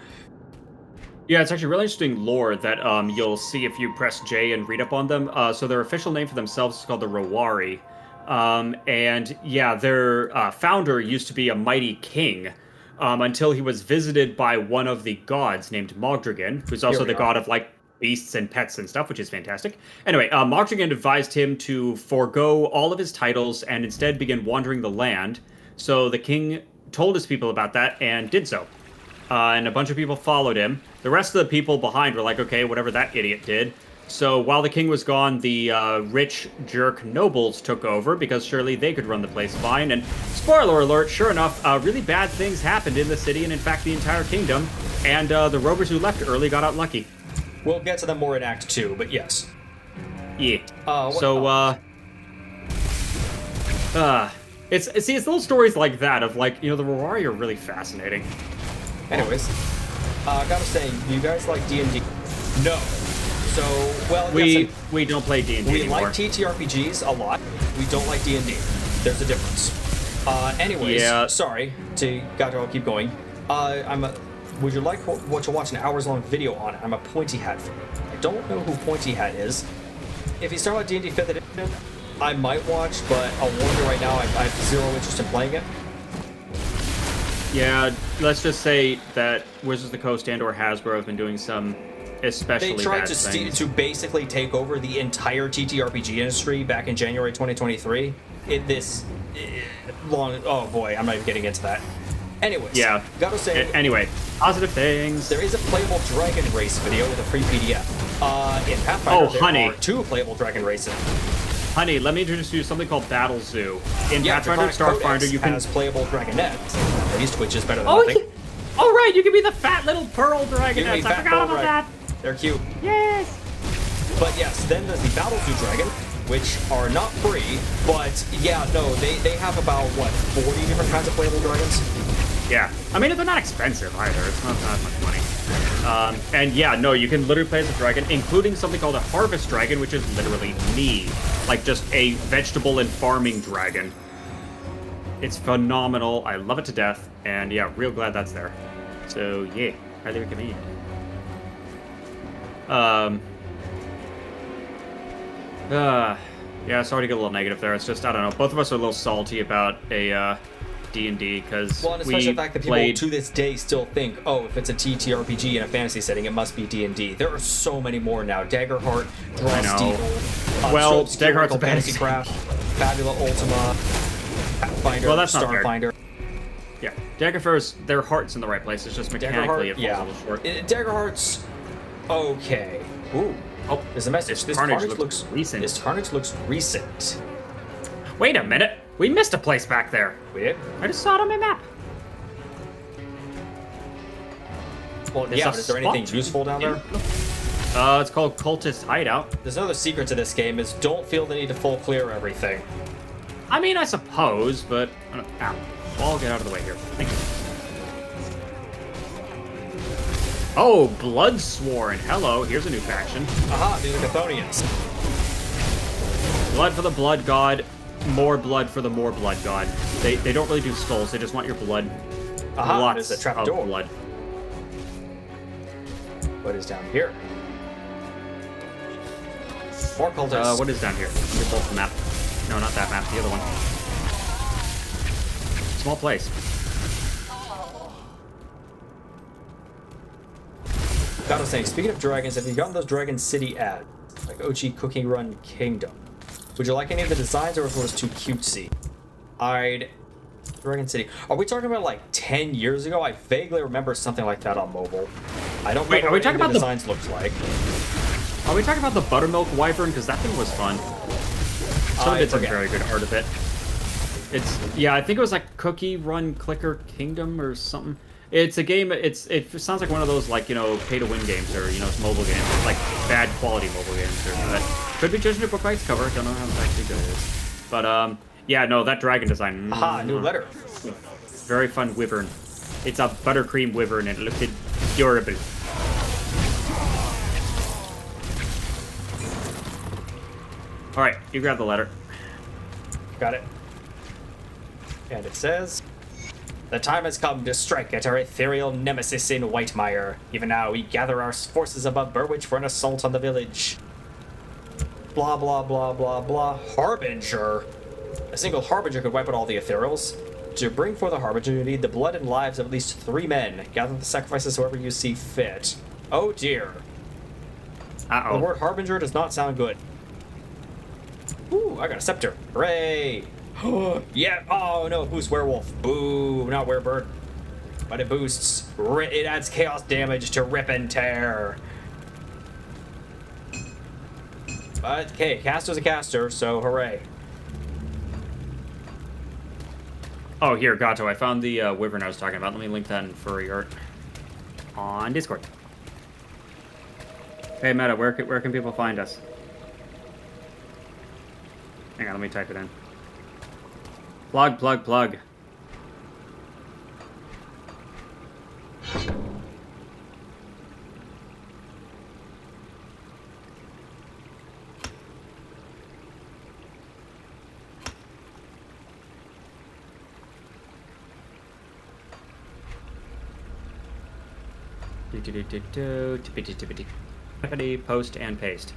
Yeah, it's actually really interesting lore that you'll see if you press J and read up on them. So their official name for themselves is called the Rowari. And yeah, their founder used to be a mighty king until he was visited by one of the gods named Mogdragan, who's also the god of like beasts and pets and stuff, which is fantastic. Anyway, Mogdragan advised him to forego all of his titles and instead begin wandering the land. So the king told his people about that and did so. And a bunch of people followed him. The rest of the people behind were like, okay, whatever that idiot did. So while the king was gone, the rich jerk nobles took over because surely they could run the place fine. And spoiler alert, sure enough, really bad things happened in the city and in fact the entire kingdom. And the rovers who left early got out lucky.
We'll get to them more in Act 2, but yes.
Yeah. It's little stories like that of like, you know, the Rowari are really fascinating.
Anyways, gotta say, you guys like D&D? No. So, well,
we don't play D&D anymore.
We like TTRPGs a lot. We don't like D&D. There's a difference. Anyways,
yeah.
Sorry I'll keep going. Would you like to watch an hours-long video on it? I'm a Pointy Hat fan. I don't know who Pointy Hat is. If you start with D&D 5th edition, I might watch, but I'll warn you right now, I have zero interest in playing it.
Yeah, let's just say that Wizards of the Coast and or Hasbro have been doing some especially bad things.
They tried to basically take over the entire TTRPG industry back in January 2023. Oh boy, I'm not even getting into that. Anyways,
yeah.
Gotta say.
Anyway, positive things.
There is a playable dragon race video with a free PDF. In Pathfinder, there are 2 playable dragon races.
Honey, let me introduce you to something called Battle Zoo. In
Yeah,
Pathfinder Starfinder, you can
has playable dragonettes. Which is better than nothing.
Oh right, you can be the fat little pearl dragonets. I forgot about that.
They're cute.
Yes.
But yes, then there's the Battle Zoo Dragon, which are not free, but yeah, no, they have about, what, 40 different kinds of playable dragons?
Yeah. I mean, they're not expensive either. It's not that much money. And yeah, no, you can literally play as a dragon, including something called a Harvest Dragon, which is literally me. Like, just a vegetable and farming dragon. It's phenomenal. I love it to death. And yeah, real glad that's there. So yeah, highly recommend. Yeah, sorry to get a little negative there. It's just, I don't know, both of us are a little salty about a D&D because
well, and especially the fact that people to this day still think, oh, if it's a TTRPG in a fantasy setting, it must be D&D. There are so many more now. Daggerheart, Draw Steel,
well, Daggerheart's a
Fantasy Craft, Fabula Ultima, Pathfinder,
well, that's
Starfinder.
Yeah, Daggerfar's, their heart's in the right place. It's just mechanically it falls a little short.
Daggerheart's okay. Ooh. Oh, there's a message. This Carnage looks recent. This Carnage looks recent.
Wait a minute. We missed a place back there.
We did?
I just saw it on my map.
Well,
There's
yeah,
a
but is there anything
spot.
useful down there?
It's called Cultist Hideout.
There's another secret to this game is don't feel the need to full clear everything.
I mean, I suppose, but... Ow. I'll get out of the way here. Thank you. Oh, Bloodsworn. Hello, here's a new faction.
Aha, these are Chthonians.
Blood for the Blood God, more blood for the more blood God. They don't really do skulls, they just want your blood.
Aha,
Lots
there's a trap
of
door.
blood.
What is down here? More cultists.
What is down here? Let me pull up the map. No, not that map, the other one. Small place.
God was saying, speaking of dragons, have you gotten those Dragon City ads? Like Ochi Cooking Run Kingdom. Would you like any of the designs or if it was too cutesy? Dragon City. Are we talking about like 10 years ago? I vaguely remember something like that on mobile. I don't
Wait,
remember
are we
what
talking
any of
about
the
the-
designs looked like.
Are we talking about the Buttermilk Wyvern? Because that thing was fun. Someone
I
did some
forget.
very good art of it. Yeah, I think it was like Cookie Run Clicker Kingdom or something. It's a game, it sounds like one of those, like, you know, pay-to-win games or, you know, it's mobile games. It's like bad quality mobile games. Or that could be judging a book by its cover. Don't know how actually good it is. But, yeah, no, that dragon design.
Aha, new letter.
Very fun wyvern. It's a buttercream wyvern and it looked adorable. Alright, you grab the letter.
Got it. And it says, the time has come to strike at our ethereal nemesis in Whitemire. Even now, we gather our forces above Burwich for an assault on the village. Blah, blah, blah, blah, blah. Harbinger. A single Harbinger could wipe out all the ethereals. To bring forth a Harbinger, you need the blood and lives of at least 3 men. Gather the sacrifices however you see fit. Oh dear.
Uh-oh.
The word Harbinger does not sound good. Ooh, I got a scepter. Hooray! Yeah, oh no, it boosts werewolf. Boo, not werebird. But it boosts, it adds chaos damage to rip and tear. But, okay, caster's a caster, so hooray.
Oh, here, Gato, I found the wyvern I was talking about. Let me link that in furry art on Discord. Hey, Meta, where can people find us? Hang on, let me type it in. Plug, plug, plug. Tippity, post and paste.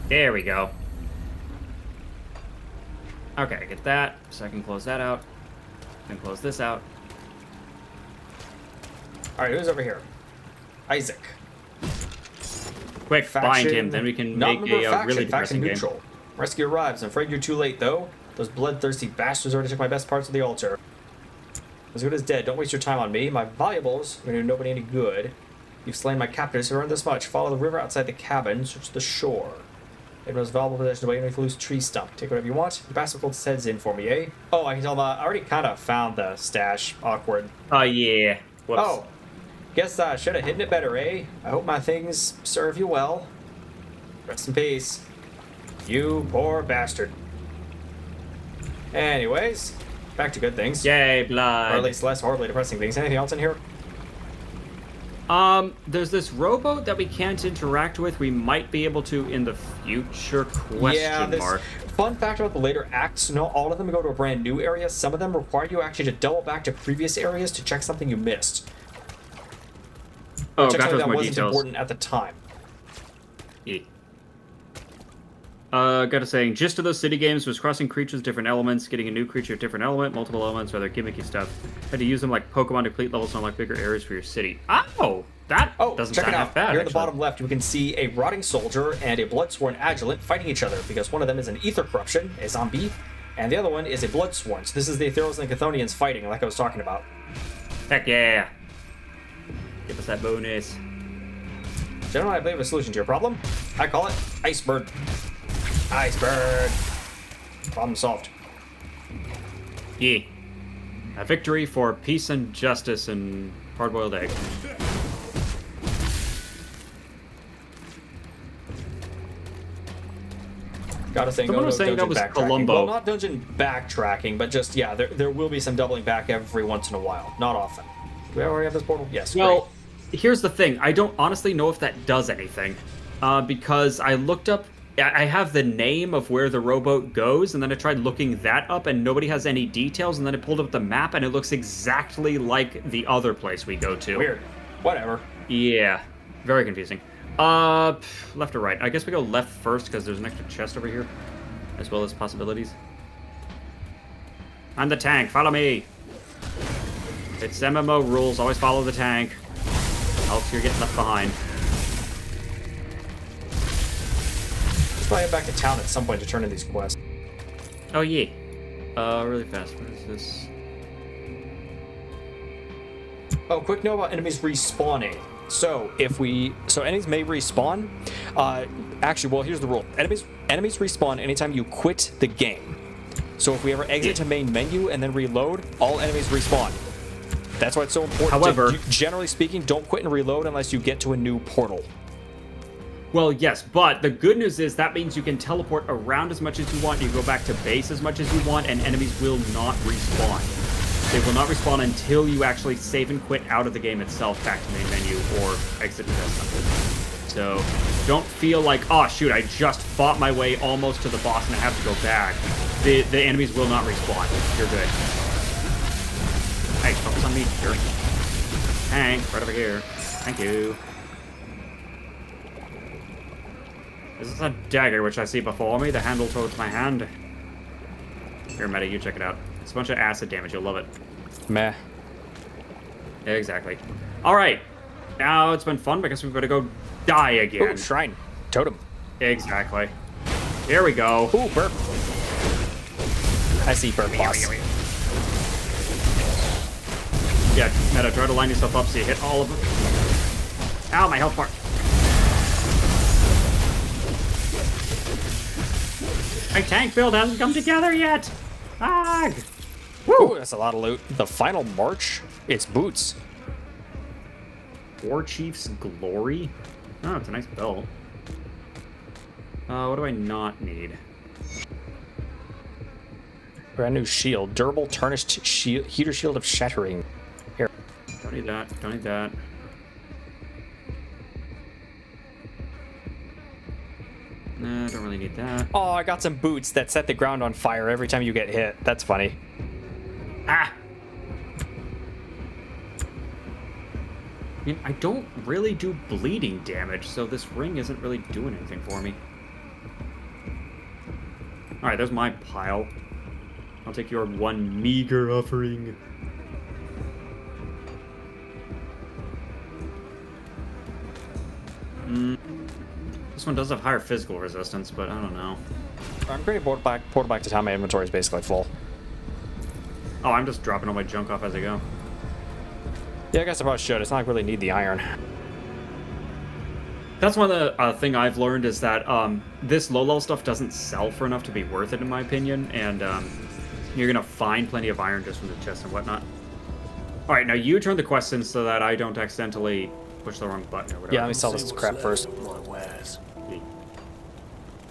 There we go. Okay, get that, so I can close that out. Then close this out.
Alright, who's over here? Isaac.
Quick, bind him, then we can make a really depressing game.
neutral. Rescue arrives. I'm afraid you're too late, though. Those bloodthirsty bastards already took my best parts of the altar. As good as dead. Don't waste your time on me. My valuables are going to do nobody any good. You've slain my captors who earned this much. Follow the river outside the cabin. Search the shore. It was valuable possession away if you lose tree stump. Take whatever you want. The bastard holds his heads in for me, eh? Oh, I can tell I already kind of found the stash. Awkward.
Oh, yeah. Whoops.
Oh. Guess I should have hidden it better, eh? I hope my things serve you well. Rest in peace. You poor bastard. Anyways, back to good things.
Yay,
Or
blood.
at least less horribly depressing things. Anything else in here?
There's this rowboat that we can't interact with. We might be able to in the future, question mark.
Fun fact about the later acts, not all of them go to a brand new area. Some of them require you actually to double back to previous areas to check something you missed.
Oh,
check
got
something
those
that
more
wasn't
details.
important at the time.
Yeah. Gotta say, gist of those city games was crossing creatures, different elements, getting a new creature, different element, multiple elements, rather gimmicky stuff. Had to use them like Pokemon to complete levels to unlock bigger areas for your city. Oh, that doesn't
check
sound
it
half
out.
bad.
Here at the
actually.
bottom left, you can see a rotting soldier and a bloodsworn adulant fighting each other because one of them is an ether corruption, a zombie, and the other one is a bloodsworn. So this is the Ethereals and the Chthonians fighting, like I was talking about.
Heck yeah! Give us that bonus.
Gentlemen, I believe a solution to your problem. I call it Iceberg. Iceberg. Problem solved.
Yeah. A victory for peace and justice and hard-boiled egg.
Gotta say,
Someone
go
was
to
saying that
dungeon
was
backtracking.
Columbo.
Well, not dungeon backtracking, but just, yeah, there will be some doubling back every once in a while. Not often. Do we already have this portal? Yes.
Well, here's the thing. I don't honestly know if that does anything. Because I looked up... I have the name of where the rowboat goes, and then I tried looking that up, and nobody has any details, and then I pulled up the map, and it looks exactly like the other place we go to.
Weird. Whatever.
Yeah. Very confusing. Left or right? I guess we go left first, because there's an extra chest over here, as well as possibilities. I'm the tank. Follow me. It's MMO rules. Always follow the tank. Else you're getting left behind.
Let's probably head back to town at some point to turn in these quests.
Oh, yeah. Really fast. What is this?
Oh, quick note about enemies respawning. So enemies may respawn. Actually, well, here's the rule. Enemies respawn anytime you quit the game. So if we ever exit to main menu and then reload, all enemies respawn. That's why it's so important.
However,
generally speaking, don't quit and reload unless you get to a new portal.
Well, yes, but the good news is that means you can teleport around as much as you want. You go back to base as much as you want, and enemies will not respawn. They will not respawn until you actually save and quit out of the game itself back to main menu or exit to desktop. So don't feel like, oh shoot, I just fought my way almost to the boss and I have to go back. The enemies will not respawn. You're good. Hey, focus on me, jerk. Tank, right over here. Thank you. This is a dagger which I see before me, the handle towards my hand. Here, Meta, you check it out. It's a bunch of acid damage, you'll love it.
Meh.
Exactly. Alright. Now it's been fun because we've got to go die again.
Ooh, shrine. Totem.
Exactly. Here we go.
Ooh, burp. I see burp boss.
Yeah, Meta, try to line yourself up so you hit all of them. Ow, my health bar. My tank build hasn't come together yet. Ah!
Woo, that's a lot of loot. The final march? It's boots.
War Chief's Glory? Oh, it's a nice belt. What do I not need?
Brand new shield. Durable tarnished shield, heater shield of shattering. Here.
Don't need that. Don't need that. Nah, don't really need that.
Oh, I got some boots that set the ground on fire every time you get hit. That's funny.
Ah! I mean, I don't really do bleeding damage, so this ring isn't really doing anything for me. Alright, there's my pile. I'll take your one meager offering. This one does have higher physical resistance, but I don't know.
I'm pretty portal back to town. My inventory is basically full.
Oh, I'm just dropping all my junk off as I go.
Yeah, I guess I probably should. It's not like I really need the iron.
That's one of the thing I've learned is that this low-level stuff doesn't sell for enough to be worth it, in my opinion, and you're gonna find plenty of iron just from the chest and whatnot. All right, now you turn the quest in so that I don't accidentally push the wrong button or whatever.
Yeah, let me sell this crap first.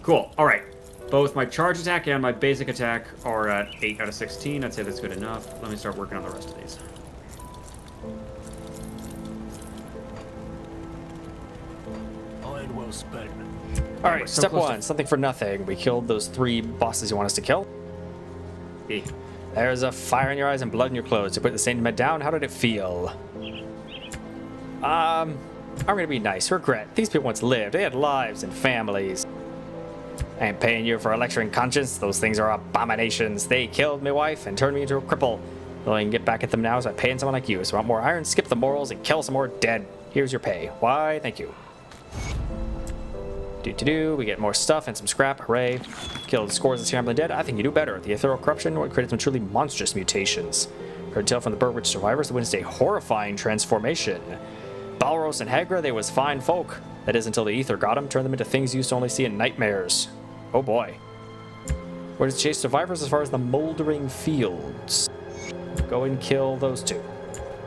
Cool. All right. Both my charge attack and my basic attack are at 8 out of 16. I'd say that's good enough. Let me start working on the rest of these.
Well spent.
All right,
we're so
step
close to-
one, something for nothing. We killed those 3 bosses you want us to kill.
E.
There's a fire in your eyes and blood in your clothes. You put the Saint med down. How did it feel? I'm gonna be nice. Regret. These people once lived. They had lives and families. I ain't paying you for a lecturing conscience. Those things are abominations. They killed my wife and turned me into a cripple. The only way I can get back at them now is by paying someone like you. So I want more iron, skip the morals, and kill some more dead. Here's your pay. Why? Thank you. We get more stuff and some scrap. Hooray. Killed scores of Serum of the Dead. I think you do better. The ethereal corruption created some truly monstrous mutations. Heard a tale from the Birdwitch survivors that witnessed a horrifying transformation. Balros and Hagra, they was fine folk. That is until the ether got them, turned them into things you used to only see in nightmares. Oh boy. Where to chase survivors as far as the moldering fields. Go and kill those two.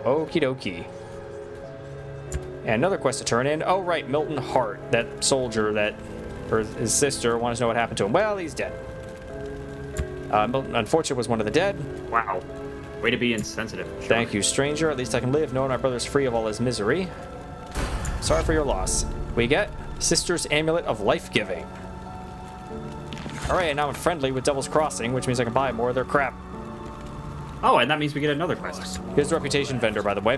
Okie dokie. And another quest to turn in. Oh, right, Milton Hart, that soldier that, or his sister, wants to know what happened to him. Well, he's dead. Milton, unfortunately, was one of the dead.
Wow. Way to be insensitive.
Thank you, stranger. At least I can live knowing my brother's free of all his misery. Sorry for your loss. We get Sister's Amulet of Life-Giving. Alright, and now I'm friendly with Devil's Crossing, which means I can buy more of their crap.
Oh, and that means we get another quest.
Here's the reputation vendor, by the way.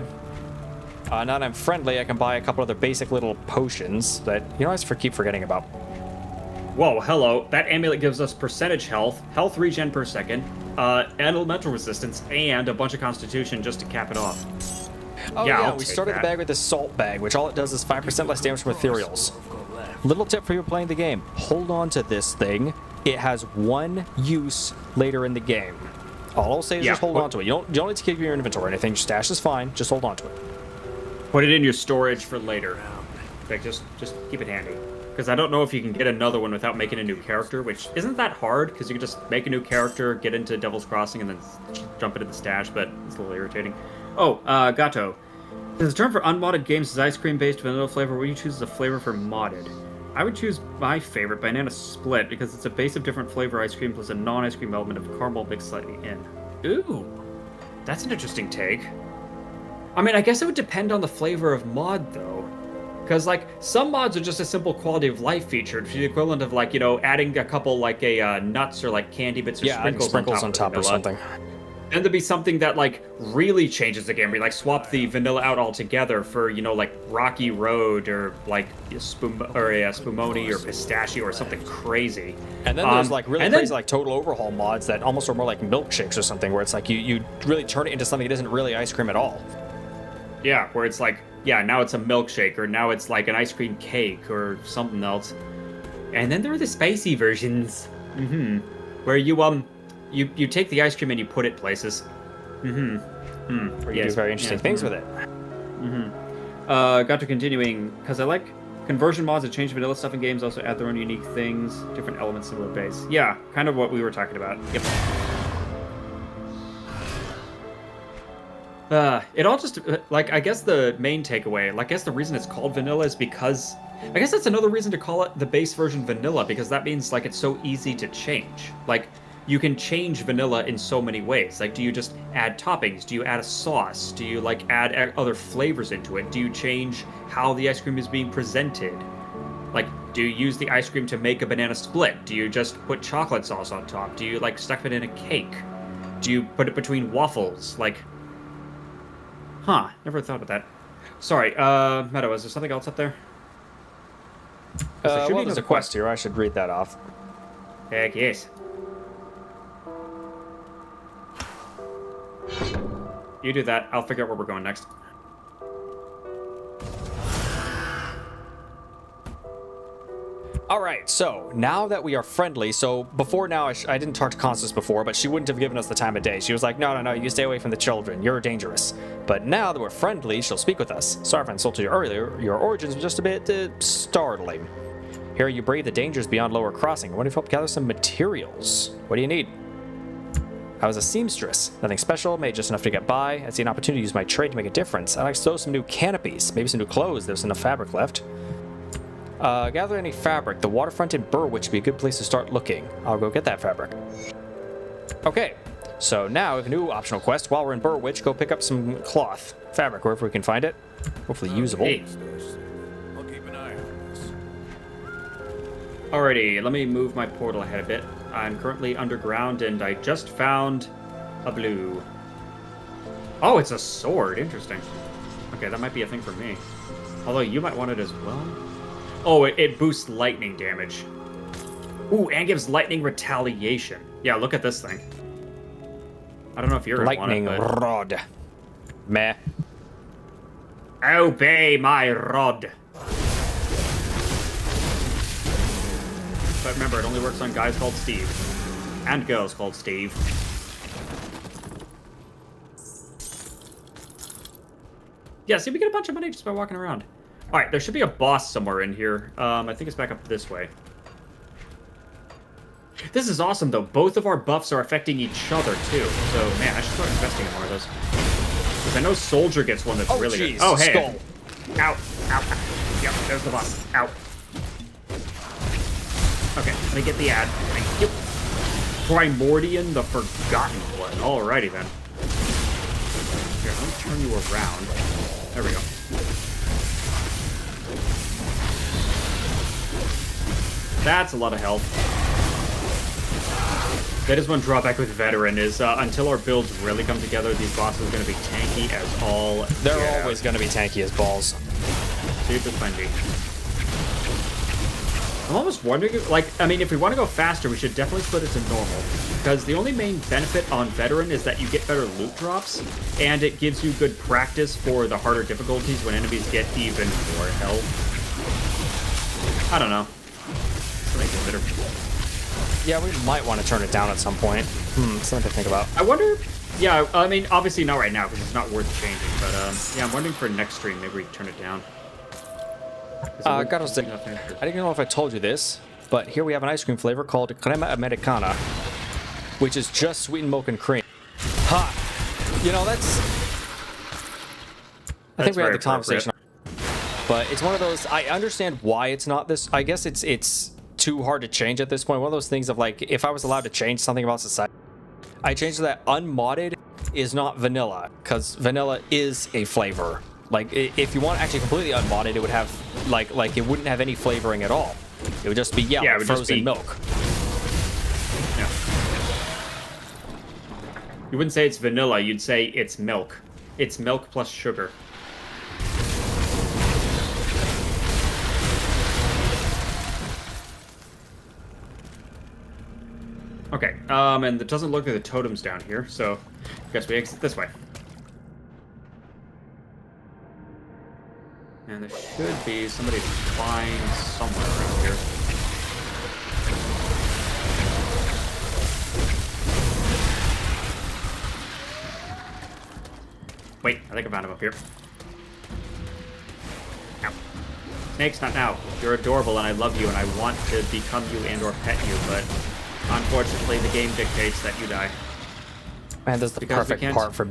Now that I'm friendly, I can buy a couple other basic little potions that, you know, I just keep forgetting about.
Whoa, hello. That amulet gives us percentage health, health regen per second, elemental resistance, and a bunch of constitution just to cap it off.
Oh
yeah,
yeah, we started the bag with the salt bag, which all it does is 5% less damage from ethereals. Little tip for you playing the game. Hold on to this thing. It has one use later in the game. All I'll say is just hold on to it. You don't need to keep your inventory or anything. Your stash is fine. Just hold on to it.
Put it in your storage for later. Like, just keep it handy. Because I don't know if you can get another one without making a new character, which isn't that hard, because you can just make a new character, get into Devil's Crossing, and then jump into the stash, but it's a little irritating. Oh, Gato. Since the term for unmodded games is ice cream-based vanilla flavor, what do you choose as a flavor for modded? I would choose my favorite, Banana Split, because it's a base of different flavor ice cream plus a non-ice cream element of caramel mixed slightly in. Ooh, that's an interesting take. I mean, I guess it would depend on the flavor of mod, though. Because, like, some mods are just a simple quality of life feature. It's the equivalent of, like, you know, adding a couple, like, nuts or, like, candy bits or sprinkles
on top or something.
And there'd be something that, like, really changes the game. Where you, like, swap the vanilla out altogether for, you know, like, Rocky Road or, like, a Spumoni or Pistachio or something crazy.
And then there's, like, really crazy, like, total overhaul mods that almost are more like milkshakes or something, where it's like you really turn it into something that isn't really ice cream at all.
Yeah, where it's like, yeah, now it's a milkshake, or now it's like an ice cream cake, or something else. And then there are the spicy versions. Where you take the ice cream and you put it places.
Where you do very interesting things with it.
Got to continuing, because I like conversion mods that change vanilla stuff in games, also add their own unique things, different elements, similar base. Yeah, kind of what we were talking about. Yep. It all just, like, I guess the main takeaway, like, I guess the reason it's called vanilla is because, I guess that's another reason to call it the base version vanilla, because that means, like, it's so easy to change. Like, you can change vanilla in so many ways. Like, do you just add toppings? Do you add a sauce? Do you, like, add other flavors into it? Do you change how the ice cream is being presented? Like, do you use the ice cream to make a banana split? Do you just put chocolate sauce on top? Do you, like, stuff it in a cake? Do you put it between waffles? Like, huh, never thought of that. Sorry, Meadow, is there something else up there?
Well, there's a quest here. I should read that off.
Heck yes. You do that. I'll figure out where we're going next.
Alright, so now that we are friendly, so before now I didn't talk to Constance before, but she wouldn't have given us the time of day. She was like, no, you stay away from the children, you're dangerous. But now that we're friendly, she'll speak with us. Sorry if I insulted you earlier, your origins were just a bit startling. Here you brave the dangers beyond Lower Crossing. I wonder if you help gather some materials. What do you need? I was a seamstress. Nothing special, made just enough to get by. I see an opportunity to use my trade to make a difference. I'd like to sew some new canopies, maybe some new clothes. There's enough fabric left. Gather any fabric. The waterfront in Burwitch would be a good place to start looking. I'll go get that fabric. Okay, so now we have a new optional quest. While we're in Burwitch, go pick up some cloth. Fabric, wherever we can find it. Hopefully usable.
Hey.
I'll keep an eye on this.
Alrighty, let me move my portal ahead a bit. I'm currently underground, and I just found a blue. Oh, it's a sword. Interesting. Okay, that might be a thing for me. Although you might want it as well. Oh, it boosts lightning damage. Ooh, and gives lightning retaliation. Yeah, look at this thing. I don't know if you're
lightning rod. Meh.
Obey my rod. But remember, it only works on guys called Steve. And girls called Steve. Yeah, see, we get a bunch of money just by walking around. Alright, there should be a boss somewhere in here. I think it's back up this way. This is awesome, though. Both of our buffs are affecting each other, too. So, man, I should start investing in more of those. Because I know Soldier gets one that's really
geez,
good. Oh, hey.
skull.
Ow. Ow. Yep, there's the boss. Ow. Okay, let me get the ad. Thank you. Primordian the Forgotten One. Alrighty, then. Here, let me turn you around. There we go. That's a lot of health. That is one drawback with Veteran, is until our builds really come together, these bosses are going to be tanky as all.
They're always going to be tanky as balls.
Super spongy. I'm almost wondering, like, I mean, if we want to go faster, we should definitely split it to normal. Because the only main benefit on Veteran is that you get better loot drops, and it gives you good practice for the harder difficulties when enemies get even more health. I don't know. Something to consider.
Yeah, we might want to turn it down at some point. Something to think about.
I wonder, yeah, I mean, obviously not right now, because it's not worth changing, but, yeah, I'm wondering for next stream, maybe we turn it down.
Gotta say, I don't know if I told you this, but here we have an ice cream flavor called Crema Americana, which is just sweetened milk and cream. Ha! You know, that's... I think we had the conversation. But it's one of those, I understand why it's not this. I guess it's too hard to change at this point. One of those things of like, if I was allowed to change something about society, I changed that unmodded is not vanilla, because vanilla is a flavor. Like, if you want actually completely unmodded, it would have, like it wouldn't have any flavoring at all. It would just be,
it would
frozen
just be
milk.
Yeah. You wouldn't say it's vanilla, you'd say it's milk. It's milk plus sugar. Okay, and it doesn't look like the totem's down here, so I guess we exit this way. And there should be somebody to find somewhere around here. Wait, I think I found him up here. Ow. Snakes, not now. You're adorable and I love you and I want to become you and or pet you, but unfortunately the game dictates that you die.
Man, this is the
Because we
perfect
can't-
part for a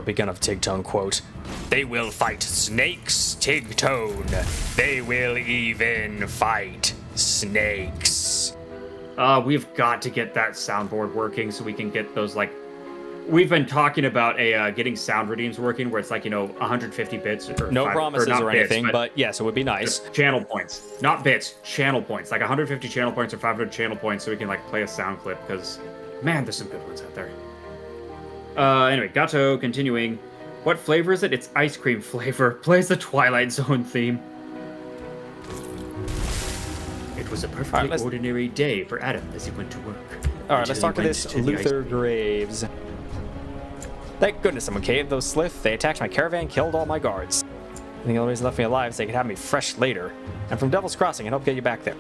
begun of Tigtone quote. They will fight snakes, Tigtone. They will even fight snakes.
We've got to get that soundboard working so we can get those, like... We've been talking about getting sound redeems working where it's like, 150 bits. Or
No
five,
promises
not
or
bits,
anything, but yes, it would be nice.
just channel points. Not bits, channel points. Like 150 channel points or 500 channel points so we can, like, play a sound clip because, man, there's some good ones out there. Anyway, Gato, continuing. What flavor is it? It's ice cream flavor. Plays the Twilight Zone theme. It was a perfectly ordinary day for Adam as he went to work.
Alright, let's talk to this Luther Graves. Thank goodness someone caved those slith. They attacked my caravan, killed all my guards. I think the only reason they left me alive is they could have me fresh later. I'm from Devil's Crossing and help get you back there.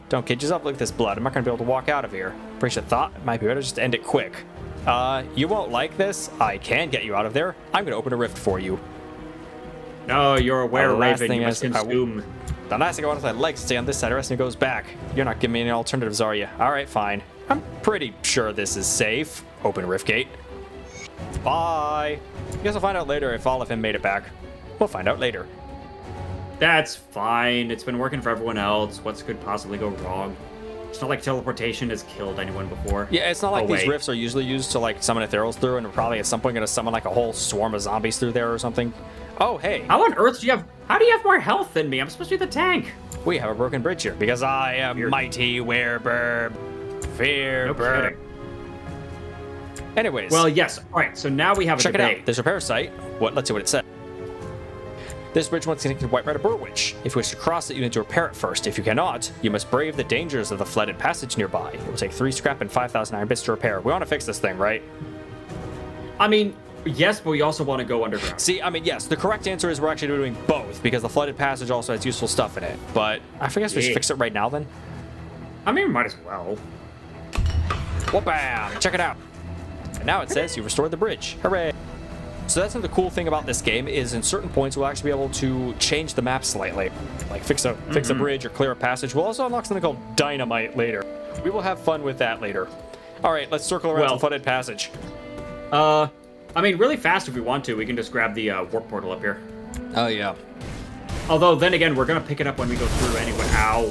Don't kid yourself, look at this blood. I'm not going to be able to walk out of here. Appreciate the thought. It might be better just to end it quick. You won't like this. I can get you out of there. I'm going to open a rift for you.
No, you're aware,
The last
Raven.
thing
You must
is,
consume.
The last thing I want is my legs to stay on this side, the rest of it goes back. You're not giving me any alternatives, are you? Alright, fine. I'm pretty sure this is safe. Open rift gate. Bye. Guess I'll find out later if all of him made it back. We'll find out later.
That's fine. It's been working for everyone else. What could possibly go wrong? It's not like teleportation has killed anyone before.
Yeah, it's not like these
wait.
rifts are usually used to like summon ethereals through, and we're probably at some point going to summon like a whole swarm of zombies through there or something. Oh, hey.
How on earth do you have... How do you have more health than me? I'm supposed to be the tank.
We have a broken bridge here because I am
Weird.
mighty wereburb.
No
Fearburb.
kidding.
Anyways.
Well, yes. All right, so now we have a
check it
debate.
out. There's a repair site. Let's see what it says. This bridge once connected to White Rider Burwitch. If you wish to cross it, you need to repair it first. If you cannot, you must brave the dangers of the flooded passage nearby. It will take 3 scrap and 5,000 iron bits to repair. We want to fix this thing, right?
I mean, yes, but we also want to go underground.
See, I mean, yes, the correct answer is we're actually doing both, because the flooded passage also has useful stuff in it. But I guess we should fix it right now, then.
I mean, we might as well.
Well, bam! Check it out. And now it says you restored the bridge. Hooray! So that's the cool thing about this game is in certain points we'll actually be able to change the map slightly, like fix a bridge or clear a passage. We'll also unlock something called dynamite later. We will have fun with that later. All right, let's circle around some flooded passage.
I mean, really fast if we want to. We can just grab the warp portal up here.
Oh yeah.
Although then again, we're gonna pick it up when we go through anyway. Ow.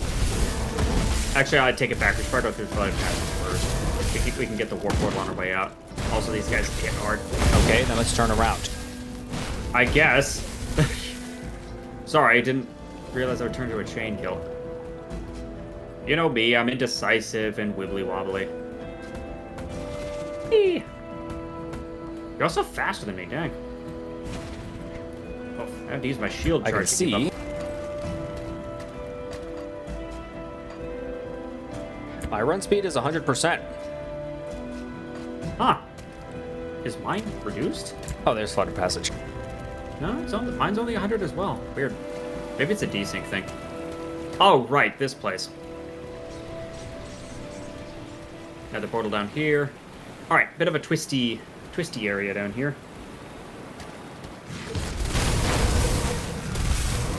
Actually, I'd take it back. We should probably go through the flooded passage first. We can get the warp portal on our way out. Also, these guys hit hard.
Okay, then let's turn around.
I guess. Sorry, I didn't realize I would turn to a chain kill. You know me, I'm indecisive and wibbly wobbly. Eee. You're also faster than me, dang. Oh, I have to use my shield charge.
I can see. My run speed is 100%.
Huh. Is mine reduced?
Oh, there's flooded passage.
No, mine's only 100 as well. Weird. Maybe it's a desync thing. Oh, right, this place. Another portal down here. All right, bit of a twisty area down here.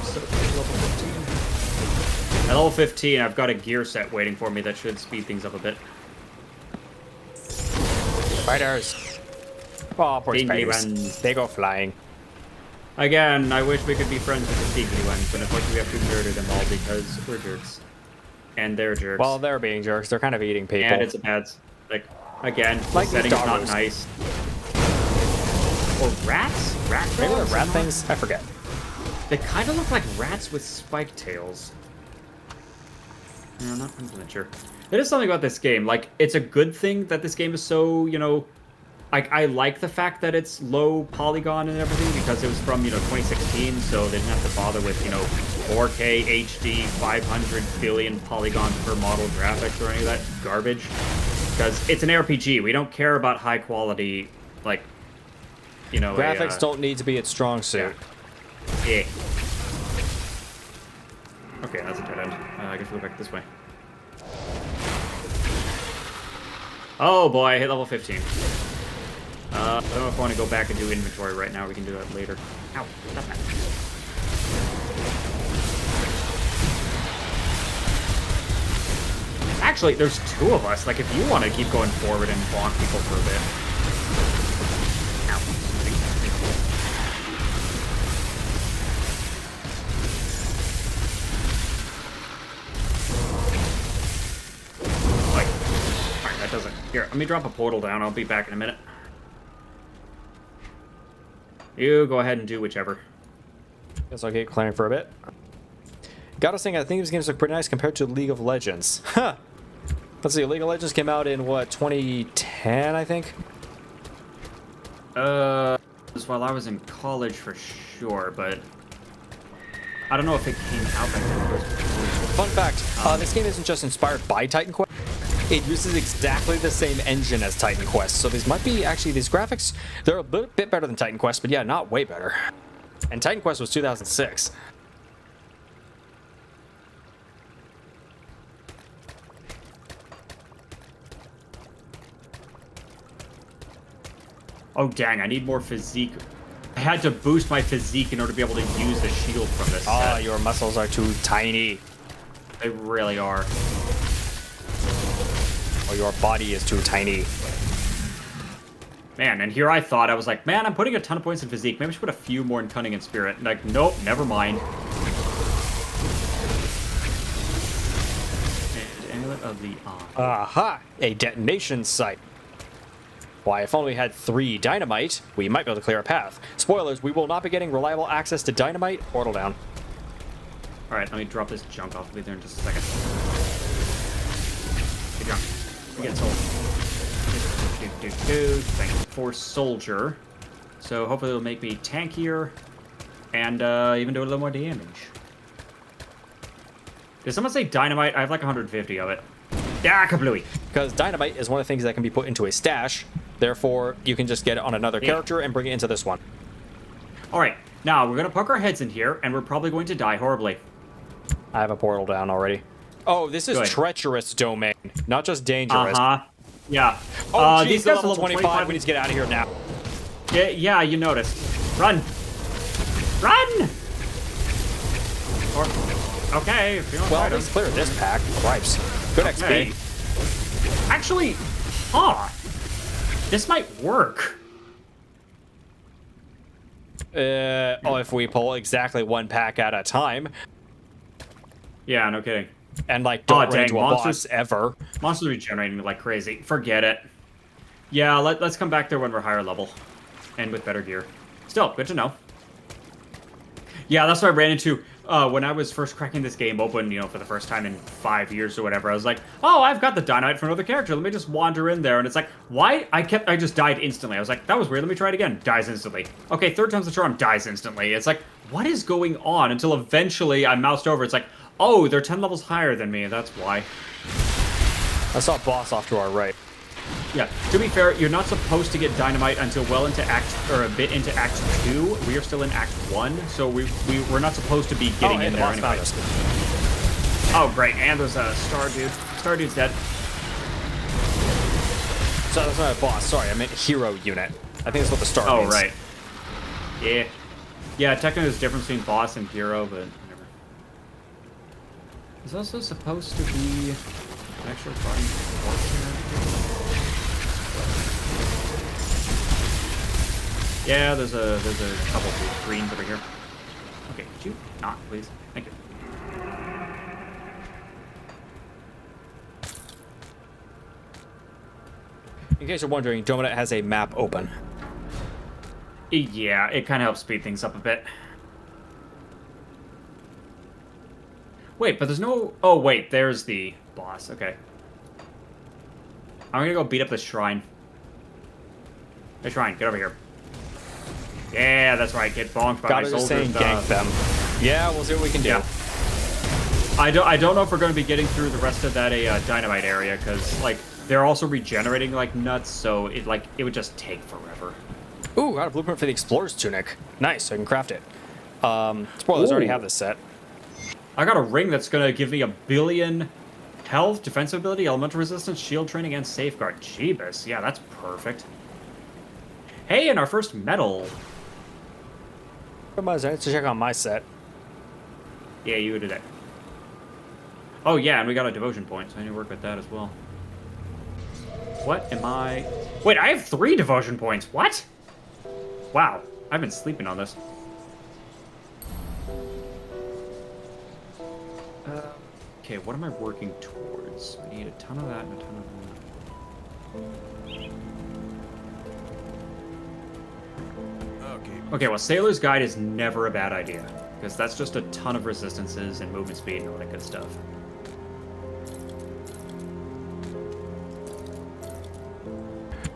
So, level 15. At level 15, I've got a gear set waiting for me that should speed things up a bit.
Spiders. Oh, poor
Dingy
spiders.
ones.
They go flying.
Again, I wish we could be friends with the sneaky ones, but unfortunately we have to murder them all because we're jerks. And they're jerks.
Well, they're being jerks. They're kind of eating people.
And it's a bad... Like, again,
Like
the
these
setting's not
doggos.
nice. Or rats? Rat
Maybe
dogs?
the rat things? I forget.
They kind of look like rats with spike tails. No, not 100% sure. There is something about this game. Like, it's a good thing that this game is so, you know... Like, I like the fact that it's low polygon and everything because it was from, 2016, so they didn't have to bother with, 4K, HD, 500 billion polygon per model graphics or any of that garbage. Because it's an RPG. We don't care about high quality, like,
Graphics don't need to be its strong suit.
Yeah. Okay, that's a dead end. I guess we'll go back this way. Oh boy, I hit level 15. I don't know if I want to go back and do inventory right now. We can do that later. Ow, stop that. Actually, there's two of us. Like, if you want to keep going forward and bonk people for a bit. Ow. Like, alright, that doesn't... Here, let me drop a portal down. I'll be back in a minute. You go ahead and do whichever.
Guess I'll get clearing for a bit. Gotta say, I think these games look pretty nice compared to League of Legends. Huh. Let's see, League of Legends came out in, what, 2010, I think?
This while I was in college for sure, but... I don't know if it came out back then.
Fun fact, this game isn't just inspired by Titan Quest. It uses exactly the same engine as Titan Quest, so these might be, actually, these graphics, they're a bit better than Titan Quest, but yeah, not way better. And Titan Quest was 2006.
Oh dang, I need more physique. I had to boost my physique in order to be able to use the shield from this
Oh,
set.
your muscles are too tiny.
They really are.
Or your body is too tiny.
Man, and here I thought, I was like, man, I'm putting a ton of points in physique. Maybe I should put a few more in cunning and spirit. And like, nope, never mind. And Amulet of the Eye.
Aha! A detonation site. Why, if only we had 3 dynamite, we might be able to clear a path. Spoilers, we will not be getting reliable access to dynamite. Portal down.
Alright, let me drop this junk off. I'll be there in just a second. Hey, junk. We get sold. Thank you for soldier. So hopefully it'll make me tankier and even do a little more damage. Did someone say dynamite? I have like 150 of it. Ah, kablooey.
Because dynamite is one of the things that can be put into a stash. Therefore, you can just get it on another character and bring it into this one.
Alright, now we're going to poke our heads in here and we're probably going to die horribly.
I have a portal down already. Oh, this is
Good.
treacherous domain, not just dangerous.
Uh-huh. Yeah.
Oh,
these
geez,
guys
level 25. We need to get out of here now.
Yeah, you noticed. Run! Run! Or, okay, if you don't
Well,
fight him.
let's clear this pack. Ripes. Good
Okay.
XP.
Actually, this might work.
If we pull exactly one pack at a time,
Yeah, no kidding.
and like don't run
dang,
into a
monsters-
boss ever.
Monsters regenerating like crazy. Forget it. Yeah, let's come back there when we're higher level. And with better gear. Still, good to know. Yeah, that's what I ran into when I was first cracking this game open, you know, for the first time in 5 years or whatever. I was like, oh, I've got the dynamite for another character. Let me just wander in there. And it's like, why? I just died instantly. I was like, that was weird. Let me try it again. Dies instantly. Okay, third time's the charm. Dies instantly. It's like, what is going on? Until eventually I moused over. It's like, oh, they're 10 levels higher than me. That's why.
I saw a boss off to our right.
Yeah, to be fair, you're not supposed to get dynamite until well into a bit into Act 2. We are still in Act 1, so we're not supposed to be getting in
the
there
boss
anyway.
found us.
Oh, great, and there's a Star Dude. Star Dude's dead.
So that's not a boss. Sorry, I meant hero unit. I think that's what the star
Oh,
means.
right. Yeah. Yeah, technically there's a difference between boss and hero, but whatever. There's also supposed to be an extra button for here. Yeah, there's a couple of greens over here. Okay, could you not, please? Thank you.
In case you're wondering, Dominant has a map open.
Yeah, it kind of helps speed things up a bit. Wait, but there's no... Oh, wait, there's the boss. Okay. I'm gonna go beat up this shrine. Hey, shrine, get over here. Yeah, that's right. Get bonked by
Gotta
my
just
soldiers.
saying gank them. Yeah, we'll see what we can do.
Yeah. I don't know if we're going to be getting through the rest of that dynamite area, because, like, they're also regenerating like nuts, so it would just take forever.
Ooh, got a blueprint for the Explorer's Tunic. Nice, I can craft it. Spoilers, I already
Ooh.
have this set.
I got a ring that's going to give me 1 billion health, defensive ability, elemental resistance, shield training, and safeguard. Jeebus. Yeah, that's perfect. Hey, and our first medal.
Come on, I need to check on my set.
Yeah, you did it. Oh, yeah, and we got a devotion point, so I need to work with that as well. What am I... Wait, I have 3 devotion points. What? Wow, I've been sleeping on this. Okay, what am I working towards? I need a ton of that and a ton of that. Okay, well, Sailor's Guide is never a bad idea, because that's just a ton of resistances and movement speed and all that good stuff.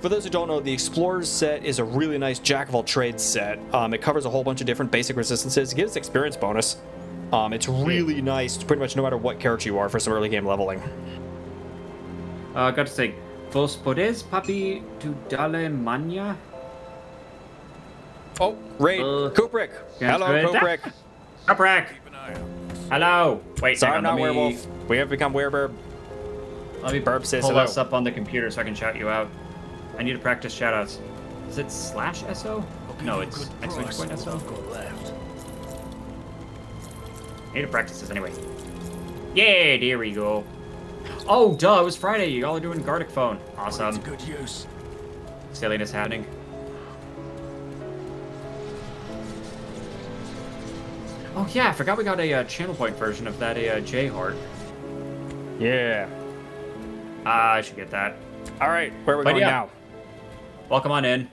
For those who don't know, the Explorer's set is a really nice Jack of all trades set. It covers a whole bunch of different basic resistances. It gives experience bonus. It's really nice, pretty much no matter what character you are, for some early game leveling.
I got to say, Vos podes papi tu dale mania?
Oh, raid. Kubrick. Hello,
good.
Kubrick.
Uprick! Hello! Wait,
Sorry,
hang
I'm
on,
not
let me-
werewolf. We have become wereburb.
Let me
Burp says
pull
hello.
this up on the computer so I can shout you out. I need to practice shoutouts. Is it /SO? No, it's !SO. I need to practice this anyway. Yay, there we go. Oh, duh, it was Friday. You all are doing Gardic phone. Awesome.
Good use.
Silliness happening. Oh yeah, I forgot we got a channel point version of that J-Heart.
Yeah.
I should get that.
All right, where are we
But
going
yeah.
now?
Welcome on in.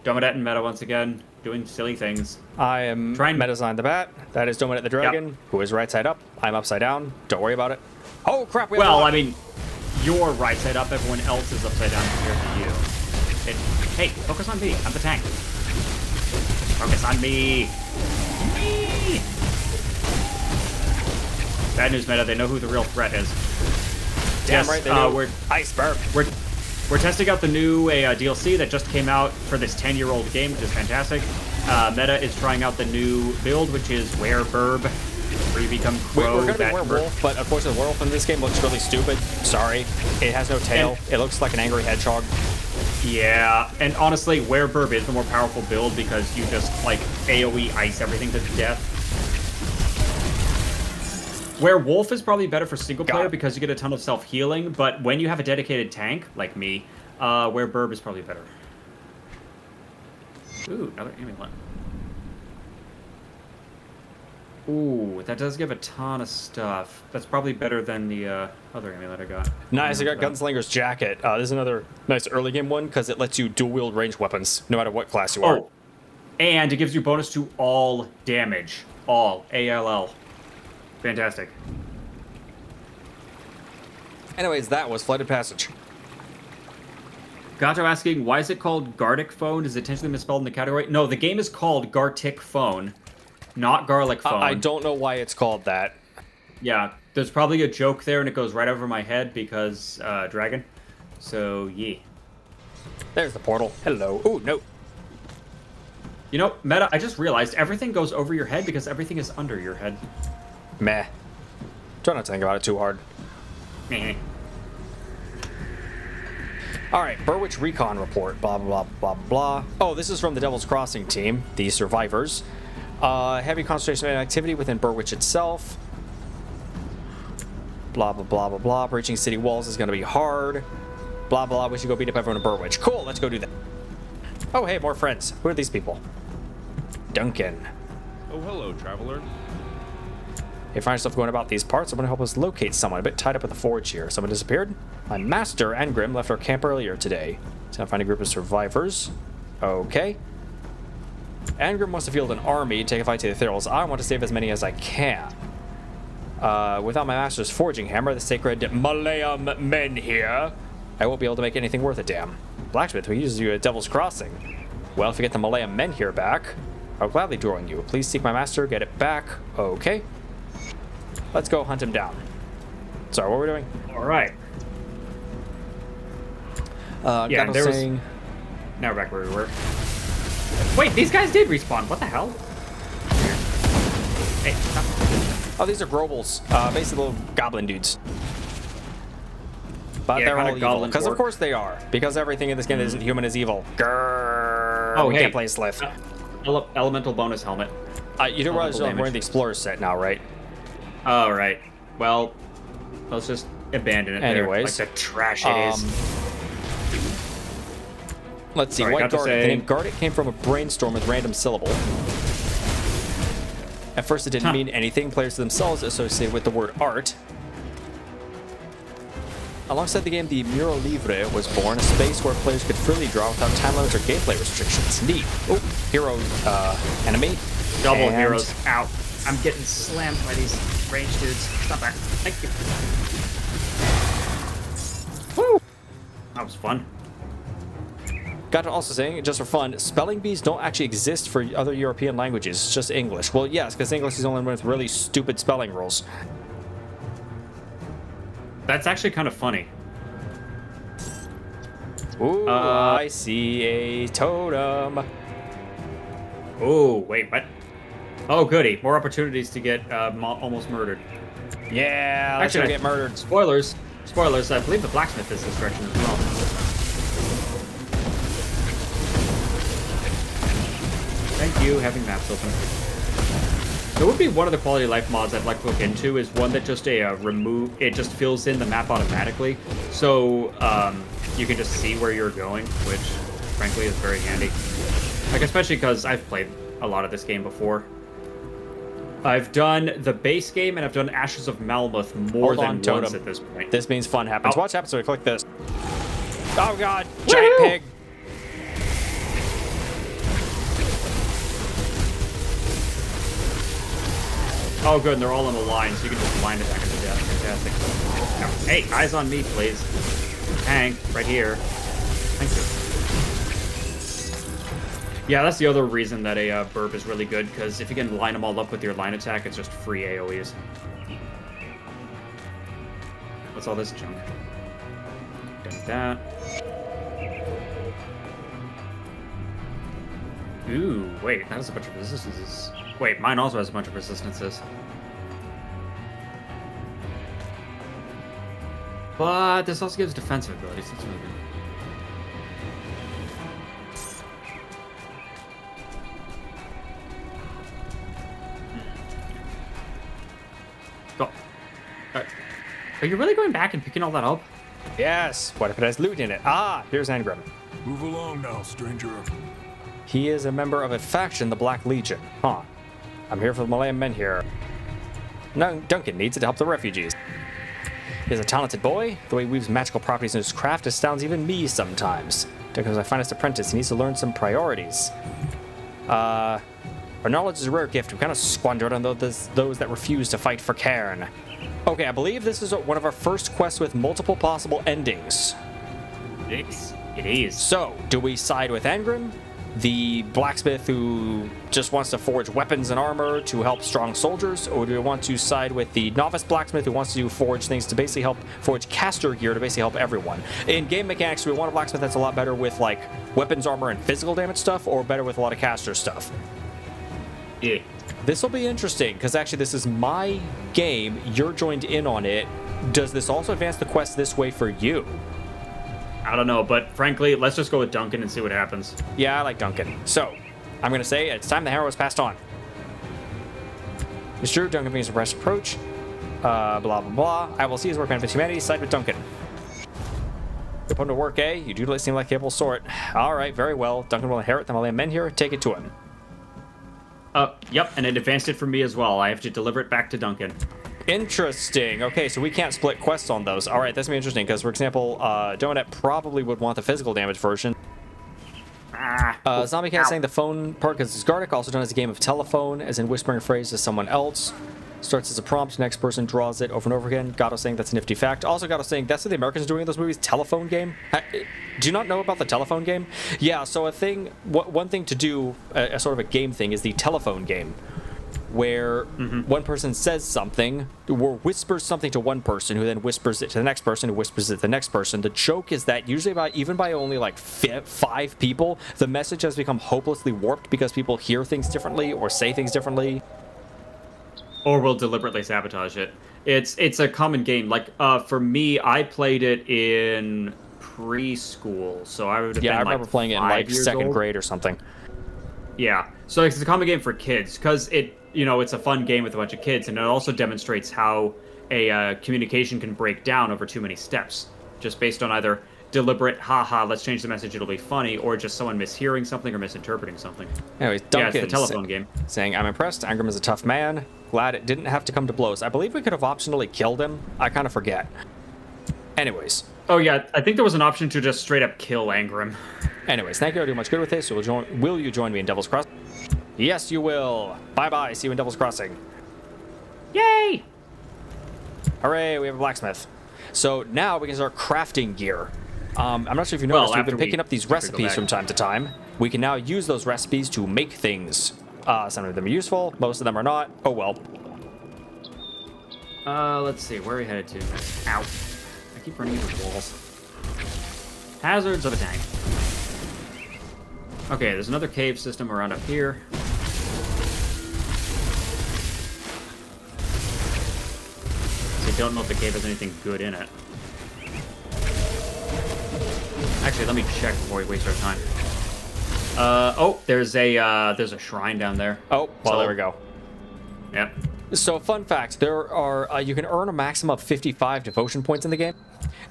Dominette and Meta once again, doing silly things.
I am
Try and-
Metasign the Bat. That is Dominant the Dragon, who is right side up. I'm upside down. Don't worry about it. Oh, crap. We have
Well,
a lot.
I mean, you're right side up, everyone else is upside down compared to you. Hey, focus on me. I'm the tank. Focus on me. Me. Bad news, Meta. They know who the real threat is.
Damn
Yes,
right they do.
we're
Iceberg.
We're testing out the new DLC that just came out for this 10-year-old game, which is fantastic. Meta is trying out the new build, which is Wereburb, where you become Crow.
We're going to be
Bat,
werewolf, but unfortunately, werewolf in this game looks really stupid. Sorry. It has no tail. It looks like an angry hedgehog.
Yeah, and honestly, Wereburb is the more powerful build because you just, like, AoE ice everything to death. Werewolf is probably better for single player because you get a ton of self-healing, but when you have a dedicated tank, like me, Wereburb is probably better. Ooh, another amulet. Ooh, that does give a ton of stuff. That's probably better than the other amulet I got.
Nice, I got Gunslinger's Jacket. This is another nice early game one because it lets you dual-wield ranged weapons, no matter what class you are.
Oh, and it gives you bonus to all damage. All. A-L-L. Fantastic.
Anyways, that was Flight of Passage.
Gato asking, why is it called Gartic Phone? Is it intentionally misspelled in the category? No, the game is called Gartic Phone, not Garlic Phone.
I don't know why it's called that.
Yeah, there's probably a joke there, and it goes right over my head because dragon. So, yeah.
There's the portal. Hello. Ooh, no.
You know, Meta, I just realized everything goes over your head because everything is under your head.
Meh. Try not to think about it too hard.
Meh.
Alright, Burwitch Recon Report. Blah, blah, blah, blah, blah. Oh, this is from the Devil's Crossing team, the survivors. Heavy concentration of activity within Burwitch itself. Blah, blah, blah, blah, blah. Breaching city walls is going to be hard. Blah, blah. We should go beat up everyone in Burwitch. Cool, let's go do that. Oh, hey, more friends. Who are these people? Duncan.
Oh, hello, traveler.
If you find yourself going about these parts, someone to help us locate someone. A bit tied up at the forge here. Someone disappeared? My master, Angrim, left our camp earlier today. So I find a group of survivors. Okay. Angrim wants to field an army to take a fight to the Ethereals. I want to save as many as I can. Without my master's forging hammer, the sacred Malayam men here, I won't be able to make anything worth a damn. Blacksmith, we use you at Devil's Crossing. Well, if you get the Malayam men here back, I'll gladly join you. Please seek my master, get it back. Okay. Let's go hunt him down. Sorry, what are we doing?
All right.
Yeah, there was...
Now we're back where we were. Wait, these guys did respawn. What the hell? Hey, stop.
Oh, these are Grobles. Basically little goblin dudes. But
Yeah,
they're all
kinda
evil.
goblin
Because of
orc.
course they are. Because everything in this game that isn't human is evil. Grrr.
Oh,
we
hey.
can't play Slith.
Elemental bonus helmet.
You do realize I'm
damage.
wearing the Explorer set now, right?
All right. Well, let's just abandon it.
Anyways,
there, like the trash it is.
Let's see.
Sorry,
White
got to
Gardic.
say-
The name Gardic came from a brainstorm with random syllable. At first, it didn't mean anything. Players themselves associated with the word art. Alongside the game, the Muro Livre was born, a space where players could freely draw without time limits or gameplay restrictions. Neat. Oh, hero enemy.
Double
And-
heroes out. I'm getting slammed by these range dudes. Stop that. Thank you. Woo! That was fun.
Got to also saying, just for fun, spelling bees don't actually exist for other European languages. It's just English. Well, yes, because English is the only one with really stupid spelling rules.
That's actually kind of funny.
Ooh, I see a totem.
Oh, wait, what? Oh, goody. More opportunities to get almost murdered.
Yeah, let's go
Actually,
get murdered.
Spoilers. Spoilers. I believe the blacksmith is this direction as well. Thank you, having maps open. There would be one of the quality of life mods I'd like to look into is one that just it just fills in the map automatically, so you can just see where you're going, which frankly is very handy. Like especially because I've played a lot of this game before. I've done the base game and I've done Ashes of Malmuth more
Hold on,
than once
totem.
at this point.
This means fun happens.
Oh.
Watch what happens when we click this. Oh god, giant
Woohoo!
pig.
Oh, good, and they're all in a line, so you can just blind attack them to death. Fantastic. Now, hey, eyes on me, please. Tank, right here. Thank you. Yeah, that's the other reason that a burp is really good, because if you can line them all up with your line attack, it's just free AoEs. What's all this junk? Done with that. Ooh, wait, that has a bunch of resistances. Wait, mine also has a bunch of resistances. But this also gives defensive abilities. That's really good. Are you really going back and picking all that up?
Yes. What if it has loot in it? Ah, here's Angrim.
Move along now, stranger.
He is a member of a faction, the Black Legion. Huh. I'm here for the Malayan men here. No, Duncan needs it to help the refugees. He's a talented boy. The way he weaves magical properties in his craft astounds even me sometimes. Duncan's my finest apprentice. He needs to learn some priorities. Our knowledge is a rare gift. We kind of squander it on those that refuse to fight for Cairn. Okay, I believe this is one of our first quests with multiple possible endings.
It is.
So, do we side with Angrim, the blacksmith who just wants to forge weapons and armor to help strong soldiers, or do we want to side with the novice blacksmith who wants to forge things to basically help forge caster gear to basically help everyone? In game mechanics, do we want a blacksmith that's a lot better with like weapons, armor, and physical damage stuff, or better with a lot of caster stuff?
Yeah.
This will be interesting, because actually this is my game, you're joined in on it. Does this also advance the quest this way for you?
I don't know, but frankly, let's just go with Duncan and see what happens.
Yeah, I like Duncan. So, I'm going to say it's time the harrow was passed on. It's true, Duncan brings a fresh approach. Blah, blah, blah. I will see his work benefits humanity. Side with Duncan. You put him to work, eh? You do seem like a capable sort. Alright, very well. Duncan will inherit the Malayan men here. Take it to him.
Yep, and it advanced it for me as well. I have to deliver it back to Duncan.
Interesting. Okay, so we can't split quests on those. Alright, that's gonna be interesting, because, for example, Donut probably would want the physical damage version. Zombie Cat saying the phone part because it's Gardic, also known as a game of telephone, as in whispering a phrase to someone else. Starts as a prompt, next person draws it over and over again. Gato saying that's a nifty fact. Also Gato saying that's what the Americans are doing in those movies, telephone game. Do you not know about the telephone game? Yeah, so one thing to do, a sort of a game thing, is the telephone game, where one person says something, or whispers something to one person, who then whispers it to the next person, who whispers it to the next person. The joke is that usually even by only like 5 people, the message has become hopelessly warped because people hear things differently or say things differently.
Or will deliberately sabotage it. It's a common game. Like, for me, I played it in preschool, so I would have been
I remember playing it in like 2nd grade or something.
Yeah, so it's a common game for kids, because it's a fun game with a bunch of kids, and it also demonstrates how a communication can break down over too many steps, just based on either deliberate, haha, let's change the message, it'll be funny, or just someone mishearing something or misinterpreting something.
Anyways, Duncan,
it's the telephone game.
Saying, I'm impressed, Angrim is a tough man. Glad it didn't have to come to blows. I believe we could have optionally killed him. I kind of forget. Anyways.
Oh yeah, I think there was an option to just straight up kill Angrim.
Anyways, thank you for doing much good with this. Will you join me in Devil's Crossing? Yes, you will. Bye-bye. See you in Devil's Crossing.
Yay!
Hooray, we have a blacksmith. So now we can start crafting gear. I'm not sure if you noticed, we've been picking up these recipes from time to time. We can now use those recipes to make things. Some of them are useful, most of them are not. Oh well.
Let's see, where are we headed to? Ow. I keep running into walls. Hazards of a tank. Okay, there's another cave system around up here. I don't know if the cave has anything good in it. Actually, let me check before we waste our time. There's a shrine down there.
Oh, well, there we go.
Yep.
So, fun fact, there are, you can earn a maximum of 55 devotion points in the game.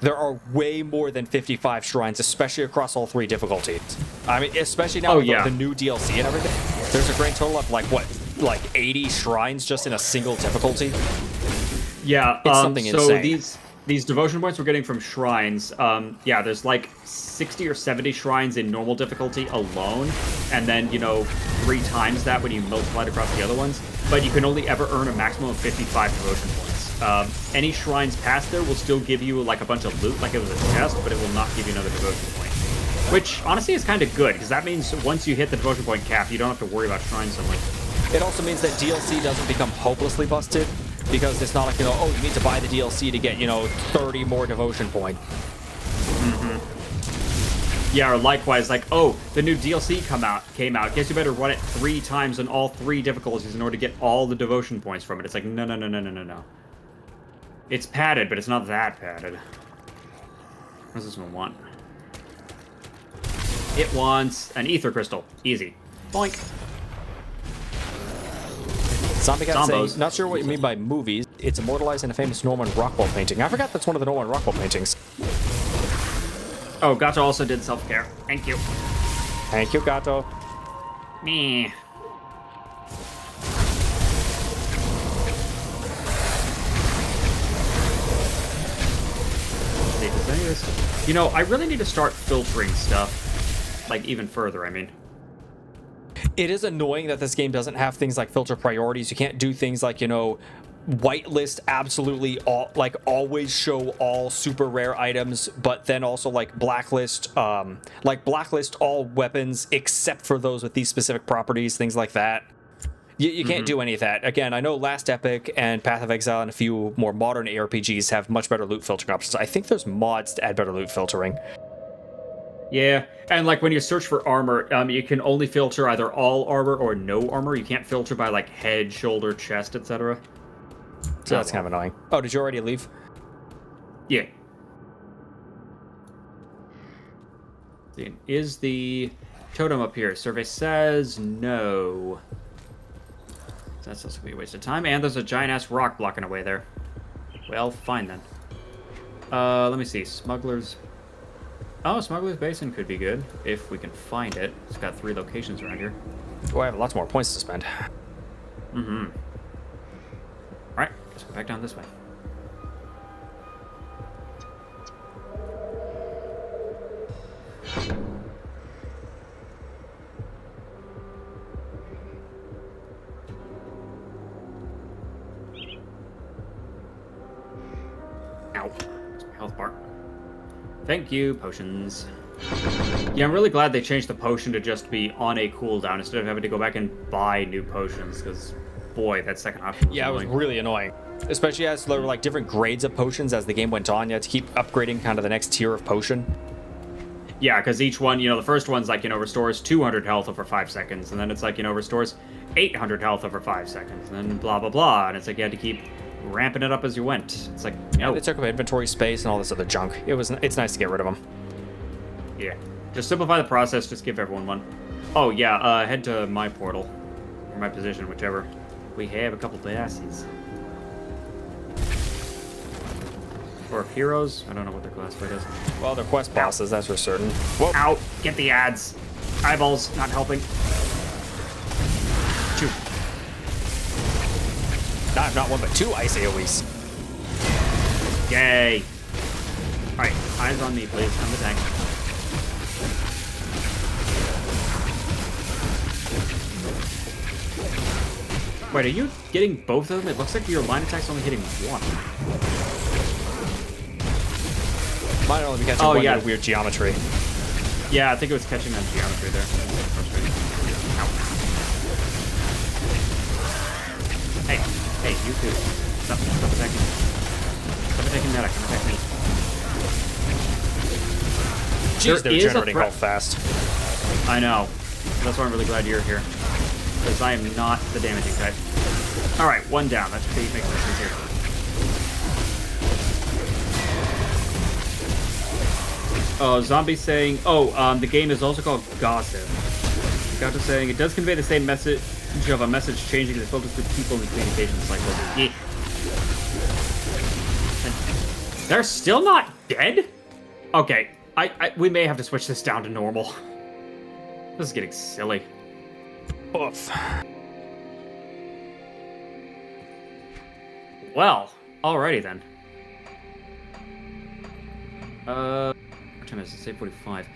There are way more than 55 shrines, especially across all 3 difficulties. I mean, especially now with the new DLC and everything. There's a grand total of, like 80 shrines just in a single difficulty.
Yeah,
it's something insane.
So these devotion points we're getting from shrines, there's like 60 or 70 shrines in normal difficulty alone, and then, 3 times that when you multiply it across the other ones. But you can only ever earn a maximum of 55 devotion points. Any shrines past there will still give you like a bunch of loot, like it was a chest, but it will not give you another devotion point. Which, honestly, is kind of good, because that means once you hit the devotion point cap, you don't have to worry about shrines so much.
It also means that DLC doesn't become hopelessly busted, because it's not like, you need to buy the DLC to get, 30 more devotion points.
Yeah, or likewise, like, the new DLC came out. Guess you better run it 3 times on all 3 difficulties in order to get all the devotion points from it. It's like, no. It's padded, but it's not that padded. What does this one want? It wants an ether crystal. Easy. Boink.
Zombie Cat saying,
Zombos.
not sure what you mean by movies. It's immortalized in a famous Norman Rockwell painting. I forgot that's one of the Norman Rockwell paintings.
Oh, Gato also did self-care. Thank you.
Thank you, Gato.
Me. Does any of this... You know, I really need to start filtering stuff. Like, even further, I mean.
It is annoying that this game doesn't have things like filter priorities. You can't do things like, you know, whitelist absolutely all, like always show all super rare items, but then also like blacklist all weapons except for those with these specific properties, things like that. You can't do any of that. Again, I know Last Epic and Path of Exile and a few more modern ARPGs have much better loot filtering options. I think there's mods to add better loot filtering.
Yeah, and like when you search for armor, you can only filter either all armor or no armor. You can't filter by like head, shoulder, chest, etc.
So that's kind of annoying. Oh, did you already leave?
Yeah. Is the totem up here? Survey says no. That's also gonna be a waste of time. And there's a giant ass rock blocking away there. Well, fine then. Let me see. Smuggler's. Oh, Smuggler's Basin could be good if we can find it. It's got 3 locations around here.
Oh, I have lots more points to spend.
Mm-hmm. Alright, let's go back down this way. Ow. That's my health bar. Thank you, potions. Yeah, I'm really glad they changed the potion to just be on a cooldown instead of having to go back and buy new potions, because, boy, that second option was
Yeah, it was really annoying. Especially as there were like different grades of potions as the game went on. You had to keep upgrading kind of the next tier of potion.
Yeah, because each one, you know, the first one's like, you know, restores 200 health over 5 seconds, and then it's like, you know, restores 800 health over 5 seconds, and then blah, blah, blah, and it's like you had to keep ramping it up as you went. It's like, no.
They took up inventory space and all this other junk. It's nice to get rid of them.
Yeah. Just simplify the process, just give everyone one. Oh, yeah, head to my portal, or my position, whichever. We have a couple passes. Or heroes? I don't know what their classified is.
Well, they're quest bosses, that's for certain. Whoa.
Ow! Get the ads! Eyeballs not helping. Shoot.
Not one, but 2 ice AoEs.
Yay! Alright, eyes on me, please. I'm the tank. Wait, are you getting both of them? It looks like your line attack's only hitting one.
Might only be catching one due to weird geometry.
Yeah, I think it was catching on geometry there. That's frustrating. Ow. Hey, you too. Stop attacking me. Stop attacking that, come attack me.
Jeez, they're generating health fast.
I know. That's why I'm really glad you're here. Because I am not the damaging type. Alright, 1 down. That should make more sense here. Oh, zombie saying, the game is also called Gossip. Gato saying, it does convey the same message of a message changing the focus with people in the communication cycle. Yeah. They're still not dead? Okay, we may have to switch this down to normal. This is getting silly.
Oof.
Well, alrighty then. What time is it? It's 8:45.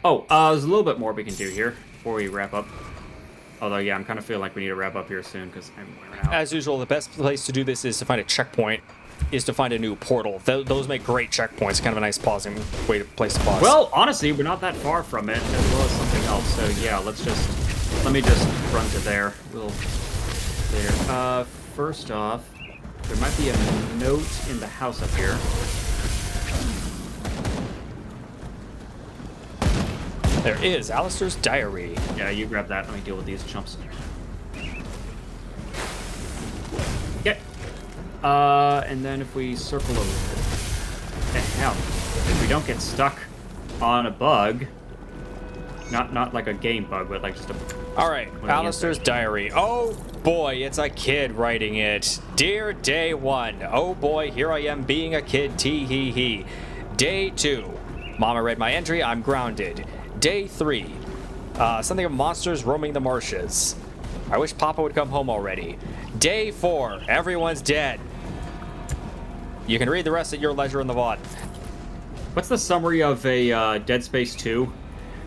Oh, there's a little bit more we can do here before we wrap up. Although, yeah, I'm kind of feeling like we need to wrap up here soon because I'm running out.
As usual, the best place to do this is to find a checkpoint, is to find a new portal. Those make great checkpoints. Kind of a nice pausing place to pause.
Well, honestly, we're not that far from it, as well as something else. So yeah, let me just run to there. There. First off, there might be a note in the house up here.
There is Alistair's diary.
Yeah, you grab that. Let me deal with these chumps. Get. And then if we circle over, hell, if we don't get stuck on a bug, Not like a game bug, but like just a...
All right,
one of the
Alistair's
insects.
diary. Oh boy, it's a kid writing it. Dear day 1. Oh boy, here I am being a kid. Tee hee hee. Day 2. Mama read my entry. I'm grounded. Day 3. Something of monsters roaming the marshes. I wish Papa would come home already. Day 4. Everyone's dead. You can read the rest at your leisure in the VOD.
What's the summary of a Dead Space 2?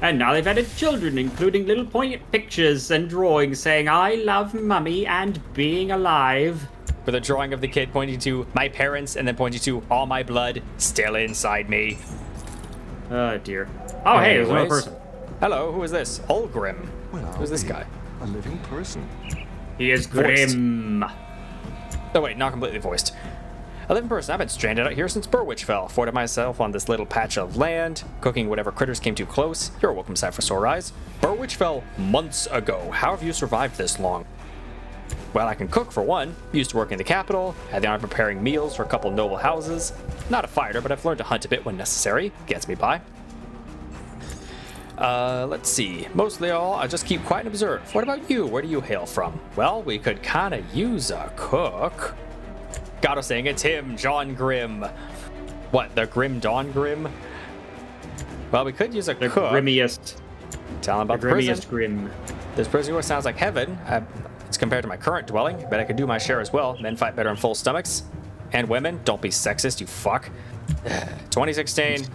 And now they've added children, including little poignant pictures and drawings saying, I love Mummy and being alive.
With a drawing of the kid pointing to my parents and then pointing to all my blood still inside me.
Oh, dear. Oh, hey, there's another
Anyways.
person.
Hello, who is this? Ulgrim.
Well,
Who's this guy?
A living person.
He is
Voiced.
grim.
Oh wait, not completely voiced. A living person. I've been stranded out here since Fell. Forted myself on this little patch of land, cooking whatever critters came too close. You're a welcome sight for sore eyes. Fell months ago. How have you survived this long? Well, I can cook for one. Used to work in the capital. Had the honor of preparing meals for a couple noble houses. Not a fighter, but I've learned to hunt a bit when necessary. Gets me by. Let's see. Mostly all, I just keep quiet and observe. What about you? Where do you hail from? Well, we could kind of use a cook. Gotta saying it's him, John Grimm. What, the Grim Dawn Grimm? Well, we could use a
The
cook.
grimmiest.
Tell him
The
about the prison.
grimmiest grim.
This prison sounds like heaven. It's compared to my current dwelling, but I could do my share as well. Men fight better on full stomachs. And women, don't be sexist, you fuck. 2016.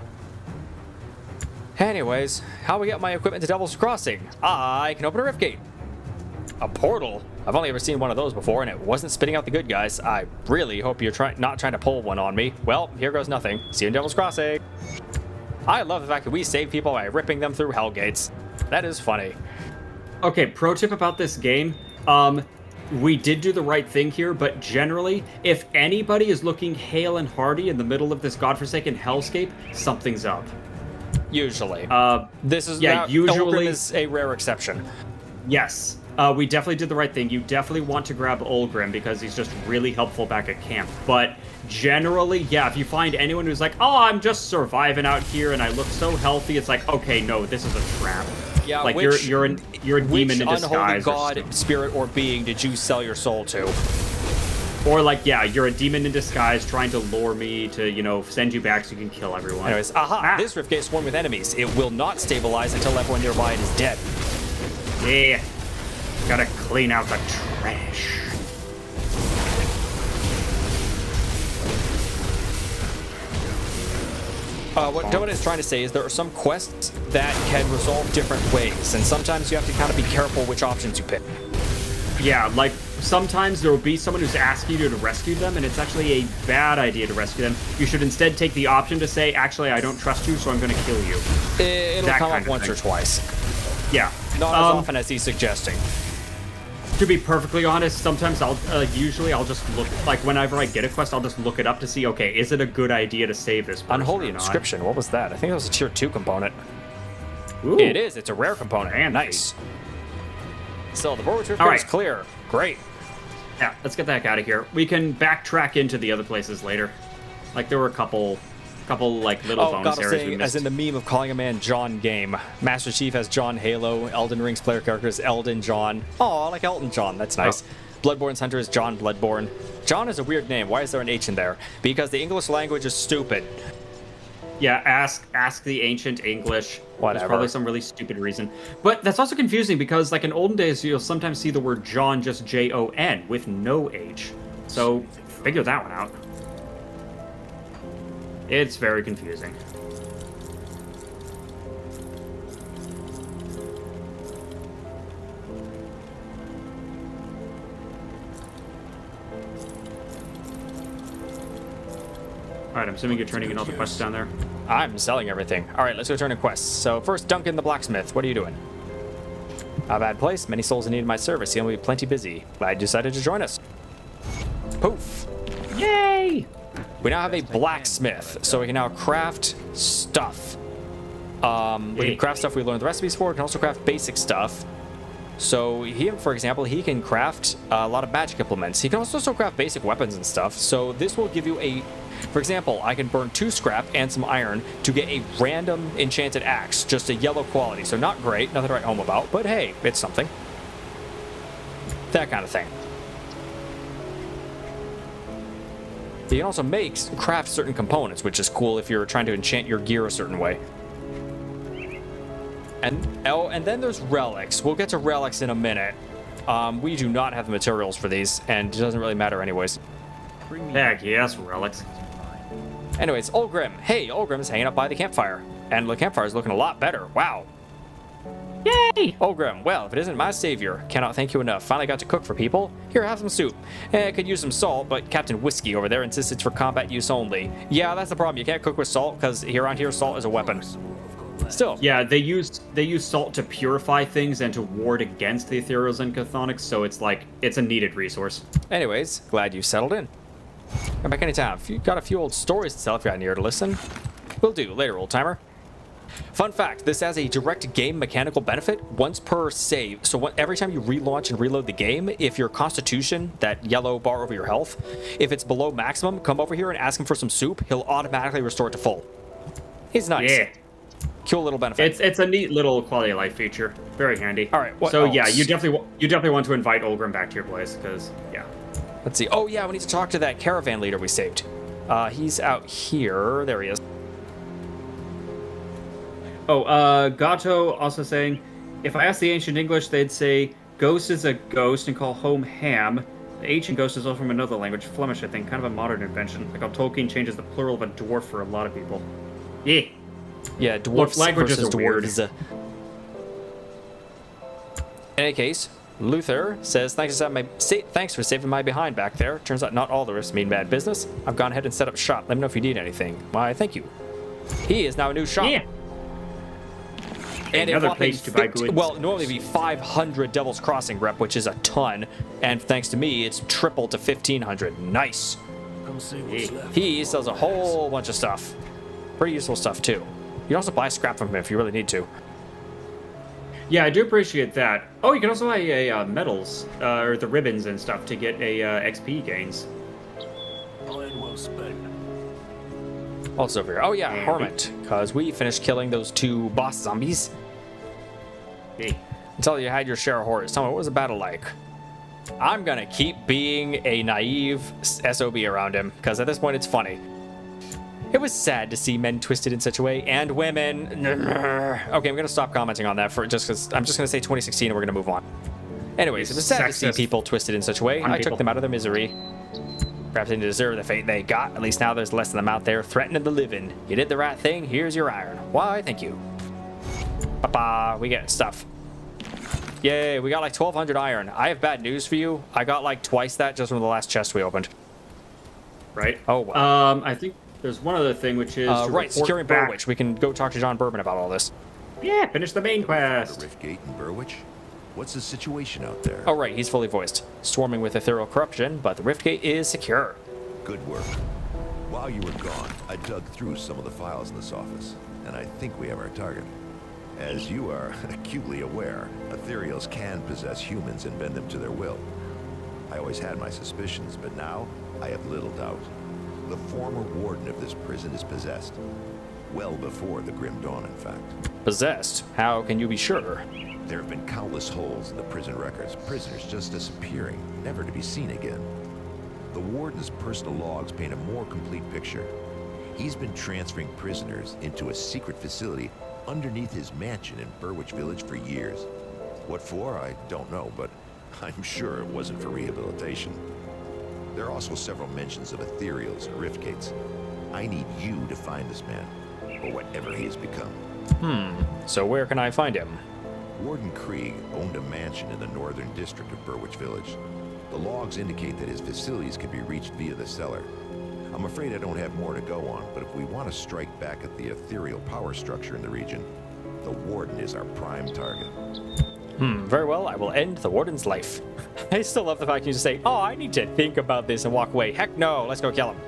Anyways, how we get my equipment to Devil's Crossing? I can open a rift gate. A portal? I've only ever seen one of those before, and it wasn't spitting out the good guys. I really hope you're not trying to pull one on me. Well, here goes nothing. See you in Devil's Crossing. I love the fact that we save people by ripping them through hell gates. That is funny.
Okay, pro tip about this game. We did do the right thing here, but generally, if anybody is looking hale and hearty in the middle of this godforsaken hellscape, something's up.
Usually. This is
yeah,
now,
usually-
Ulgrim is a rare exception.
Yes, we definitely did the right thing. You definitely want to grab Ulgrim because he's just really helpful back at camp. But generally, yeah, if you find anyone who's like, oh, I'm just surviving out here and I look so healthy, it's like, okay, no, this is a trap.
Yeah,
like
which,
you're a demon
which
in
unholy
disguise.
god, spirit, or being did you sell your soul to?
Or like, yeah, you're a demon in disguise trying to lure me to, you know, send you back so you can kill everyone.
Anyways, this rift gate is swarmed with enemies. It will not stabilize until everyone nearby is dead.
Yeah. Gotta clean out the trash.
What Donut is trying to say is there are some quests that can resolve different ways, and sometimes you have to kind of be careful which options you pick.
Yeah, like sometimes there will be someone who's asking you to rescue them, and it's actually a bad idea to rescue them. You should instead take the option to say, actually, I don't trust you, so I'm going to kill you.
It'll
That
come
kind
up
of
once
thing.
or twice.
Yeah.
Not as often as he's suggesting.
To be perfectly honest, sometimes usually I'll just look, like whenever I get a quest, I'll just look it up to see, okay, is it a good idea to save this person
Unholy
or not?
Inscription, what was that? I think it was a tier 2 component.
Ooh.
It is, it's a rare component.
Fancy.
Nice. So the Borwich Rift
All
Gate is
right.
clear. Great.
Yeah, let's get the heck out of here. We can backtrack into the other places later. Like there were a couple like little
Oh,
bonus
God, I'm
areas we
saying,
missed.
as in the meme of calling a man John Game. Master Chief has John Halo. Elden Ring's player character is Elden John. Oh, like Elton John. That's nice. Bloodborne's hunter is John Bloodborne. John is a weird name. Why is there an H in there? Because the English language is stupid.
Yeah, ask the ancient English.
Whatever.
There's probably some really stupid reason. But that's also confusing because, like, in olden days, you'll sometimes see the word John just Jon with no H. So, figure that one out. It's very confusing. Alright, I'm assuming you're turning in all the quests down there.
I'm selling everything. All right, let's go turn in quests. So first, Duncan the blacksmith. What are you doing? A bad place. Many souls in need of my service. He'll be plenty busy. Glad you decided to join us. Poof.
Yay!
We now have a blacksmith, so we can now craft stuff. We can craft stuff we learned the recipes for. We can also craft basic stuff. So he, for example, he can craft a lot of magic implements. He can also craft basic weapons and stuff. So this will give you a For example, I can burn 2 scrap and some iron to get a random enchanted axe, just a yellow quality. So not great, nothing to write home about, but hey, it's something. That kind of thing. You can also craft certain components, which is cool if you're trying to enchant your gear a certain way. And then there's relics. We'll get to relics in a minute. We do not have the materials for these, and it doesn't really matter anyways.
Heck yes, relics.
Anyways, Olgrim. Hey, Olgrim's hanging up by the campfire. And the campfire's looking a lot better. Wow. Yay! Olgrim, well, if it isn't my savior, cannot thank you enough. Finally got to cook for people. Here, have some soup. Could use some salt, but Captain Whiskey over there insists it's for combat use only. Yeah, that's the problem. You can't cook with salt, because around here, salt is a weapon. Still.
Yeah, they use salt to purify things and to ward against the ethereals and chthonics, so it's like, it's a needed resource.
Anyways, glad you settled in. Come back anytime. If you've got a few old stories to tell, if you got an ear to listen, will do. Later, old timer. Fun fact, this has a direct game mechanical benefit once per save. So every time you relaunch and reload the game, if your constitution, that yellow bar over your health, if it's below maximum, come over here and ask him for some soup. He'll automatically restore it to full. He's nice.
Yeah.
Cool little benefit.
It's a neat little quality of life feature. Very handy.
All right.
So yeah, you definitely want to invite Olgrim back to your place, because yeah.
Let's see. Oh yeah, we need to talk to that caravan leader we saved. He's out here. There he is.
Oh, Gato also saying, if I asked the ancient English, they'd say ghost is a ghost and call home ham. The ancient ghost is also from another language, Flemish, I think, kind of a modern invention. Like how Tolkien changes the plural of a dwarf for a lot of people. Yeah.
Yeah, dwarfs
languages
versus
are weird.
dwarves. In any case, Luther says, thanks for saving my behind back there. Turns out not all the rifts mean bad business. I've gone ahead and set up shop. Let me know if you need anything. Why, thank you. He is now a new shop.
Yeah.
And
another place to buy goods.
Well, normally it'd be 500 Devil's Crossing rep, which is a ton. And thanks to me, it's tripled to 1,500. Nice. He sells a whole bunch of stuff. Pretty useful stuff, too. You can also buy scrap from him if you really need to.
Yeah, I do appreciate that. Oh, you can also buy medals, or the ribbons and stuff to get a XP gains.
Also over here. Oh yeah, Hermit. Because we finished killing those 2 boss zombies.
Hey.
Until you had your share of horrors. Tell me, what was the battle like? I'm gonna keep being a naive SOB around him, because at this point it's funny. It was sad to see men twisted in such a way, and women. Okay, I'm gonna stop commenting on that for just because I'm just gonna say 2016 and we're gonna move on. Anyways, it was sad to see people twisted in such a way. I took them out of their misery. Perhaps they didn't deserve the fate they got. At least now there's less of them out there threatening the living. You did the right thing. Here's your iron. Why, thank you. Ba-ba, we get stuff. Yay, we got like 1,200 iron. I have bad news for you. I got like twice that just from the last chest we opened.
Right?
Oh, wow.
I think there's one other thing, which is
right, securing Burwitch. We can go talk to John Birdman about all this.
Yeah, finish the main quest.
The Rift Gate in Burwitch? What's the situation out there?
Oh, right, he's fully voiced. Swarming with ethereal corruption, but the Rift Gate is secure.
Good work. While you were gone, I dug through some of the files in this office, and I think we have our target. As you are acutely aware, ethereals can possess humans and bend them to their will. I always had my suspicions, but now I have little doubt. The former warden of this prison is possessed. Well before the Grim Dawn, in fact.
Possessed? How can you be sure?
There have been countless holes in the prison records, prisoners just disappearing, never to be seen again. The warden's personal logs paint a more complete picture. He's been transferring prisoners into a secret facility underneath his mansion in Burwitch Village for years. What for, I don't know, but I'm sure it wasn't for rehabilitation. There are also several mentions of ethereals and rift gates. I need you to find this man, or whatever he has become.
So where can I find him?
Warden Krieg owned a mansion in the northern district of Burwitch Village. The logs indicate that his facilities can be reached via the cellar. I'm afraid I don't have more to go on, but if we want to strike back at the ethereal power structure in the region, the Warden is our prime target.
Very well, I will end the Warden's life. I still love the fact you just say, oh, I need to think about this and walk away. Heck no, let's go kill him.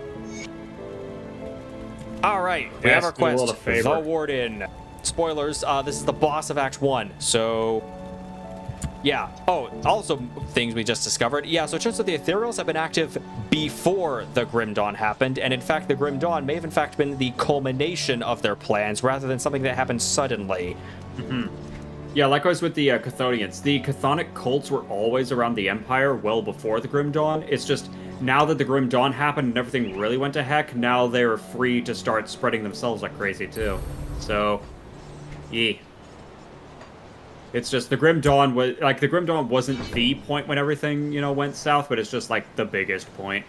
Alright, we have our quest. The Warden. Spoilers, this is the boss of Act 1, so Yeah. Oh, also things we just discovered. Yeah, so it turns out the Ethereals have been active before the Grim Dawn happened, and in fact, the Grim Dawn may have in fact been the culmination of their plans rather than something that happened suddenly.
Yeah, likewise with the Chthonians. The Chthonic cults were always around the Empire well before the Grim Dawn. It's just now that the Grim Dawn happened and everything really went to heck, now they're free to start spreading themselves like crazy too. So, yeah. It's just the Grim Dawn was like the Grim Dawn wasn't the point when everything, went south, but it's just like the biggest point.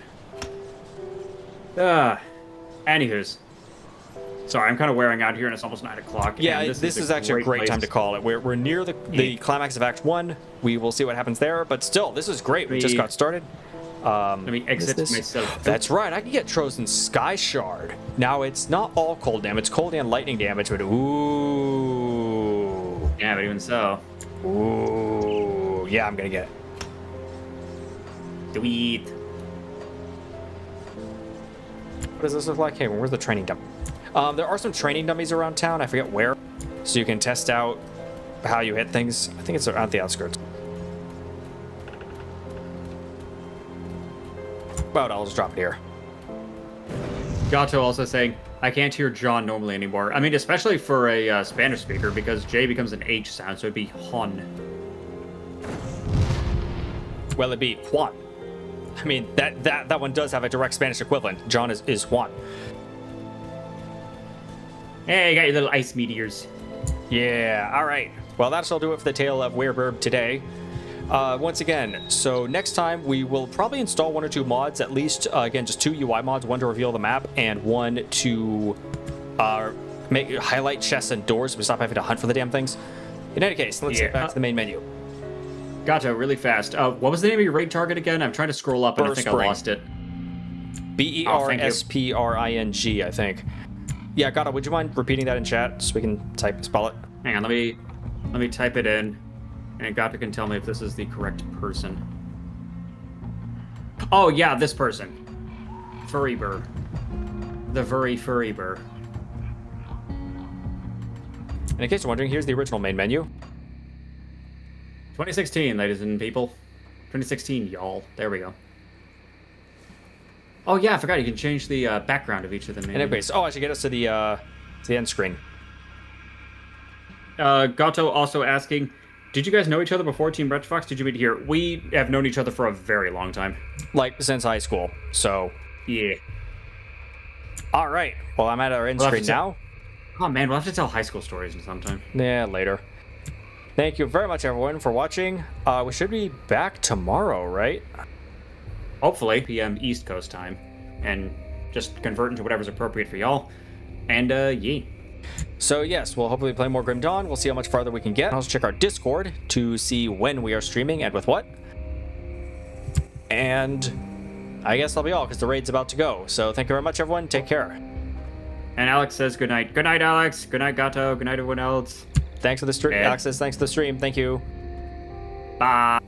Anywho's. Sorry, I'm kind of wearing out here, and it's almost 9 o'clock.
Yeah, this is actually a great time to call it. We're near the climax of Act 1. We will see what happens there, but still, this is great. We just got started.
Let me exit myself.
That's right, I can get Trojan Sky Shard. Now, it's not all cold damage. It's cold and lightning damage, but ooh.
Yeah, but even so.
Ooh. Yeah, I'm going to get it.
Sweet.
What does this look like? Hey, where's the training dummy? There are some training dummies around town. I forget where. So you can test out how you hit things. I think it's around the outskirts. Well, I'll just drop it here.
Gato also saying, I can't hear John normally anymore. I mean, especially for a Spanish speaker, because J becomes an H sound, so it'd be Hon.
Well, it'd be Juan. I mean, that one does have a direct Spanish equivalent. John is Juan.
Hey, you got your little ice meteors.
Yeah, all right. Well, that'll do it for the tale of Wereburb today. Once again, so next time we will probably install 1 or 2 mods, at least, again, just 2 UI mods, one to reveal the map and one to highlight chests and doors so we stop having to hunt for the damn things. In any case, let's get back to the main menu.
Gato, really fast. What was the name of your raid target again? I'm trying to scroll up and I think I lost it.
Berspring, I think. Yeah, Gato, would you mind repeating that in chat so we can spell it?
Hang on, let me type it in, and Gato can tell me if this is the correct person. Oh yeah, this person. Furry Burr. The very furry burr.
And in case you're wondering, here's the original main menu.
2016, ladies and people. 2016, y'all. There we go. Oh yeah, I forgot you can change the background of each of them.
And anyways, I should get us to the end screen.
Gato also asking, did you guys know each other before Team Red Fox? Did you meet here? We have known each other for a very long time.
Like, since high school, so...
Yeah.
All right. Well, I'm at our end screen now.
Oh man, we'll have to tell high school stories sometime.
Yeah, later. Thank you very much, everyone, for watching. We should be back tomorrow, right?
Hopefully, PM East Coast time. And just convert into whatever's appropriate for y'all. And, yeah.
So, yes, we'll hopefully play more Grim Dawn. We'll see how much farther we can get. I'll also check our Discord to see when we are streaming and with what. And I guess that'll be all, because the raid's about to go. So, thank you very much, everyone. Take care.
And Alex says good night. Good night, Alex. Good night, Gato. Good night, everyone else.
Thanks for the stream. Alex says thanks for the stream. Thank you.
Bye.